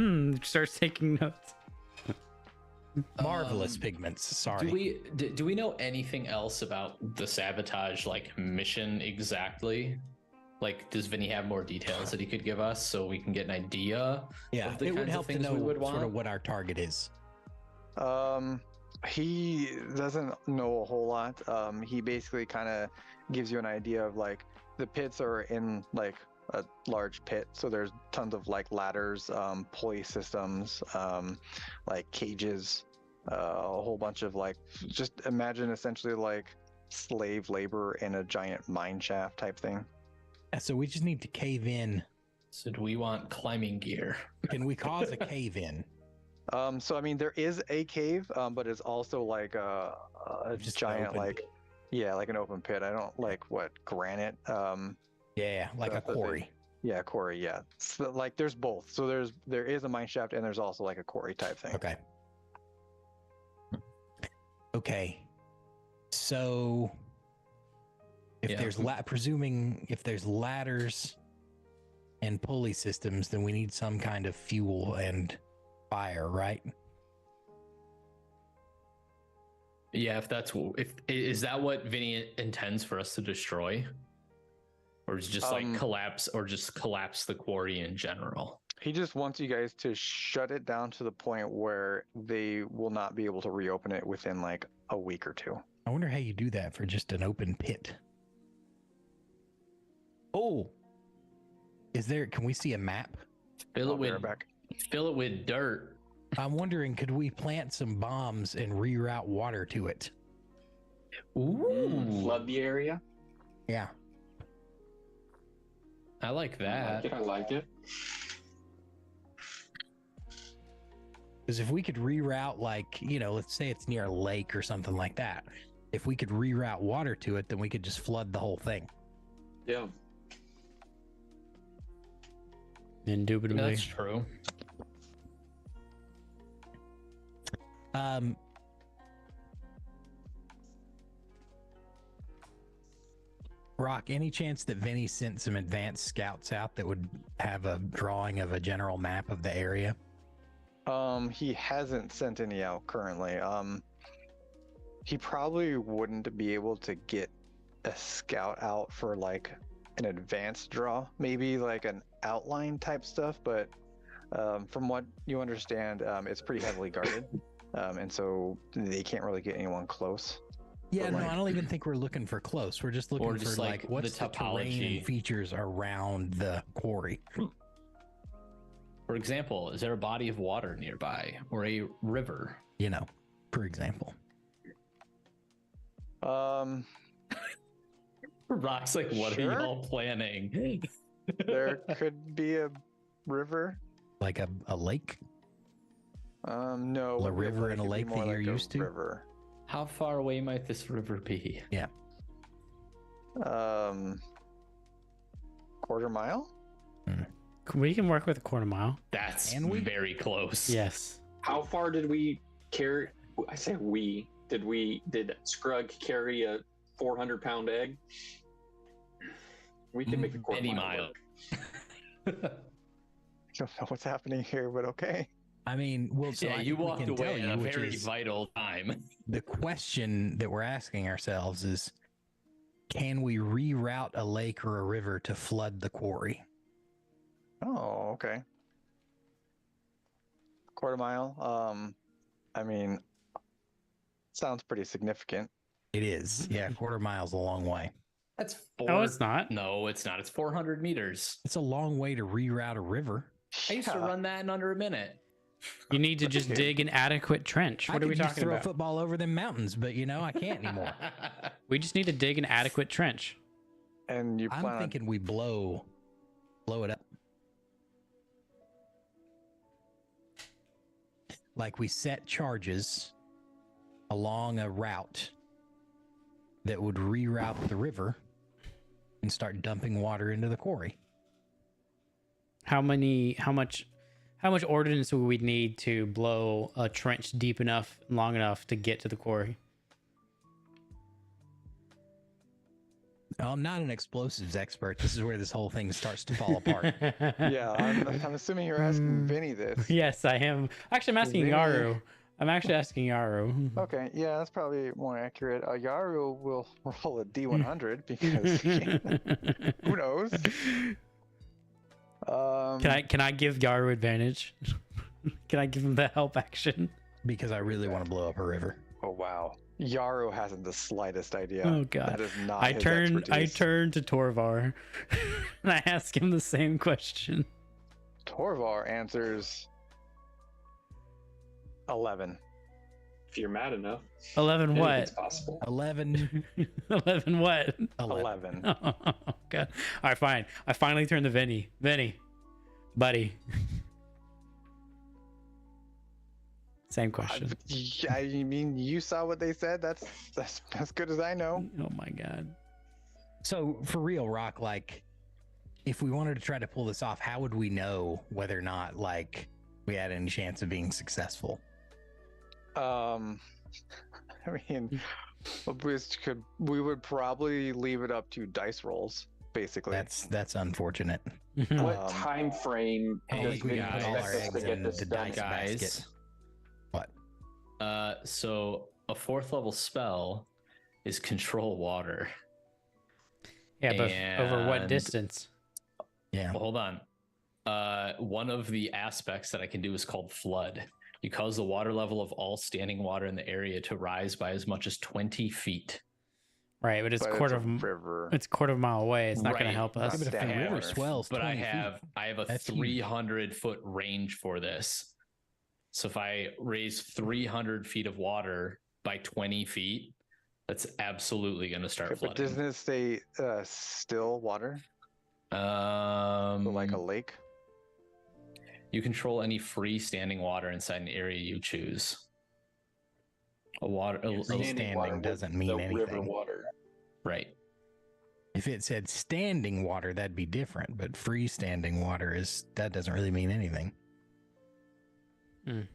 Speaker 2: Starts taking notes.
Speaker 4: Marvelous pigments. Sorry.
Speaker 3: Do we know anything else about the sabotage like mission exactly? Like, does Vinny have more details that he could give us so we can get an idea?
Speaker 4: Yeah,
Speaker 3: of the
Speaker 4: it would
Speaker 3: kinds of
Speaker 4: help to
Speaker 3: things
Speaker 4: know
Speaker 3: we would
Speaker 4: sort
Speaker 3: want?
Speaker 4: of what our target is.
Speaker 1: He doesn't know a whole lot. He basically kind of gives you an idea of like the pits are in like a large pit, so there's tons of like ladders, pulley systems, like cages, a whole bunch of like, just imagine essentially like slave labor in a giant mine shaft type thing.
Speaker 4: So we just need to cave in.
Speaker 3: So do we want climbing gear?
Speaker 4: Can we cause a cave in?
Speaker 1: So I mean there is a cave, but it's also like a
Speaker 4: Just an
Speaker 1: giant
Speaker 4: open
Speaker 1: like
Speaker 4: pit.
Speaker 1: yeah, like an open pit. I don't like what granite.
Speaker 4: Yeah, like a
Speaker 1: the big-
Speaker 4: quarry.
Speaker 1: Yeah, quarry. Yeah, so, like there's both. So there is a mine shaft and there's also like a quarry type thing.
Speaker 4: Okay. Okay. So if
Speaker 3: Yeah.
Speaker 4: there's presuming if there's ladders and pulley systems, then we need some kind of fuel and fire, right?
Speaker 3: Yeah, if is that what Vinny intends for us to destroy, or is just like collapse the quarry in general?
Speaker 1: He just wants you guys to shut it down to the point where they will not be able to reopen it within like a week or two.
Speaker 4: I wonder how you do that for just an open pit. Oh, can we see a map?
Speaker 3: Fill it with dirt.
Speaker 4: I'm wondering, could we plant some bombs and reroute water to it?
Speaker 3: Ooh.
Speaker 5: Flood the area.
Speaker 4: Yeah.
Speaker 3: I like that.
Speaker 5: I like it.
Speaker 4: Because if we could reroute, like, let's say it's near a lake or something like that. If we could reroute water to it, then we could just flood the whole thing.
Speaker 5: Yeah.
Speaker 2: Indubitably.
Speaker 3: Yeah, that's true.
Speaker 4: Rock, any chance that Vinny sent some advanced scouts out that would have a drawing of a general map of the area?
Speaker 1: He hasn't sent any out currently. He probably wouldn't be able to get a scout out for like an advanced draw, maybe like an outline type stuff, but from what you understand, it's pretty heavily guarded. And so they can't really get anyone close.
Speaker 4: Yeah,
Speaker 1: But,
Speaker 4: no,
Speaker 1: like-
Speaker 4: I don't even think we're looking for close. We're just looking
Speaker 3: Or just,
Speaker 4: for
Speaker 3: like,
Speaker 4: what's
Speaker 3: the
Speaker 4: the terrain
Speaker 3: topology.
Speaker 4: and features around the quarry.
Speaker 3: For example, is there a body of water nearby or a river?
Speaker 4: For example.
Speaker 3: Rock's like, what
Speaker 1: Sure.
Speaker 3: are y'all planning?
Speaker 1: There could be a river.
Speaker 4: Like a lake?
Speaker 1: No.
Speaker 4: A
Speaker 1: wouldn't be
Speaker 4: river and a
Speaker 1: it'd be
Speaker 4: lake
Speaker 1: more
Speaker 4: that you're
Speaker 1: like a
Speaker 4: used to?
Speaker 1: River.
Speaker 3: How far away might this river be?
Speaker 1: Quarter mile?
Speaker 2: We can work with a quarter mile.
Speaker 3: That's
Speaker 4: Can we?
Speaker 3: very close.
Speaker 2: Yes.
Speaker 5: How far did we carry? I say we. Did Scrug carry a 400-pound egg? We can make a quarter
Speaker 3: Many
Speaker 5: mile.
Speaker 3: miles.
Speaker 5: work.
Speaker 1: I don't know what's happening here, but okay.
Speaker 4: I mean, well, so
Speaker 3: Yeah,
Speaker 4: I
Speaker 3: you
Speaker 4: think we
Speaker 3: walked
Speaker 4: can tell
Speaker 3: away at
Speaker 4: you,
Speaker 3: a
Speaker 4: which
Speaker 3: very
Speaker 4: is
Speaker 3: vital time.
Speaker 4: the question that we're asking ourselves is, can we reroute a lake or a river to flood the quarry?
Speaker 1: Oh, okay. Quarter mile. I mean, sounds pretty significant.
Speaker 4: It is. Yeah, a quarter mile's a long way.
Speaker 3: That's
Speaker 2: No, it's not.
Speaker 3: No, it's not. It's 400 meters.
Speaker 4: It's a long way to reroute a river.
Speaker 3: I used to
Speaker 1: Yeah.
Speaker 3: run that in under a minute.
Speaker 2: You need to just dig an adequate trench.
Speaker 4: I
Speaker 2: What are we
Speaker 4: could just
Speaker 2: talking
Speaker 4: throw a
Speaker 2: about?
Speaker 4: football over them mountains, but I can't anymore.
Speaker 2: We just need to dig an adequate trench.
Speaker 1: And you plan
Speaker 4: I'm thinking we blow it up. Like we set charges along a route that would reroute the river and start dumping water into the quarry.
Speaker 2: How much ordnance would we need to blow a trench deep enough, long enough to get to the quarry?
Speaker 4: I'm not an explosives expert. This is where this whole thing starts to fall apart.
Speaker 1: Yeah, I'm assuming you're asking Vinny this.
Speaker 2: Yes, I am. Actually, I'm asking
Speaker 1: Vinny.
Speaker 2: Yaru. I'm actually asking Yaru.
Speaker 1: Okay, yeah, that's probably more accurate. Yaru will roll a D100 because who knows?
Speaker 2: Can I give Yaru advantage? Can I give him the help action?
Speaker 4: Because I really want to blow up a river.
Speaker 1: Oh wow, Yaru hasn't the slightest idea.
Speaker 2: Oh god.
Speaker 1: That is not.
Speaker 2: I
Speaker 1: his
Speaker 2: turn
Speaker 1: expertise.
Speaker 2: to Torvar and I ask him the same question.
Speaker 1: Torvar answers 11.
Speaker 5: If you're mad enough,
Speaker 2: 11 what?
Speaker 5: It's possible.
Speaker 4: 11.
Speaker 2: 11 what?
Speaker 1: 11.
Speaker 2: Oh god. All right, fine. I finally turned to Vinny. Vinny, buddy. Same question.
Speaker 1: I mean, you saw what they said. That's as good as I know.
Speaker 2: Oh my god.
Speaker 4: So for real, Rock, like, if we wanted to try to pull this off, how would we know whether or not, like, we had any chance of being successful?
Speaker 1: I mean, we would probably leave it up to dice rolls. basically.
Speaker 4: That's unfortunate.
Speaker 5: What
Speaker 1: Um,
Speaker 5: time frame
Speaker 4: I don't
Speaker 5: does
Speaker 4: think we
Speaker 5: Vinny
Speaker 4: can put all our
Speaker 5: expect us to
Speaker 4: eggs
Speaker 5: get
Speaker 4: in
Speaker 5: this
Speaker 4: the
Speaker 5: done?
Speaker 4: dice
Speaker 3: Guys.
Speaker 4: basket. What?
Speaker 3: So a 4th level spell is control water.
Speaker 2: Yeah, but over what
Speaker 3: And-
Speaker 2: distance?
Speaker 4: Yeah.
Speaker 3: Well, hold on. One of the aspects that I can do is called flood. You cause the water level of all standing water in the area to rise by as much as 20 feet.
Speaker 2: Right, but it's
Speaker 1: but
Speaker 2: quarter
Speaker 1: it's
Speaker 2: of
Speaker 1: a river.
Speaker 2: it's quarter of a mile away. It's not going to
Speaker 3: Right.
Speaker 2: help
Speaker 1: Yeah,
Speaker 2: us.
Speaker 1: but
Speaker 4: But if the
Speaker 1: standing
Speaker 4: river
Speaker 1: water.
Speaker 4: swells,
Speaker 3: But
Speaker 4: 20
Speaker 3: I have a
Speaker 4: That's huge.
Speaker 3: 300 foot range for this. So if I raise 300 feet of water by 20 feet, that's absolutely going to start
Speaker 1: Okay, but
Speaker 3: flooding.
Speaker 1: doesn't it say still water? So like a lake?
Speaker 3: You control any freestanding water inside an area you choose.
Speaker 4: Freestanding
Speaker 5: water
Speaker 4: doesn't
Speaker 5: with
Speaker 4: mean
Speaker 5: the river
Speaker 4: anything.
Speaker 5: water.
Speaker 3: Right.
Speaker 4: If it said standing water, that'd be different. But freestanding water that doesn't really mean anything.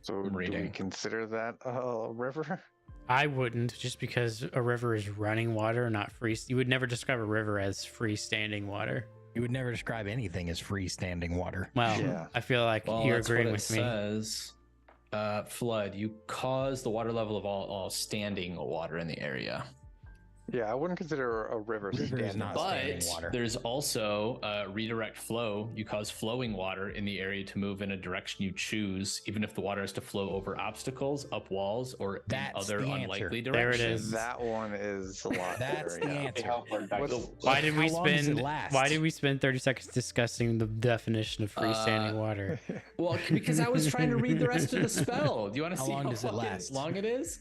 Speaker 1: So
Speaker 3: I'm
Speaker 1: do we
Speaker 3: reading.
Speaker 1: consider that a river?
Speaker 2: I wouldn't, just because a river is running water, not free. You would never describe a river as freestanding water.
Speaker 4: You would never describe anything as freestanding water.
Speaker 2: Well,
Speaker 1: Yeah.
Speaker 2: I feel like
Speaker 3: Well,
Speaker 2: you're
Speaker 3: that's
Speaker 2: agreeing
Speaker 3: what
Speaker 2: with
Speaker 3: it
Speaker 2: me.
Speaker 3: says. Flood. You cause the water level of all standing water in the area.
Speaker 1: Yeah, I wouldn't consider a river
Speaker 4: River is
Speaker 1: standing.
Speaker 4: not
Speaker 3: But
Speaker 4: standing water.
Speaker 3: there's also redirect flow. You cause flowing water in the area to move in a direction you choose, even if the water has to flow over obstacles, up walls, or
Speaker 4: That's
Speaker 3: in other
Speaker 4: the answer.
Speaker 3: unlikely
Speaker 2: There it
Speaker 3: directions.
Speaker 2: is.
Speaker 1: That one is a lot
Speaker 4: That's
Speaker 1: better.
Speaker 4: the
Speaker 1: yeah.
Speaker 4: answer.
Speaker 5: How hard dice-
Speaker 1: What's-
Speaker 2: Why did we
Speaker 4: How long does it
Speaker 2: spend?
Speaker 4: last?
Speaker 2: Why did we spend 30 seconds discussing the definition of freestanding water?
Speaker 3: Well, because I was trying to read the rest of the spell. Do you want to
Speaker 4: How
Speaker 3: see
Speaker 4: long
Speaker 3: how
Speaker 4: does it
Speaker 3: fucking
Speaker 4: last?
Speaker 3: long it is?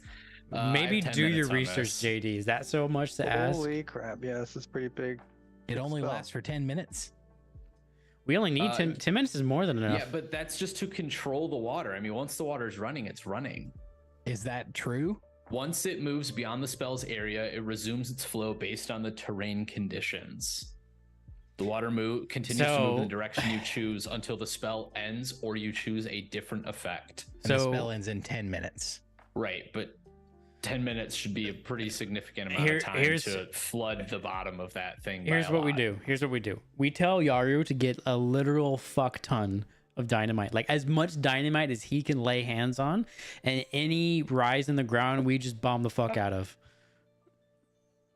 Speaker 3: I
Speaker 2: Maybe
Speaker 3: have 10
Speaker 2: do your
Speaker 3: minutes on
Speaker 2: research,
Speaker 3: this.
Speaker 2: JD. Is that so much to ask?
Speaker 1: Holy crap! Yeah, this is pretty big.
Speaker 4: It only
Speaker 1: spell.
Speaker 4: lasts for 10 minutes.
Speaker 2: We only need 10 minutes is more than enough.
Speaker 3: Yeah, but that's just to control the water. I mean, once the water's running, it's running.
Speaker 4: Is that true?
Speaker 3: Once it moves beyond the spell's area, it resumes its flow based on the terrain conditions. The water continues to move in the direction you choose until the spell ends or you choose a different effect.
Speaker 4: And the
Speaker 2: So-
Speaker 4: spell ends in 10 minutes.
Speaker 3: Right, but 10 minutes should be a pretty significant amount
Speaker 2: Here-
Speaker 3: of time
Speaker 2: here's-
Speaker 3: to flood the bottom of that thing.
Speaker 2: Here's what we do. Here's what we do. We tell Yaru to get a literal fuck ton of dynamite, like as much dynamite as he can lay hands on, and any rise in the ground, we just bomb the fuck out of.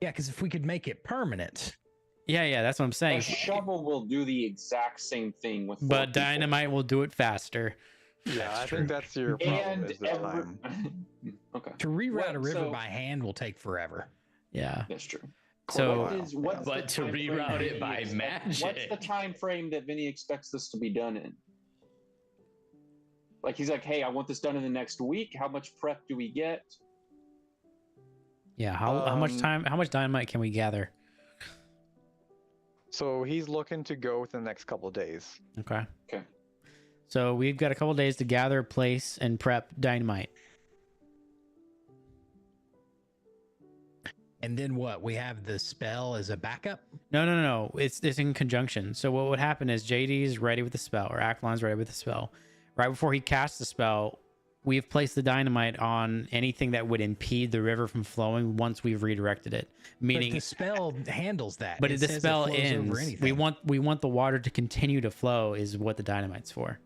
Speaker 4: Yeah, because if we could make it permanent,
Speaker 2: Yeah, that's what I'm
Speaker 5: A
Speaker 2: saying.
Speaker 5: shovel will do the exact same thing with. 4
Speaker 2: But
Speaker 5: people.
Speaker 2: dynamite will do it faster.
Speaker 1: Yeah, I
Speaker 4: true.
Speaker 1: think that's your problem.
Speaker 5: And
Speaker 1: Is the time.
Speaker 5: okay,
Speaker 4: to reroute
Speaker 5: Well,
Speaker 4: a river
Speaker 5: so-
Speaker 4: by hand will take forever.
Speaker 2: Yeah.
Speaker 5: that's true.
Speaker 2: So
Speaker 5: What's
Speaker 3: But
Speaker 5: the
Speaker 3: to
Speaker 5: time frame
Speaker 3: reroute
Speaker 5: that
Speaker 3: it
Speaker 5: Vinny
Speaker 3: by
Speaker 5: What's the
Speaker 3: magic.
Speaker 5: time frame that Vinny expects this to be done in? Like he's like, hey, I want this done in the next week. How much prep do we get?
Speaker 2: yeah, how much
Speaker 1: Um,
Speaker 2: time? How much dynamite can we gather?
Speaker 1: So he's looking to go within the next couple of days.
Speaker 2: Okay.
Speaker 5: Okay.
Speaker 2: So we've got a couple days to gather, place, and prep dynamite.
Speaker 4: And then what? We have the spell as a backup?
Speaker 2: No. It's in conjunction. So what would happen is JD's ready with the spell, or Aklon's ready with the spell. Right before he casts the spell, we've placed the dynamite on anything that would impede the river from flowing once we've redirected it. Meaning,
Speaker 4: But the spell handles that.
Speaker 2: but
Speaker 4: It
Speaker 2: the
Speaker 4: says it
Speaker 2: spell
Speaker 4: flows over
Speaker 2: ends. We
Speaker 4: anything.
Speaker 2: want the water to continue to flow. Is what the dynamite's for.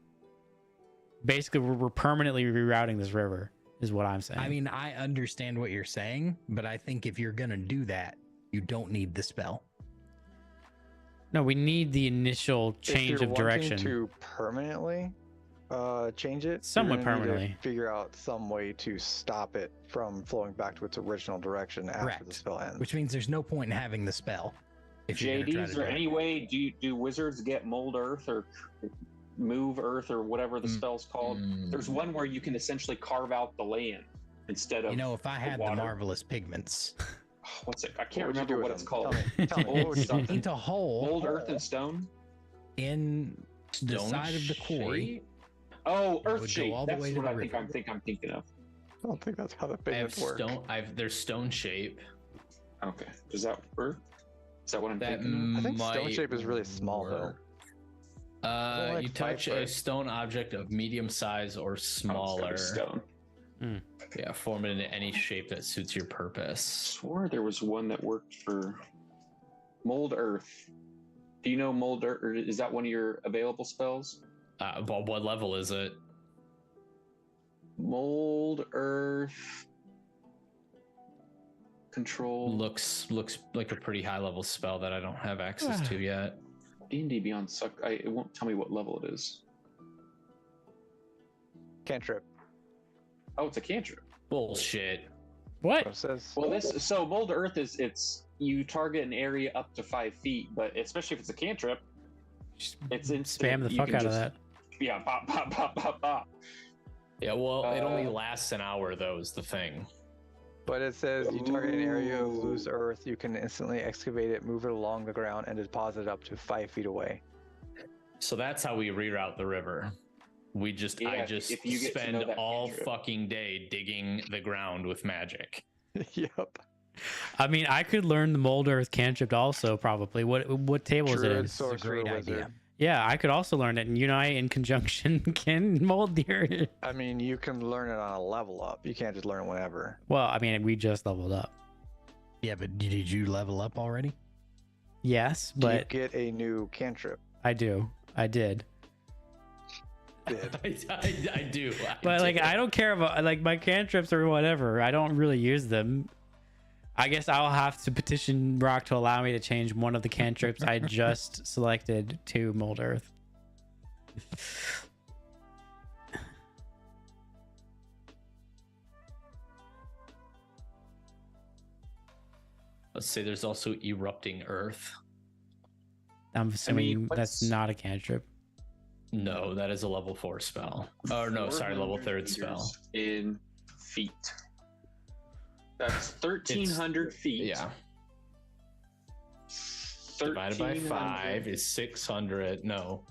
Speaker 2: Basically, we're permanently rerouting this river. Is what I'm saying.
Speaker 4: I mean, I understand what you're saying, but I think if you're going to do that, you don't need the spell.
Speaker 2: no, we need the initial
Speaker 1: If
Speaker 2: change
Speaker 1: you're
Speaker 2: of direction.
Speaker 1: wanting to permanently change it,
Speaker 2: Somewhat
Speaker 1: you're gonna need to
Speaker 2: permanently.
Speaker 1: figure out some way to stop it from flowing back to its original direction after the
Speaker 4: Correct.
Speaker 1: spell ends.
Speaker 4: Which means there's no point in having the spell. If you're gonna
Speaker 5: JD,
Speaker 4: try
Speaker 5: is
Speaker 4: to
Speaker 5: there
Speaker 4: do it.
Speaker 5: any way do wizards get mold earth or move earth or whatever the spell's called? There's one where you can essentially carve out the land instead of.
Speaker 4: You know, if I had the
Speaker 5: water.
Speaker 4: marvelous pigments,
Speaker 5: What's it? I can't
Speaker 1: What would you
Speaker 5: remember
Speaker 1: do
Speaker 5: what
Speaker 1: with
Speaker 5: it's
Speaker 1: them?
Speaker 5: called.
Speaker 1: Tell me. What would you do?
Speaker 5: Something.
Speaker 4: paint a hole
Speaker 5: Mold earth and stone.
Speaker 4: in the
Speaker 3: Stone
Speaker 4: side of the quarry.
Speaker 3: shape?
Speaker 5: Oh,
Speaker 4: It
Speaker 5: earth
Speaker 4: would go
Speaker 5: shape.
Speaker 4: all the
Speaker 5: That's
Speaker 4: way to
Speaker 5: what
Speaker 4: the
Speaker 5: I think
Speaker 4: river.
Speaker 5: I'm thinking of.
Speaker 1: I don't think that's how the
Speaker 3: I have
Speaker 1: pigments work.
Speaker 3: stone. There's stone shape.
Speaker 5: Okay. Does that work? Is that what I'm
Speaker 3: That
Speaker 5: thinking?
Speaker 1: I think stone
Speaker 3: might
Speaker 1: shape is really small, though.
Speaker 3: work.
Speaker 1: only like
Speaker 3: You
Speaker 1: 5
Speaker 3: touch a
Speaker 1: foot.
Speaker 3: stone object of medium size or
Speaker 5: Oh, it's gotta
Speaker 3: smaller.
Speaker 5: be stone.
Speaker 3: Yeah, form it into any shape that suits your purpose.
Speaker 5: Swore there was one that worked for mold earth. Do you know Mold Earth, or is that one of your available spells?
Speaker 3: What level is it?
Speaker 5: Mold Earth Control.
Speaker 3: Looks like a pretty high level spell that I don't have access to yet.
Speaker 5: D&D Beyond suck. It won't tell me what level it is.
Speaker 1: Cantrip.
Speaker 5: Oh, it's a cantrip.
Speaker 3: Bullshit.
Speaker 2: What?
Speaker 1: What it says.
Speaker 5: Well, so Mold Earth it's you target an area up to 5 feet, but especially if it's a cantrip,
Speaker 2: Just
Speaker 5: it's instant.
Speaker 2: spam the
Speaker 5: You
Speaker 2: fuck
Speaker 5: can
Speaker 2: out of
Speaker 5: just-
Speaker 2: that.
Speaker 5: Yeah, pop, pop, pop, pop, pop.
Speaker 3: Yeah, well, it only
Speaker 5: Uh,
Speaker 3: lasts an hour though, is the thing.
Speaker 1: But it says you target an area of loose earth, you can instantly excavate it, move it along the ground, and deposit it up to 5 feet away.
Speaker 3: So that's how we reroute the river. I just
Speaker 5: if you get to know
Speaker 3: spend
Speaker 5: that
Speaker 3: all
Speaker 5: cantrip.
Speaker 3: fucking day digging the ground with magic.
Speaker 1: Yep.
Speaker 2: I mean, I could learn the Mold Earth cantrip also probably. What table is it in?
Speaker 1: Druid,
Speaker 4: It's a
Speaker 1: sorcerer,
Speaker 4: great
Speaker 1: wizard.
Speaker 4: idea.
Speaker 2: Yeah, I could also learn it, and you and I, in conjunction, can mold the earth.
Speaker 1: I mean, you can learn it on a level up. You can't just learn it whenever.
Speaker 2: Well, I mean, we just leveled up.
Speaker 4: Yeah, but did you level up already?
Speaker 2: Yes,
Speaker 1: Do you
Speaker 2: but
Speaker 1: get a new cantrip?
Speaker 2: I do. I did.
Speaker 1: Did.
Speaker 3: I do.
Speaker 2: But like, I don't care about like my cantrips or whatever. I don't really use them. I guess I'll have to petition Rock to allow me to change one of the cantrips I just selected to Mold Earth.
Speaker 3: Let's say there's also erupting earth.
Speaker 2: I'm assuming
Speaker 5: what's-
Speaker 2: that's not a cantrip.
Speaker 3: No, that is a level 4 spell. Oh no, sorry, level 3rd spell.
Speaker 5: In feet. That's 1,300 feet.
Speaker 3: Yeah. Divided by 5
Speaker 5: 1,300,
Speaker 3: is 600. No.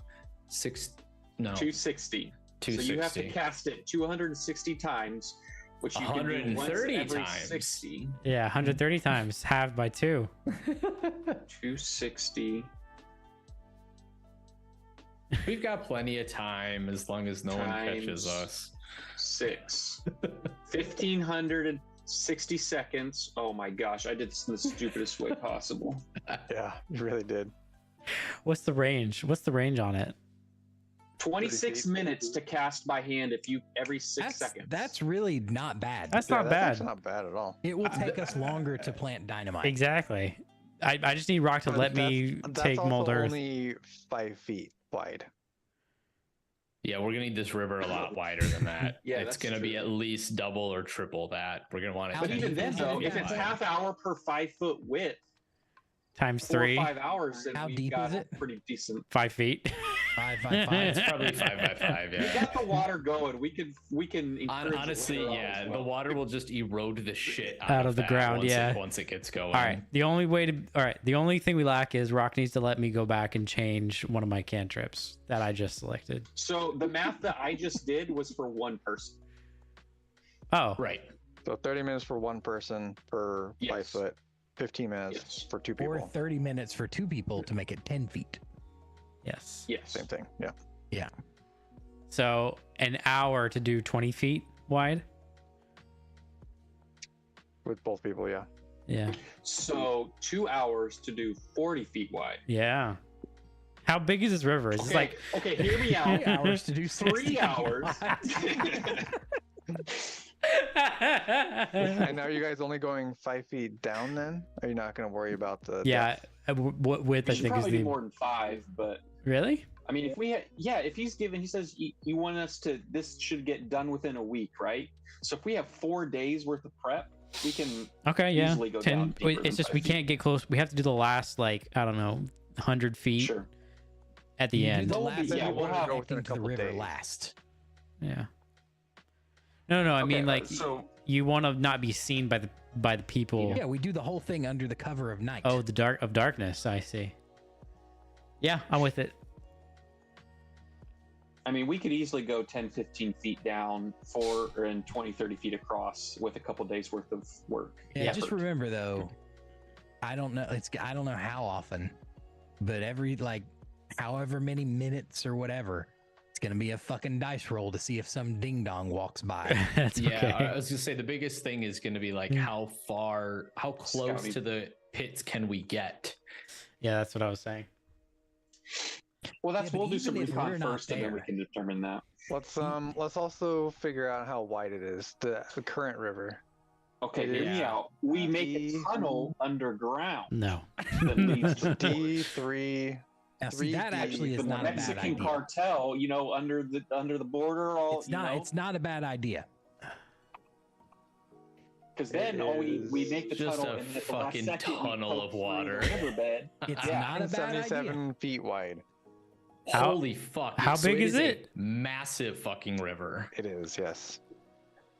Speaker 5: 260. So you have to
Speaker 3: 260.
Speaker 5: cast it 260 times, which you can do once
Speaker 3: 130
Speaker 5: every
Speaker 3: times.
Speaker 5: 60.
Speaker 2: Yeah, 130 times, halved by 2.
Speaker 5: 260
Speaker 3: We've got plenty of time as long as no one catches
Speaker 5: Times-
Speaker 3: us.
Speaker 5: 6. 1,560 seconds. Oh my gosh, I did this in the stupidest way possible.
Speaker 1: Yeah, you really did.
Speaker 2: What's the range? What's the range on it?
Speaker 5: 26
Speaker 1: feet.
Speaker 5: minutes to cast by hand if you every 6 seconds.
Speaker 4: That's really not bad.
Speaker 2: That's
Speaker 1: Yeah,
Speaker 2: not
Speaker 1: that's
Speaker 2: bad.
Speaker 1: actually not bad at all.
Speaker 4: It will take us longer to plant dynamite.
Speaker 2: Exactly. I just need Rock to
Speaker 1: But
Speaker 2: let me
Speaker 1: that's
Speaker 2: take
Speaker 1: also
Speaker 2: Mold Earth.
Speaker 1: only 5 feet wide.
Speaker 3: Yeah, we're gonna need this river a lot wider than that.
Speaker 5: Yeah,
Speaker 3: it's
Speaker 5: that's
Speaker 3: gonna be
Speaker 5: true.
Speaker 3: at least double or triple that. We're gonna want it.
Speaker 4: How
Speaker 5: But
Speaker 3: 10
Speaker 5: even
Speaker 3: feet
Speaker 5: then, though, if it's
Speaker 3: wide.
Speaker 5: half hour per 5 foot width,
Speaker 2: Times
Speaker 5: 4 or
Speaker 2: 3,
Speaker 5: 5 hours, then
Speaker 4: How
Speaker 5: we've
Speaker 4: deep
Speaker 5: got
Speaker 4: is it?
Speaker 5: pretty decent.
Speaker 2: 5 feet.
Speaker 4: 5 by 5.
Speaker 3: It's probably 5 by 5.
Speaker 5: We
Speaker 3: Yeah.
Speaker 5: got the water going. We can encourage the
Speaker 3: Honestly,
Speaker 5: water
Speaker 3: yeah,
Speaker 5: as
Speaker 3: the
Speaker 5: well.
Speaker 3: water will just erode the shit
Speaker 2: Out of the
Speaker 3: that
Speaker 2: ground,
Speaker 3: once
Speaker 2: yeah.
Speaker 3: once it gets going.
Speaker 2: All right. The only thing we lack is Rock needs to let me go back and change one of my cantrips that I just selected.
Speaker 5: So the math that I just did was for one person.
Speaker 2: Oh,
Speaker 3: Right.
Speaker 1: So 30 minutes for one person per 5
Speaker 5: Yes.
Speaker 1: foot, 15 minutes
Speaker 5: Yes.
Speaker 1: for 2
Speaker 4: Or
Speaker 1: people.
Speaker 4: 30 minutes for 2 people to make it 10 feet.
Speaker 2: yes.
Speaker 5: Yes.
Speaker 1: Same thing. Yeah.
Speaker 2: So an hour to do 20 feet wide.
Speaker 1: With both people, yeah.
Speaker 2: Yeah.
Speaker 5: So 2 hours to do 40 feet wide.
Speaker 2: Yeah. How big is this river? Is this like
Speaker 5: okay, hear me out.
Speaker 4: 3 hours to do 60
Speaker 5: 3 hours.
Speaker 1: And are you guys only going 5 feet down then? Are you not going to worry about the
Speaker 2: yeah,
Speaker 1: depth?
Speaker 2: what width I
Speaker 5: We should
Speaker 2: think is
Speaker 5: probably do
Speaker 2: the
Speaker 5: more than 5, but
Speaker 2: really?
Speaker 5: I mean, if we had, if he's given, he says you want us to, this should get done within a week, right? So if we have 4 days worth of prep, we can
Speaker 2: Okay, yeah.
Speaker 5: easily go down
Speaker 2: 10.
Speaker 5: deeper
Speaker 2: Wait,
Speaker 5: than
Speaker 2: it's just
Speaker 5: 5
Speaker 2: we
Speaker 5: feet.
Speaker 2: can't get close. We have to do the last like I don't know 100 feet
Speaker 5: Sure.
Speaker 2: at the
Speaker 4: You do
Speaker 2: end.
Speaker 4: the
Speaker 5: Well,
Speaker 4: last
Speaker 5: yeah,
Speaker 4: one
Speaker 5: we'll have-
Speaker 1: go within a
Speaker 4: connecting to the
Speaker 1: couple
Speaker 4: river
Speaker 1: days.
Speaker 4: last.
Speaker 2: Yeah. No, I
Speaker 5: Okay,
Speaker 2: mean like
Speaker 5: so
Speaker 2: you want to not be seen by the people.
Speaker 4: Yeah, we do the whole thing under the cover of night.
Speaker 2: Oh, the darkness. I see. Yeah, I'm with it.
Speaker 5: I mean, we could easily go 10, 15 feet down and 20, 30 feet across with a couple days worth of work.
Speaker 4: yeah, just
Speaker 5: effort.
Speaker 4: remember though, I don't know how often, but every like however many minutes or whatever, it's gonna be a fucking dice roll to see if some ding dong walks by.
Speaker 2: That's
Speaker 3: Yeah,
Speaker 2: okay.
Speaker 3: I was gonna say the biggest thing is gonna be like how close
Speaker 5: Scouting.
Speaker 3: to the pits can we get?
Speaker 2: Yeah, that's what I was saying.
Speaker 5: Well, that's
Speaker 4: but
Speaker 5: we'll do some
Speaker 4: even if we're
Speaker 5: recon
Speaker 4: not
Speaker 5: first, and then we
Speaker 4: there-
Speaker 5: can determine that.
Speaker 1: Let's also figure out how wide it is. The current river.
Speaker 5: Okay,
Speaker 1: It
Speaker 5: hear me
Speaker 3: is-
Speaker 5: out. We make a
Speaker 1: D-
Speaker 5: tunnel underground
Speaker 2: No.
Speaker 5: that leads to the port.
Speaker 1: D3.
Speaker 4: Now, see, that
Speaker 1: 3D,
Speaker 4: actually is
Speaker 5: The
Speaker 4: not a bad
Speaker 5: Mexican
Speaker 4: idea.
Speaker 5: cartel, you know, under the border, all
Speaker 4: It's not. It's not a bad idea.
Speaker 5: because then
Speaker 1: It
Speaker 5: all we
Speaker 1: is
Speaker 5: make the
Speaker 3: just
Speaker 5: tunnel
Speaker 3: a
Speaker 5: and then at the last
Speaker 3: fucking
Speaker 5: second we
Speaker 3: tunnel
Speaker 5: poke
Speaker 3: of
Speaker 5: through
Speaker 3: water.
Speaker 5: the riverbed.
Speaker 4: It's
Speaker 5: Yeah,
Speaker 4: not a bad idea.
Speaker 1: 77 feet wide.
Speaker 2: How-
Speaker 3: Holy fuck!
Speaker 2: how
Speaker 3: So
Speaker 2: big is
Speaker 3: a
Speaker 2: it?
Speaker 3: Massive fucking river.
Speaker 1: It is, yes.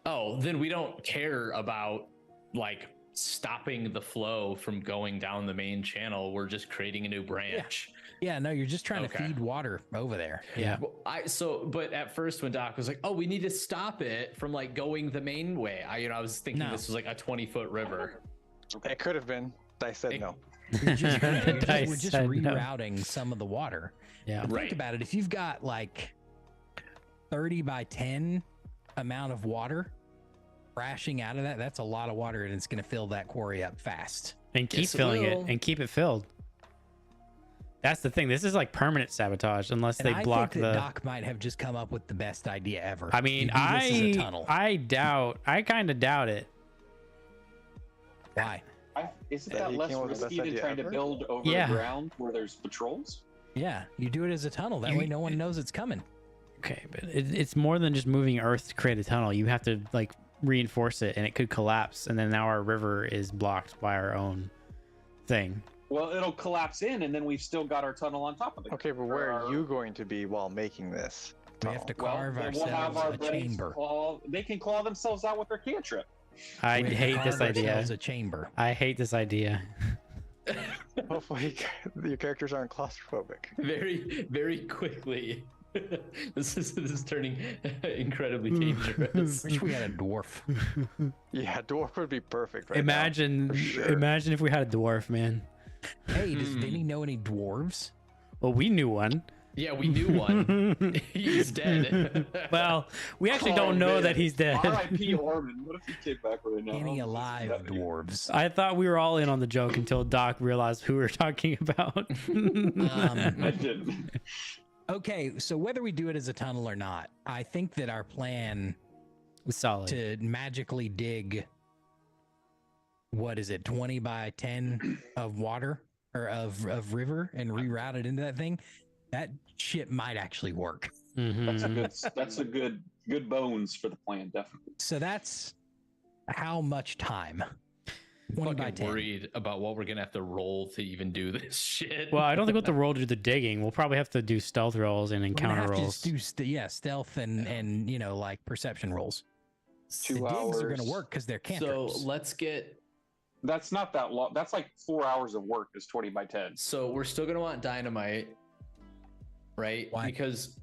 Speaker 3: Oh, then we don't care about like stopping the flow from going down the main channel. We're just creating a new branch.
Speaker 4: Yeah, no, you're just trying to
Speaker 3: Okay.
Speaker 4: feed water over there.
Speaker 2: Yeah.
Speaker 3: Well, but at first when Doc was like, "Oh, we need to stop it from like going the main way," I was thinking
Speaker 4: No.
Speaker 3: this was like a 20-foot river.
Speaker 1: It could have been. I said
Speaker 3: It-
Speaker 1: no.
Speaker 4: We're just,
Speaker 2: Dice
Speaker 4: we're just
Speaker 2: said no.
Speaker 4: rerouting some of the water.
Speaker 2: Yeah.
Speaker 4: But
Speaker 3: Right.
Speaker 4: think about it. If you've got like 30 by 10 amount of water crashing out of that, that's a lot of water, and it's going to fill that quarry up fast.
Speaker 2: And keep
Speaker 3: Yes, it
Speaker 2: filling it
Speaker 3: will.
Speaker 2: and keep it filled. That's the thing. This is like permanent sabotage unless
Speaker 4: And
Speaker 2: they
Speaker 4: I
Speaker 2: block
Speaker 4: think that
Speaker 2: the.
Speaker 4: Doc might have just come up with the best idea ever.
Speaker 2: I mean,
Speaker 4: You do this as a tunnel.
Speaker 2: I kind of doubt it.
Speaker 4: Why?
Speaker 5: Isn't
Speaker 1: That
Speaker 5: that
Speaker 1: he
Speaker 5: less
Speaker 1: came up with the
Speaker 5: risky
Speaker 1: best
Speaker 5: than
Speaker 1: idea
Speaker 5: trying to
Speaker 1: ever?
Speaker 5: build over
Speaker 2: Yeah.
Speaker 5: the ground where there's patrols?
Speaker 4: Yeah, you do it as a tunnel. That way, no one knows it's coming.
Speaker 2: Okay, but it's more than just moving Earth to create a tunnel. You have to like reinforce it, and it could collapse, and then now our river is blocked by our own thing.
Speaker 5: Well, it'll collapse in, and then we've still got our tunnel on top of it.
Speaker 1: Okay, but where are you going to be while making this?
Speaker 4: We have to
Speaker 5: Well,
Speaker 4: carve
Speaker 5: then we'll have
Speaker 4: ourselves
Speaker 5: our
Speaker 4: a
Speaker 5: buddies
Speaker 4: chamber.
Speaker 5: They can claw themselves out with their cantrip.
Speaker 2: I
Speaker 4: We have to
Speaker 2: hate
Speaker 4: carve
Speaker 2: this idea.
Speaker 4: ourselves a chamber.
Speaker 2: I hate this idea.
Speaker 1: Hopefully, your characters aren't claustrophobic.
Speaker 3: Very, very quickly. This is turning incredibly dangerous.
Speaker 4: Wish we had a dwarf.
Speaker 1: Yeah, dwarf would be perfect right
Speaker 2: Imagine,
Speaker 1: for sure.
Speaker 2: imagine if we had a dwarf, man.
Speaker 4: Hey, does Vinny know any dwarves?
Speaker 2: Well, we knew one.
Speaker 3: Yeah, we knew one. He's dead.
Speaker 2: Well, we actually
Speaker 5: Oh,
Speaker 2: don't know
Speaker 5: man.
Speaker 2: that he's dead.
Speaker 5: R.I.P. Orman. What if he came back right now?
Speaker 4: Any alive dwarves?
Speaker 2: I thought we were all in on the joke until Doc realized who we were talking about.
Speaker 5: I didn't.
Speaker 4: Okay, so whether we do it as a tunnel or not, I think that our plan
Speaker 2: Solid.
Speaker 4: to magically dig, what is it, 20 by 10 of water or of river and reroute it into that thing, that shit might actually work.
Speaker 2: Mhm.
Speaker 5: That's a good bones for the plan, definitely.
Speaker 4: So that's how much time? 20 by
Speaker 3: Fucking
Speaker 4: 10.
Speaker 3: worried about what we're gonna have to roll to even do this shit.
Speaker 2: Well, I don't think we'll have to roll to do the digging. We'll probably have to do stealth rolls and
Speaker 4: We're gonna
Speaker 2: encounter
Speaker 4: have to
Speaker 2: rolls.
Speaker 4: just do stealth and you know, like perception rolls.
Speaker 5: 2
Speaker 4: the digs are
Speaker 5: hours.
Speaker 4: gonna work because they're
Speaker 3: So
Speaker 4: cantrips.
Speaker 3: let's get.
Speaker 5: That's not that long. That's like 4 hours of work. Is 20 by 10.
Speaker 3: So we're still gonna want dynamite, right?
Speaker 4: Why?
Speaker 3: Because,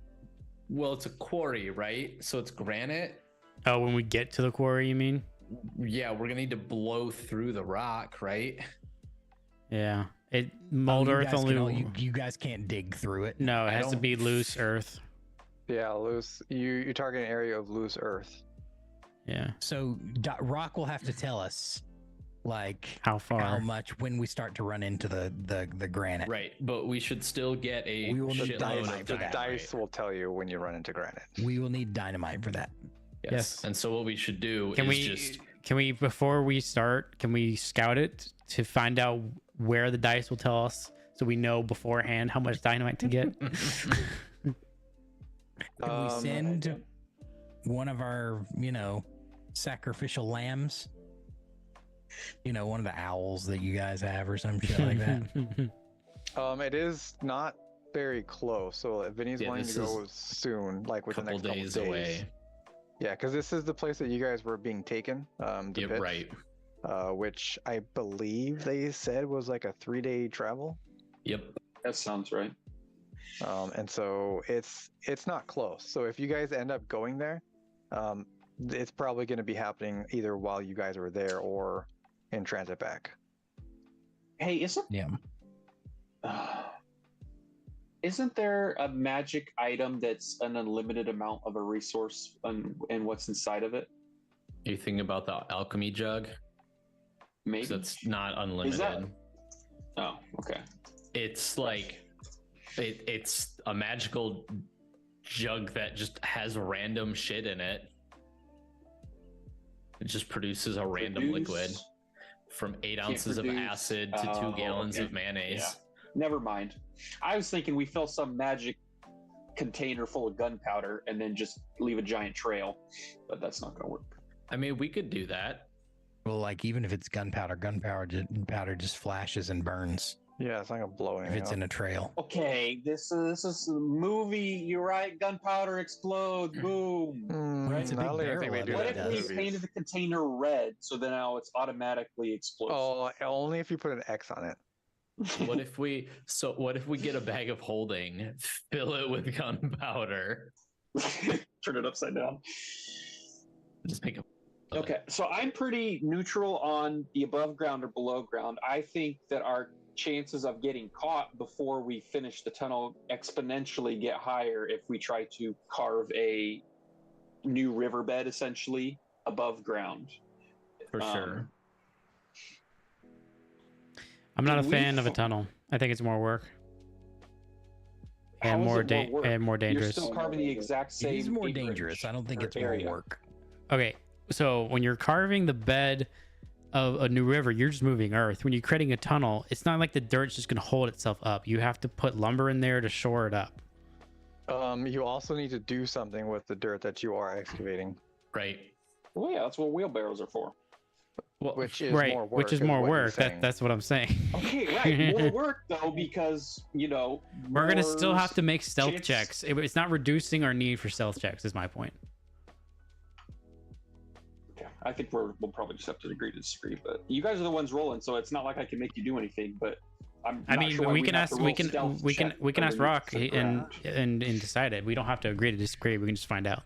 Speaker 3: well, it's a quarry, right? So it's granite.
Speaker 2: Oh, when we get to the quarry, you mean?
Speaker 3: Yeah, we're gonna need to blow through the rock, right?
Speaker 2: Yeah. It
Speaker 4: Oh,
Speaker 2: mold
Speaker 4: you
Speaker 2: earth
Speaker 4: guys
Speaker 2: only.
Speaker 4: can all- you guys can't dig through it.
Speaker 2: No, it
Speaker 3: I
Speaker 2: has to
Speaker 3: don't-
Speaker 2: be loose earth.
Speaker 1: Yeah, loose. You target an area of loose earth.
Speaker 2: Yeah.
Speaker 4: So Rock will have to tell us, like,
Speaker 2: How far?
Speaker 4: how much when we start to run into the granite.
Speaker 3: Right, but we should still get a
Speaker 4: We will need
Speaker 3: shitload
Speaker 4: dynamite
Speaker 3: of
Speaker 4: for
Speaker 1: The
Speaker 4: that,
Speaker 3: dynamite.
Speaker 1: dice will tell you when you run into granite.
Speaker 4: We will need dynamite for that.
Speaker 2: Yes.
Speaker 3: And so what we should do
Speaker 2: Can
Speaker 3: is
Speaker 2: we
Speaker 3: just
Speaker 2: can we before we start, can we scout it to find out where the dice will tell us so we know beforehand how much dynamite to get?
Speaker 4: Can we send one of our, you know, sacrificial lambs? You know, one of the owls that you guys have or some shit like that.
Speaker 1: It is not very close. So if Vinny's
Speaker 3: Yeah,
Speaker 1: wanting to
Speaker 3: this
Speaker 1: go soon, like
Speaker 3: a
Speaker 1: within the
Speaker 3: couple
Speaker 1: next
Speaker 3: days
Speaker 1: couple
Speaker 3: away.
Speaker 1: Yeah, because this is the place that you guys were being taken. The
Speaker 3: Yeah,
Speaker 1: pits,
Speaker 3: right.
Speaker 1: which I believe they said was like a 3-day travel.
Speaker 3: Yep.
Speaker 5: That sounds right.
Speaker 1: And so it's not close. So if you guys end up going there, it's probably going to be happening either while you guys were there or in transit back.
Speaker 5: Hey,
Speaker 4: Yeah.
Speaker 5: Isn't there a magic item that's an unlimited amount of a resource and what's inside of it?
Speaker 3: You thinking about the alchemy jug?
Speaker 5: Maybe.
Speaker 3: 'Cause that's not unlimited.
Speaker 5: Is that- Oh, okay.
Speaker 3: It's like It's a magical jug that just has random shit in it. It just produces a random liquid from 8 ounces of acid to 2 gallons of mayonnaise.
Speaker 5: Yeah. Never mind. I was thinking we fill some magic container full of gunpowder and then just leave a giant trail, but that's not going to work.
Speaker 3: I mean, we could do that.
Speaker 4: Well, like even if it's gunpowder just flashes and burns
Speaker 1: Yeah, it's not gonna blow
Speaker 4: if
Speaker 1: anything
Speaker 4: it's
Speaker 1: up.
Speaker 4: in a trail.
Speaker 5: Okay, this is a movie. You're right. Gunpowder explodes. Boom.
Speaker 4: Right, it's a
Speaker 1: I
Speaker 4: big
Speaker 1: don't even think
Speaker 4: barrel
Speaker 1: they
Speaker 4: of
Speaker 1: do
Speaker 4: it.
Speaker 5: What
Speaker 1: that
Speaker 5: if
Speaker 1: in
Speaker 5: we
Speaker 1: movies.
Speaker 5: painted the container red so then now it's automatically explosive?
Speaker 1: Oh, only if you put an X on it.
Speaker 3: What if we get a bag of holding, fill it with gunpowder,
Speaker 5: Turn it upside down.
Speaker 3: just make a
Speaker 5: Okay, so I'm pretty neutral on the above ground or below ground. I think that our chances of getting caught before we finish the tunnel exponentially get higher if we try to carve a new riverbed essentially above ground.
Speaker 3: for sure.
Speaker 2: I'm not a
Speaker 5: we
Speaker 2: fan of a
Speaker 5: f-
Speaker 2: tunnel. I think it's more work
Speaker 5: How
Speaker 2: and
Speaker 5: is
Speaker 2: more
Speaker 5: it more work?
Speaker 2: and more
Speaker 5: You're
Speaker 2: dangerous.
Speaker 5: still carving the exact same.
Speaker 4: It is more
Speaker 5: acreage
Speaker 4: dangerous. I don't think
Speaker 5: or
Speaker 4: it's more
Speaker 5: area.
Speaker 4: work.
Speaker 2: Okay, so when you're carving the bed of a new river, you're just moving earth. When you're creating a tunnel, it's not like the dirt's just gonna hold itself up. You have to put lumber in there to shore it up.
Speaker 1: You also need to do something with the dirt that you are excavating,
Speaker 3: Right.
Speaker 5: Well, yeah, that's what wheelbarrows are for.
Speaker 3: Well,
Speaker 1: which is
Speaker 2: Right,
Speaker 1: more work.
Speaker 2: which is more
Speaker 1: what he's
Speaker 2: work.
Speaker 1: saying.
Speaker 2: That's what I'm saying.
Speaker 5: Okay, right. More work though, because
Speaker 2: We're gonna
Speaker 5: more
Speaker 2: still have to make stealth
Speaker 5: chance-
Speaker 2: checks. It's not reducing our need for stealth checks. Is my point.
Speaker 5: Okay, I think we'll probably just have to agree to disagree. But you guys are the ones rolling, so it's not like I can make you do anything. But I'm.
Speaker 2: I
Speaker 5: not
Speaker 2: mean,
Speaker 5: sure why
Speaker 2: we
Speaker 5: we'd
Speaker 2: can
Speaker 5: have
Speaker 2: ask,
Speaker 5: to
Speaker 2: we
Speaker 5: roll
Speaker 2: can,
Speaker 5: stealth
Speaker 2: we can,
Speaker 5: check
Speaker 2: we can ask
Speaker 5: underneath
Speaker 2: Rock
Speaker 5: the
Speaker 2: and
Speaker 5: ground.
Speaker 2: decide it. We don't have to agree to disagree. We can just find out.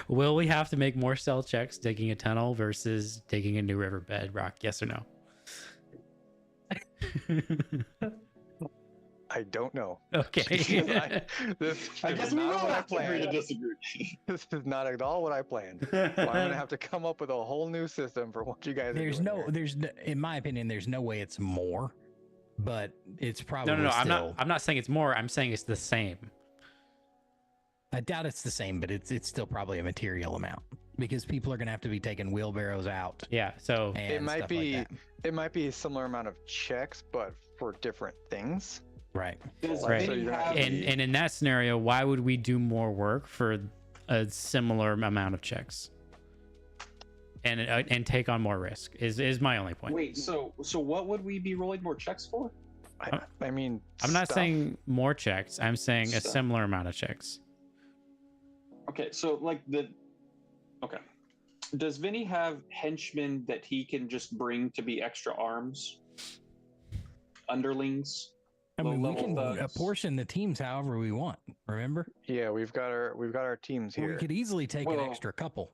Speaker 2: Will we have to make more stealth checks digging a tunnel versus digging a new riverbed? Rock, yes or no?
Speaker 1: I don't know.
Speaker 2: Okay.
Speaker 1: This
Speaker 5: I
Speaker 1: is
Speaker 5: guess we will
Speaker 1: not what I
Speaker 5: have to agree to
Speaker 1: planned.
Speaker 5: disagree.
Speaker 1: This is not at all what I planned. So I'm gonna have to come up with a whole new system for what you guys are
Speaker 4: There's
Speaker 1: doing here.
Speaker 4: in my opinion, there's no way it's more, but it's probably
Speaker 2: No.
Speaker 4: still.
Speaker 2: I'm not saying it's more. I'm saying it's the same.
Speaker 4: I doubt it's the same, but it's still probably a material amount because people are gonna have to be taking wheelbarrows out.
Speaker 2: Yeah. So
Speaker 4: And
Speaker 1: It might
Speaker 4: stuff
Speaker 1: be
Speaker 4: like that.
Speaker 1: it might be a similar amount of checks, but for different things.
Speaker 4: Right.
Speaker 5: Does
Speaker 2: Right.
Speaker 5: Vinny
Speaker 1: So you're
Speaker 5: have-
Speaker 2: and in that scenario, why would we do more work for a similar amount of checks? And take on more risk is my only point.
Speaker 5: Wait, so what would we be rolling more checks for?
Speaker 1: I mean,
Speaker 2: I'm not
Speaker 1: stuff.
Speaker 2: saying more checks. I'm saying a
Speaker 5: Stuff.
Speaker 2: similar amount of checks.
Speaker 5: Okay, so okay. Does Vinny have henchmen that he can just bring to be extra arms? Underlings?
Speaker 4: I mean, we
Speaker 5: Low-level
Speaker 4: can
Speaker 5: thugs?
Speaker 4: apportion the teams however we want. Remember,
Speaker 1: Yeah, we've got our teams
Speaker 4: we
Speaker 1: here.
Speaker 4: could easily take an
Speaker 5: Well-
Speaker 4: extra couple.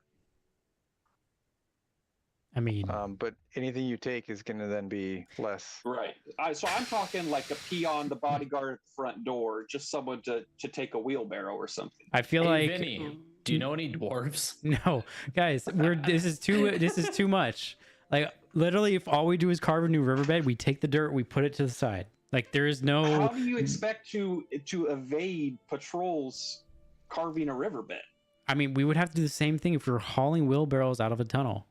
Speaker 2: I mean,
Speaker 1: But anything you take is gonna then be less.
Speaker 5: Right. So I'm talking like a peon, the bodyguard at the front door, just someone to take a wheelbarrow or something.
Speaker 2: I feel
Speaker 3: Hey,
Speaker 2: like
Speaker 3: Vinny, do you know any dwarves?
Speaker 2: no, guys, this is too much. Like literally, if all we do is carve a new riverbed, we take the dirt, we put it to the side. Like there is
Speaker 5: How
Speaker 2: no.
Speaker 5: do you expect to evade patrols carving a riverbed?
Speaker 2: I mean, we would have to do the same thing if we were hauling wheelbarrows out of a tunnel.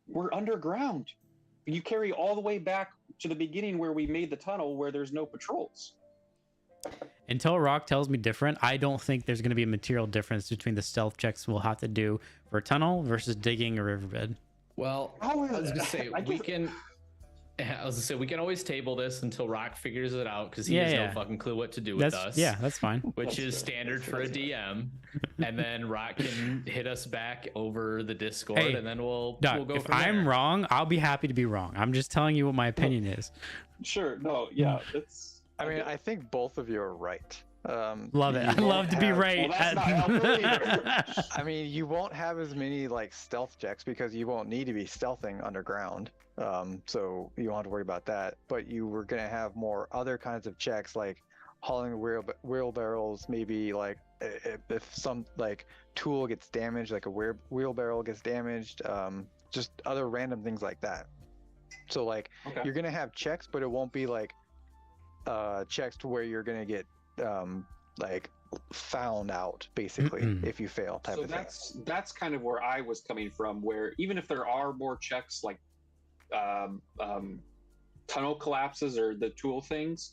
Speaker 5: We're underground. You carry all the way back to the beginning where we made the tunnel where there's no patrols.
Speaker 2: Until Rock tells me different, I don't think there's going to be a material difference between the stealth checks we'll have to do for a tunnel versus digging a riverbed.
Speaker 3: Well,
Speaker 5: How
Speaker 3: I was gonna say
Speaker 5: I
Speaker 3: we
Speaker 5: guess-
Speaker 3: can. I was gonna say we can always table this until Rock figures it out because he
Speaker 2: Yeah,
Speaker 3: has
Speaker 2: yeah.
Speaker 3: no fucking clue what to do with us.
Speaker 2: That's fine.
Speaker 3: Which
Speaker 5: That's
Speaker 3: is
Speaker 5: fair.
Speaker 3: standard
Speaker 5: That's
Speaker 3: for a
Speaker 5: fair.
Speaker 3: DM, and then Rock can hit us back over the Discord,
Speaker 2: Hey,
Speaker 3: and then we'll
Speaker 2: Doc,
Speaker 3: go
Speaker 2: if
Speaker 3: from
Speaker 2: I'm
Speaker 3: there.
Speaker 2: wrong, I'll be happy to be wrong. I'm just telling you what my opinion is.
Speaker 5: Sure. No. Yeah. It's.
Speaker 1: I mean, I think both of you are right.
Speaker 2: Love it.
Speaker 1: you
Speaker 2: I love
Speaker 1: won't
Speaker 2: to be
Speaker 1: have-
Speaker 2: right.
Speaker 5: Well, that's not helpful either.
Speaker 1: I mean, you won't have as many like stealth checks because you won't need to be stealthing underground. So you don't have to worry about that. But you were gonna have more other kinds of checks like hauling wheelbarrows, maybe like if some like tool gets damaged, like a wheelbarrow gets damaged, just other random things like that. So like
Speaker 5: Okay.
Speaker 1: you're gonna have checks, but it won't be like checks to where you're gonna get like found out basically if you fail type
Speaker 5: So
Speaker 1: of thing.
Speaker 5: that's kind of where I was coming from. Where even if there are more checks like tunnel collapses or the tool things,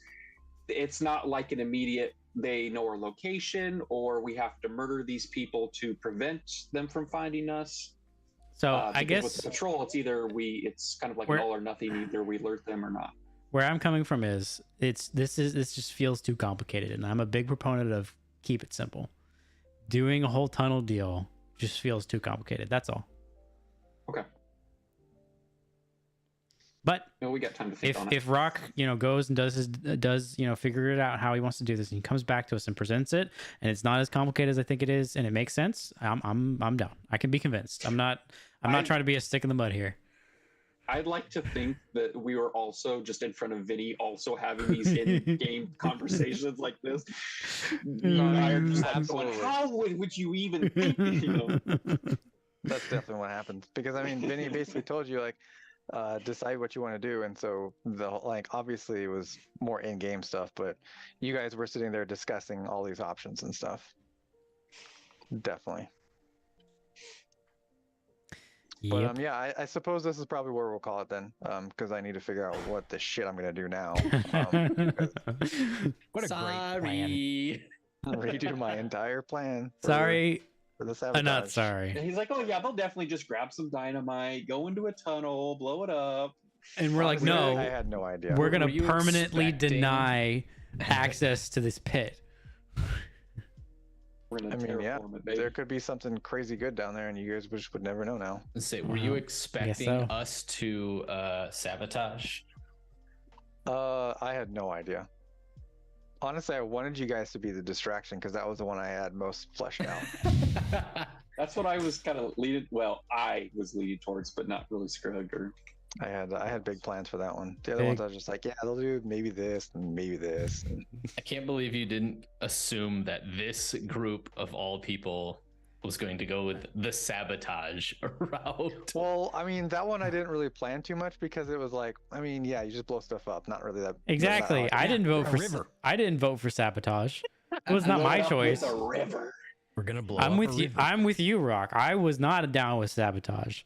Speaker 5: it's not like an immediate they know our location or we have to murder these people to prevent them from finding us.
Speaker 2: So
Speaker 5: because
Speaker 2: I guess
Speaker 5: with the patrol, it's either it's kind of like an all or nothing. Either we alert them or not.
Speaker 2: where I'm coming from is this just feels too complicated, and I'm a big proponent of keep it simple. Doing a whole tunnel deal just feels too complicated. That's all.
Speaker 5: Okay.
Speaker 2: But
Speaker 5: No, we got time to think on it.
Speaker 2: if Rock, goes and does figure it out how he wants to do this, and he comes back to us and presents it, and it's not as complicated as I think it is, and it makes sense, I'm down. I can be convinced. I'm not trying to be a stick in the mud here.
Speaker 5: I'd like to think that we were also just in front of Vinny, also having these in-game conversations like this. You and I are just like going, how would you even think?
Speaker 1: That's definitely what happened. Because I mean, Vinny basically told you like, decide what you want to do, and so obviously it was more in-game stuff, but you guys were sitting there discussing all these options and stuff. Definitely. But yeah, I suppose this is probably where we'll call it then, because I need to figure out what the shit I'm gonna do now.
Speaker 4: What a great plan.
Speaker 1: Redo my entire plan.
Speaker 2: Sorry,
Speaker 1: for the sabotage.
Speaker 2: I'm not sorry.
Speaker 5: And he's like, oh yeah, they'll definitely just grab some dynamite, go into a tunnel, blow it up.
Speaker 2: And we're like,
Speaker 1: Honestly,
Speaker 2: no,
Speaker 1: I had no idea.
Speaker 2: we're gonna
Speaker 3: Were you
Speaker 2: permanently
Speaker 3: expecting-
Speaker 2: deny access to this pit.
Speaker 5: We're gonna
Speaker 1: I mean, yeah,
Speaker 5: terraform it, baby.
Speaker 1: there could be something crazy good down there, and you guys just would never know now.
Speaker 3: Say, were you
Speaker 2: Wow.
Speaker 3: expecting
Speaker 2: so.
Speaker 3: us to sabotage?
Speaker 1: I had no idea. Honestly, I wanted you guys to be the distraction because that was the one I had most fleshed out.
Speaker 5: That's what I was kind of leading. Well, I was leading towards, but not really Scrugg or.
Speaker 1: I had big plans for that one. The other ones I was just like, yeah, they'll do maybe this and maybe this. And
Speaker 3: I can't believe you didn't assume that this group of all people was going to go with the sabotage route.
Speaker 1: well, I mean, that one I didn't really plan too much because it was like, I mean, yeah, you just blow stuff up. Not really that.
Speaker 2: Exactly.
Speaker 1: Not
Speaker 2: I didn't vote
Speaker 4: a
Speaker 2: for
Speaker 4: river.
Speaker 2: I didn't vote for sabotage. It was not my choice.
Speaker 5: A river.
Speaker 4: We're gonna blow.
Speaker 2: I'm
Speaker 4: up
Speaker 2: with
Speaker 4: a
Speaker 2: you.
Speaker 4: river.
Speaker 2: I'm with you, Rock. I was not down with sabotage.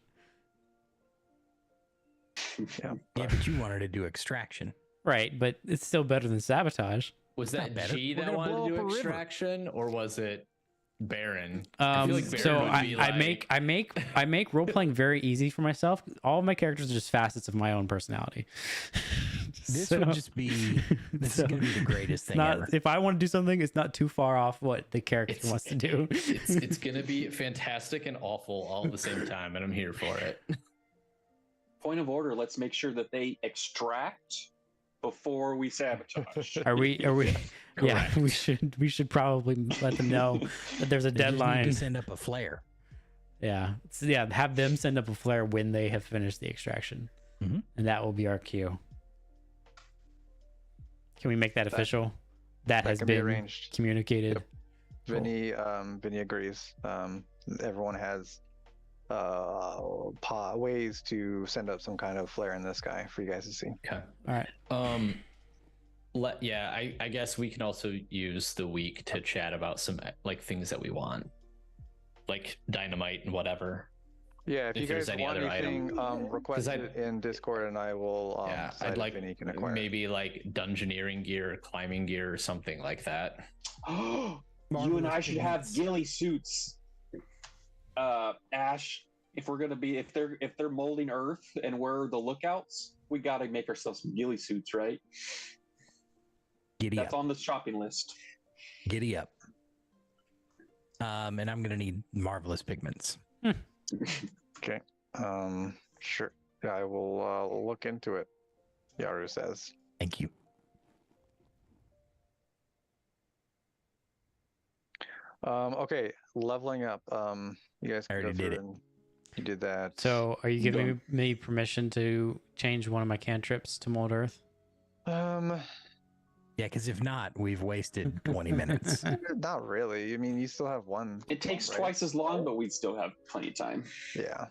Speaker 1: Yeah,
Speaker 4: Yeah, but you wanted to do extraction.
Speaker 2: Right, but it's still better than sabotage.
Speaker 3: Was
Speaker 4: Not
Speaker 3: that
Speaker 4: better.
Speaker 3: G
Speaker 4: We're
Speaker 3: that
Speaker 4: gonna
Speaker 3: wanted
Speaker 4: blow
Speaker 3: to do
Speaker 4: up a river.
Speaker 3: extraction, or was it Baron? I feel like Baron
Speaker 2: So
Speaker 3: would be
Speaker 2: I make role playing very easy for myself. All of my characters are just facets of my own personality.
Speaker 4: This
Speaker 2: So-
Speaker 4: would just be. This
Speaker 2: so
Speaker 4: is gonna be the greatest thing
Speaker 2: not,
Speaker 4: ever.
Speaker 2: if I want to do something, it's not too far off what the character wants to do.
Speaker 3: It's gonna be fantastic and awful all at the same time, and I'm here for it.
Speaker 5: Point of order. Let's make sure that they extract before we sabotage.
Speaker 2: Are we? Yeah, we should probably let them know that there's a
Speaker 4: They just need
Speaker 2: deadline.
Speaker 4: to send up a flare.
Speaker 2: Yeah, yeah. Have them send up a flare when they have finished the extraction,
Speaker 4: Mhm.
Speaker 2: and that will be our cue. Can we make that official? That has
Speaker 1: can be
Speaker 2: been
Speaker 1: arranged.
Speaker 2: communicated.
Speaker 1: Yep. Vinny agrees. Everyone has ways to send up some kind of flare in the sky for you guys to see.
Speaker 3: Okay.
Speaker 2: All right.
Speaker 3: I guess we can also use the week to chat about some like things that we want, like dynamite and whatever.
Speaker 1: Yeah, if you
Speaker 3: there's
Speaker 1: guys
Speaker 3: any
Speaker 1: want
Speaker 3: other
Speaker 1: anything, request
Speaker 3: I-
Speaker 1: it in Discord, and I will.
Speaker 3: Yeah,
Speaker 1: decide
Speaker 3: I'd
Speaker 1: if
Speaker 3: like
Speaker 1: Vinny can acquire it.
Speaker 3: maybe like dungeoneering gear, climbing gear, or something like that.
Speaker 5: You and I should have ghillie suits. Ash, if we're gonna be if they're molding Earth and we're the lookouts, we got to make ourselves some ghillie suits, right?
Speaker 4: Giddy
Speaker 5: That's
Speaker 4: up.
Speaker 5: on the shopping list.
Speaker 4: Giddy up. And I'm gonna need marvelous pigments.
Speaker 1: Okay. Sure. Yeah, I will look into it. Yaru says.
Speaker 4: Thank you.
Speaker 1: Okay, leveling up. You guys
Speaker 4: I
Speaker 1: can go
Speaker 4: already did
Speaker 1: through
Speaker 4: it.
Speaker 1: and you did that.
Speaker 2: So, are you giving me permission to change one of my cantrips to Mold Earth?
Speaker 1: Um,
Speaker 4: Yeah, because if not, we've wasted 20 minutes.
Speaker 1: not really. I mean, you still have one.
Speaker 5: It takes
Speaker 1: right?
Speaker 5: twice as long, but we'd still have plenty of time.
Speaker 1: Yeah.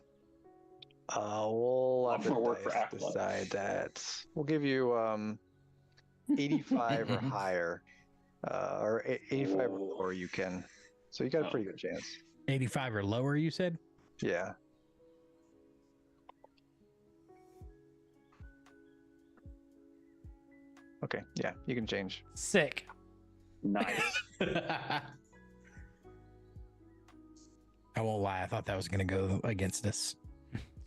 Speaker 1: We'll
Speaker 5: I'm
Speaker 1: let
Speaker 5: gonna work
Speaker 1: the
Speaker 5: for
Speaker 1: dice
Speaker 5: Aquila.
Speaker 1: decide that. We'll give you 85 or higher, or 85 or lower, you can. So you got a pretty good chance.
Speaker 4: 85 or lower, you said?
Speaker 1: Yeah. Okay, yeah, you can change.
Speaker 2: Sick.
Speaker 5: Nice.
Speaker 4: I won't lie. I thought that was going to go against us.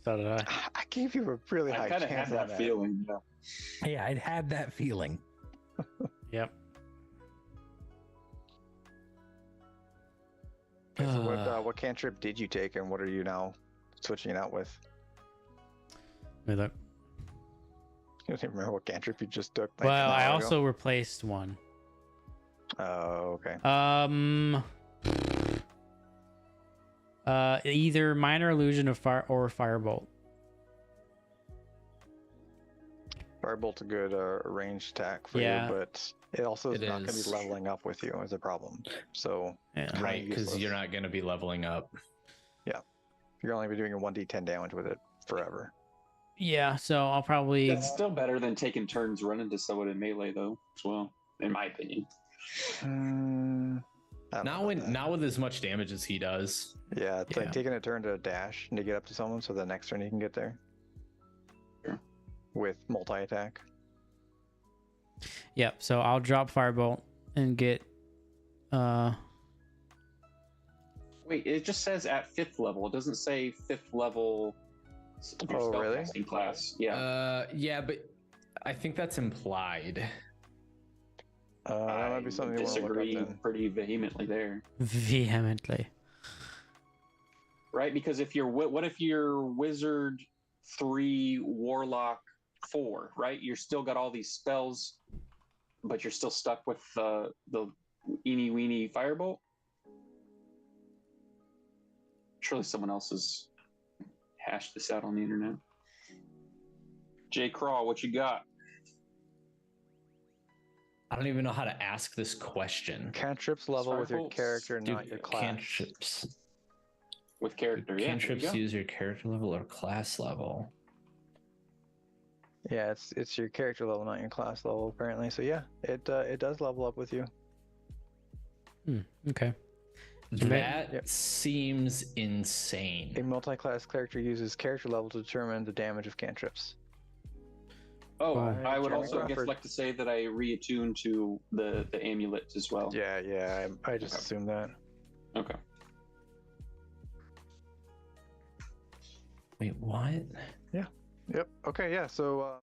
Speaker 2: So did I.
Speaker 1: I gave you a really
Speaker 5: I
Speaker 1: high
Speaker 5: kind of
Speaker 1: chance
Speaker 5: had
Speaker 1: on
Speaker 5: that feeling. Yeah.
Speaker 4: Yeah, I'd had that feeling.
Speaker 2: Yep.
Speaker 1: Okay, so what cantrip did you take, and what are you now switching it out with?
Speaker 2: Let me look.
Speaker 1: You don't even remember what cantrip you just took.
Speaker 2: Well,
Speaker 1: an
Speaker 2: I
Speaker 1: hour ago?
Speaker 2: also replaced one.
Speaker 1: Oh, okay.
Speaker 2: Either minor illusion of fire or firebolt.
Speaker 1: Firebolt's a good ranged attack for
Speaker 2: Yeah.
Speaker 1: you, but it also is
Speaker 3: It
Speaker 1: not going to
Speaker 3: is.
Speaker 1: be leveling up with you as a problem. So
Speaker 2: Yeah.
Speaker 1: kinda
Speaker 3: Right, because
Speaker 1: useless.
Speaker 3: you're not going to be leveling up.
Speaker 1: You're only be doing a 1d10 damage with it forever.
Speaker 2: Yeah, so I'll probably
Speaker 5: That's still better than taking turns running to someone in melee, though, as well, in my opinion.
Speaker 1: I don't know
Speaker 3: Not
Speaker 1: about
Speaker 3: when
Speaker 1: that.
Speaker 3: not with as much damage as he does.
Speaker 1: Yeah, it's
Speaker 2: Yeah.
Speaker 1: like taking a turn to dash and to get up to someone, so the next turn you can get there.
Speaker 5: Sure.
Speaker 1: With multi-attack.
Speaker 2: Yep, so I'll drop firebolt and get
Speaker 5: Wait, it just says at 5th level. It doesn't say 5th level. Of your
Speaker 1: Oh, really?
Speaker 5: spellcasting class. Yeah.
Speaker 3: Yeah, but I think that's implied.
Speaker 1: That might be something you want to look up
Speaker 5: disagree
Speaker 1: then.
Speaker 5: pretty vehemently there,
Speaker 2: vehemently.
Speaker 5: right? Because if you're what if you're wizard 3, warlock 4, right? You're still got all these spells, but you're still stuck with the eeny weeny firebolt. Surely someone else has hashed this out on the internet. Jay Crawl, what you got?
Speaker 3: I don't even know how to ask this question.
Speaker 1: Cantrips level with your
Speaker 5: Firebolts
Speaker 1: character,
Speaker 3: Do
Speaker 1: not your class.
Speaker 3: cantrips
Speaker 5: With character, yeah. there you
Speaker 3: cantrips
Speaker 5: go.
Speaker 3: use your character level or class level?
Speaker 1: Yeah, it's your character level, not your class level, apparently. So yeah, it does level up with you.
Speaker 2: Okay.
Speaker 3: That
Speaker 1: Yep.
Speaker 3: seems
Speaker 1: A
Speaker 3: insane.
Speaker 1: multi-class character uses character level to determine the damage of cantrips.
Speaker 5: Oh,
Speaker 2: Fine.
Speaker 5: I would
Speaker 1: Jeremy
Speaker 5: also
Speaker 1: Crawford.
Speaker 5: like to say that I reattuned to the amulet as well.
Speaker 1: Yeah, I just
Speaker 5: Okay.
Speaker 1: assumed that.
Speaker 5: Okay.
Speaker 3: Wait, what?
Speaker 1: Yep. Okay, yeah. So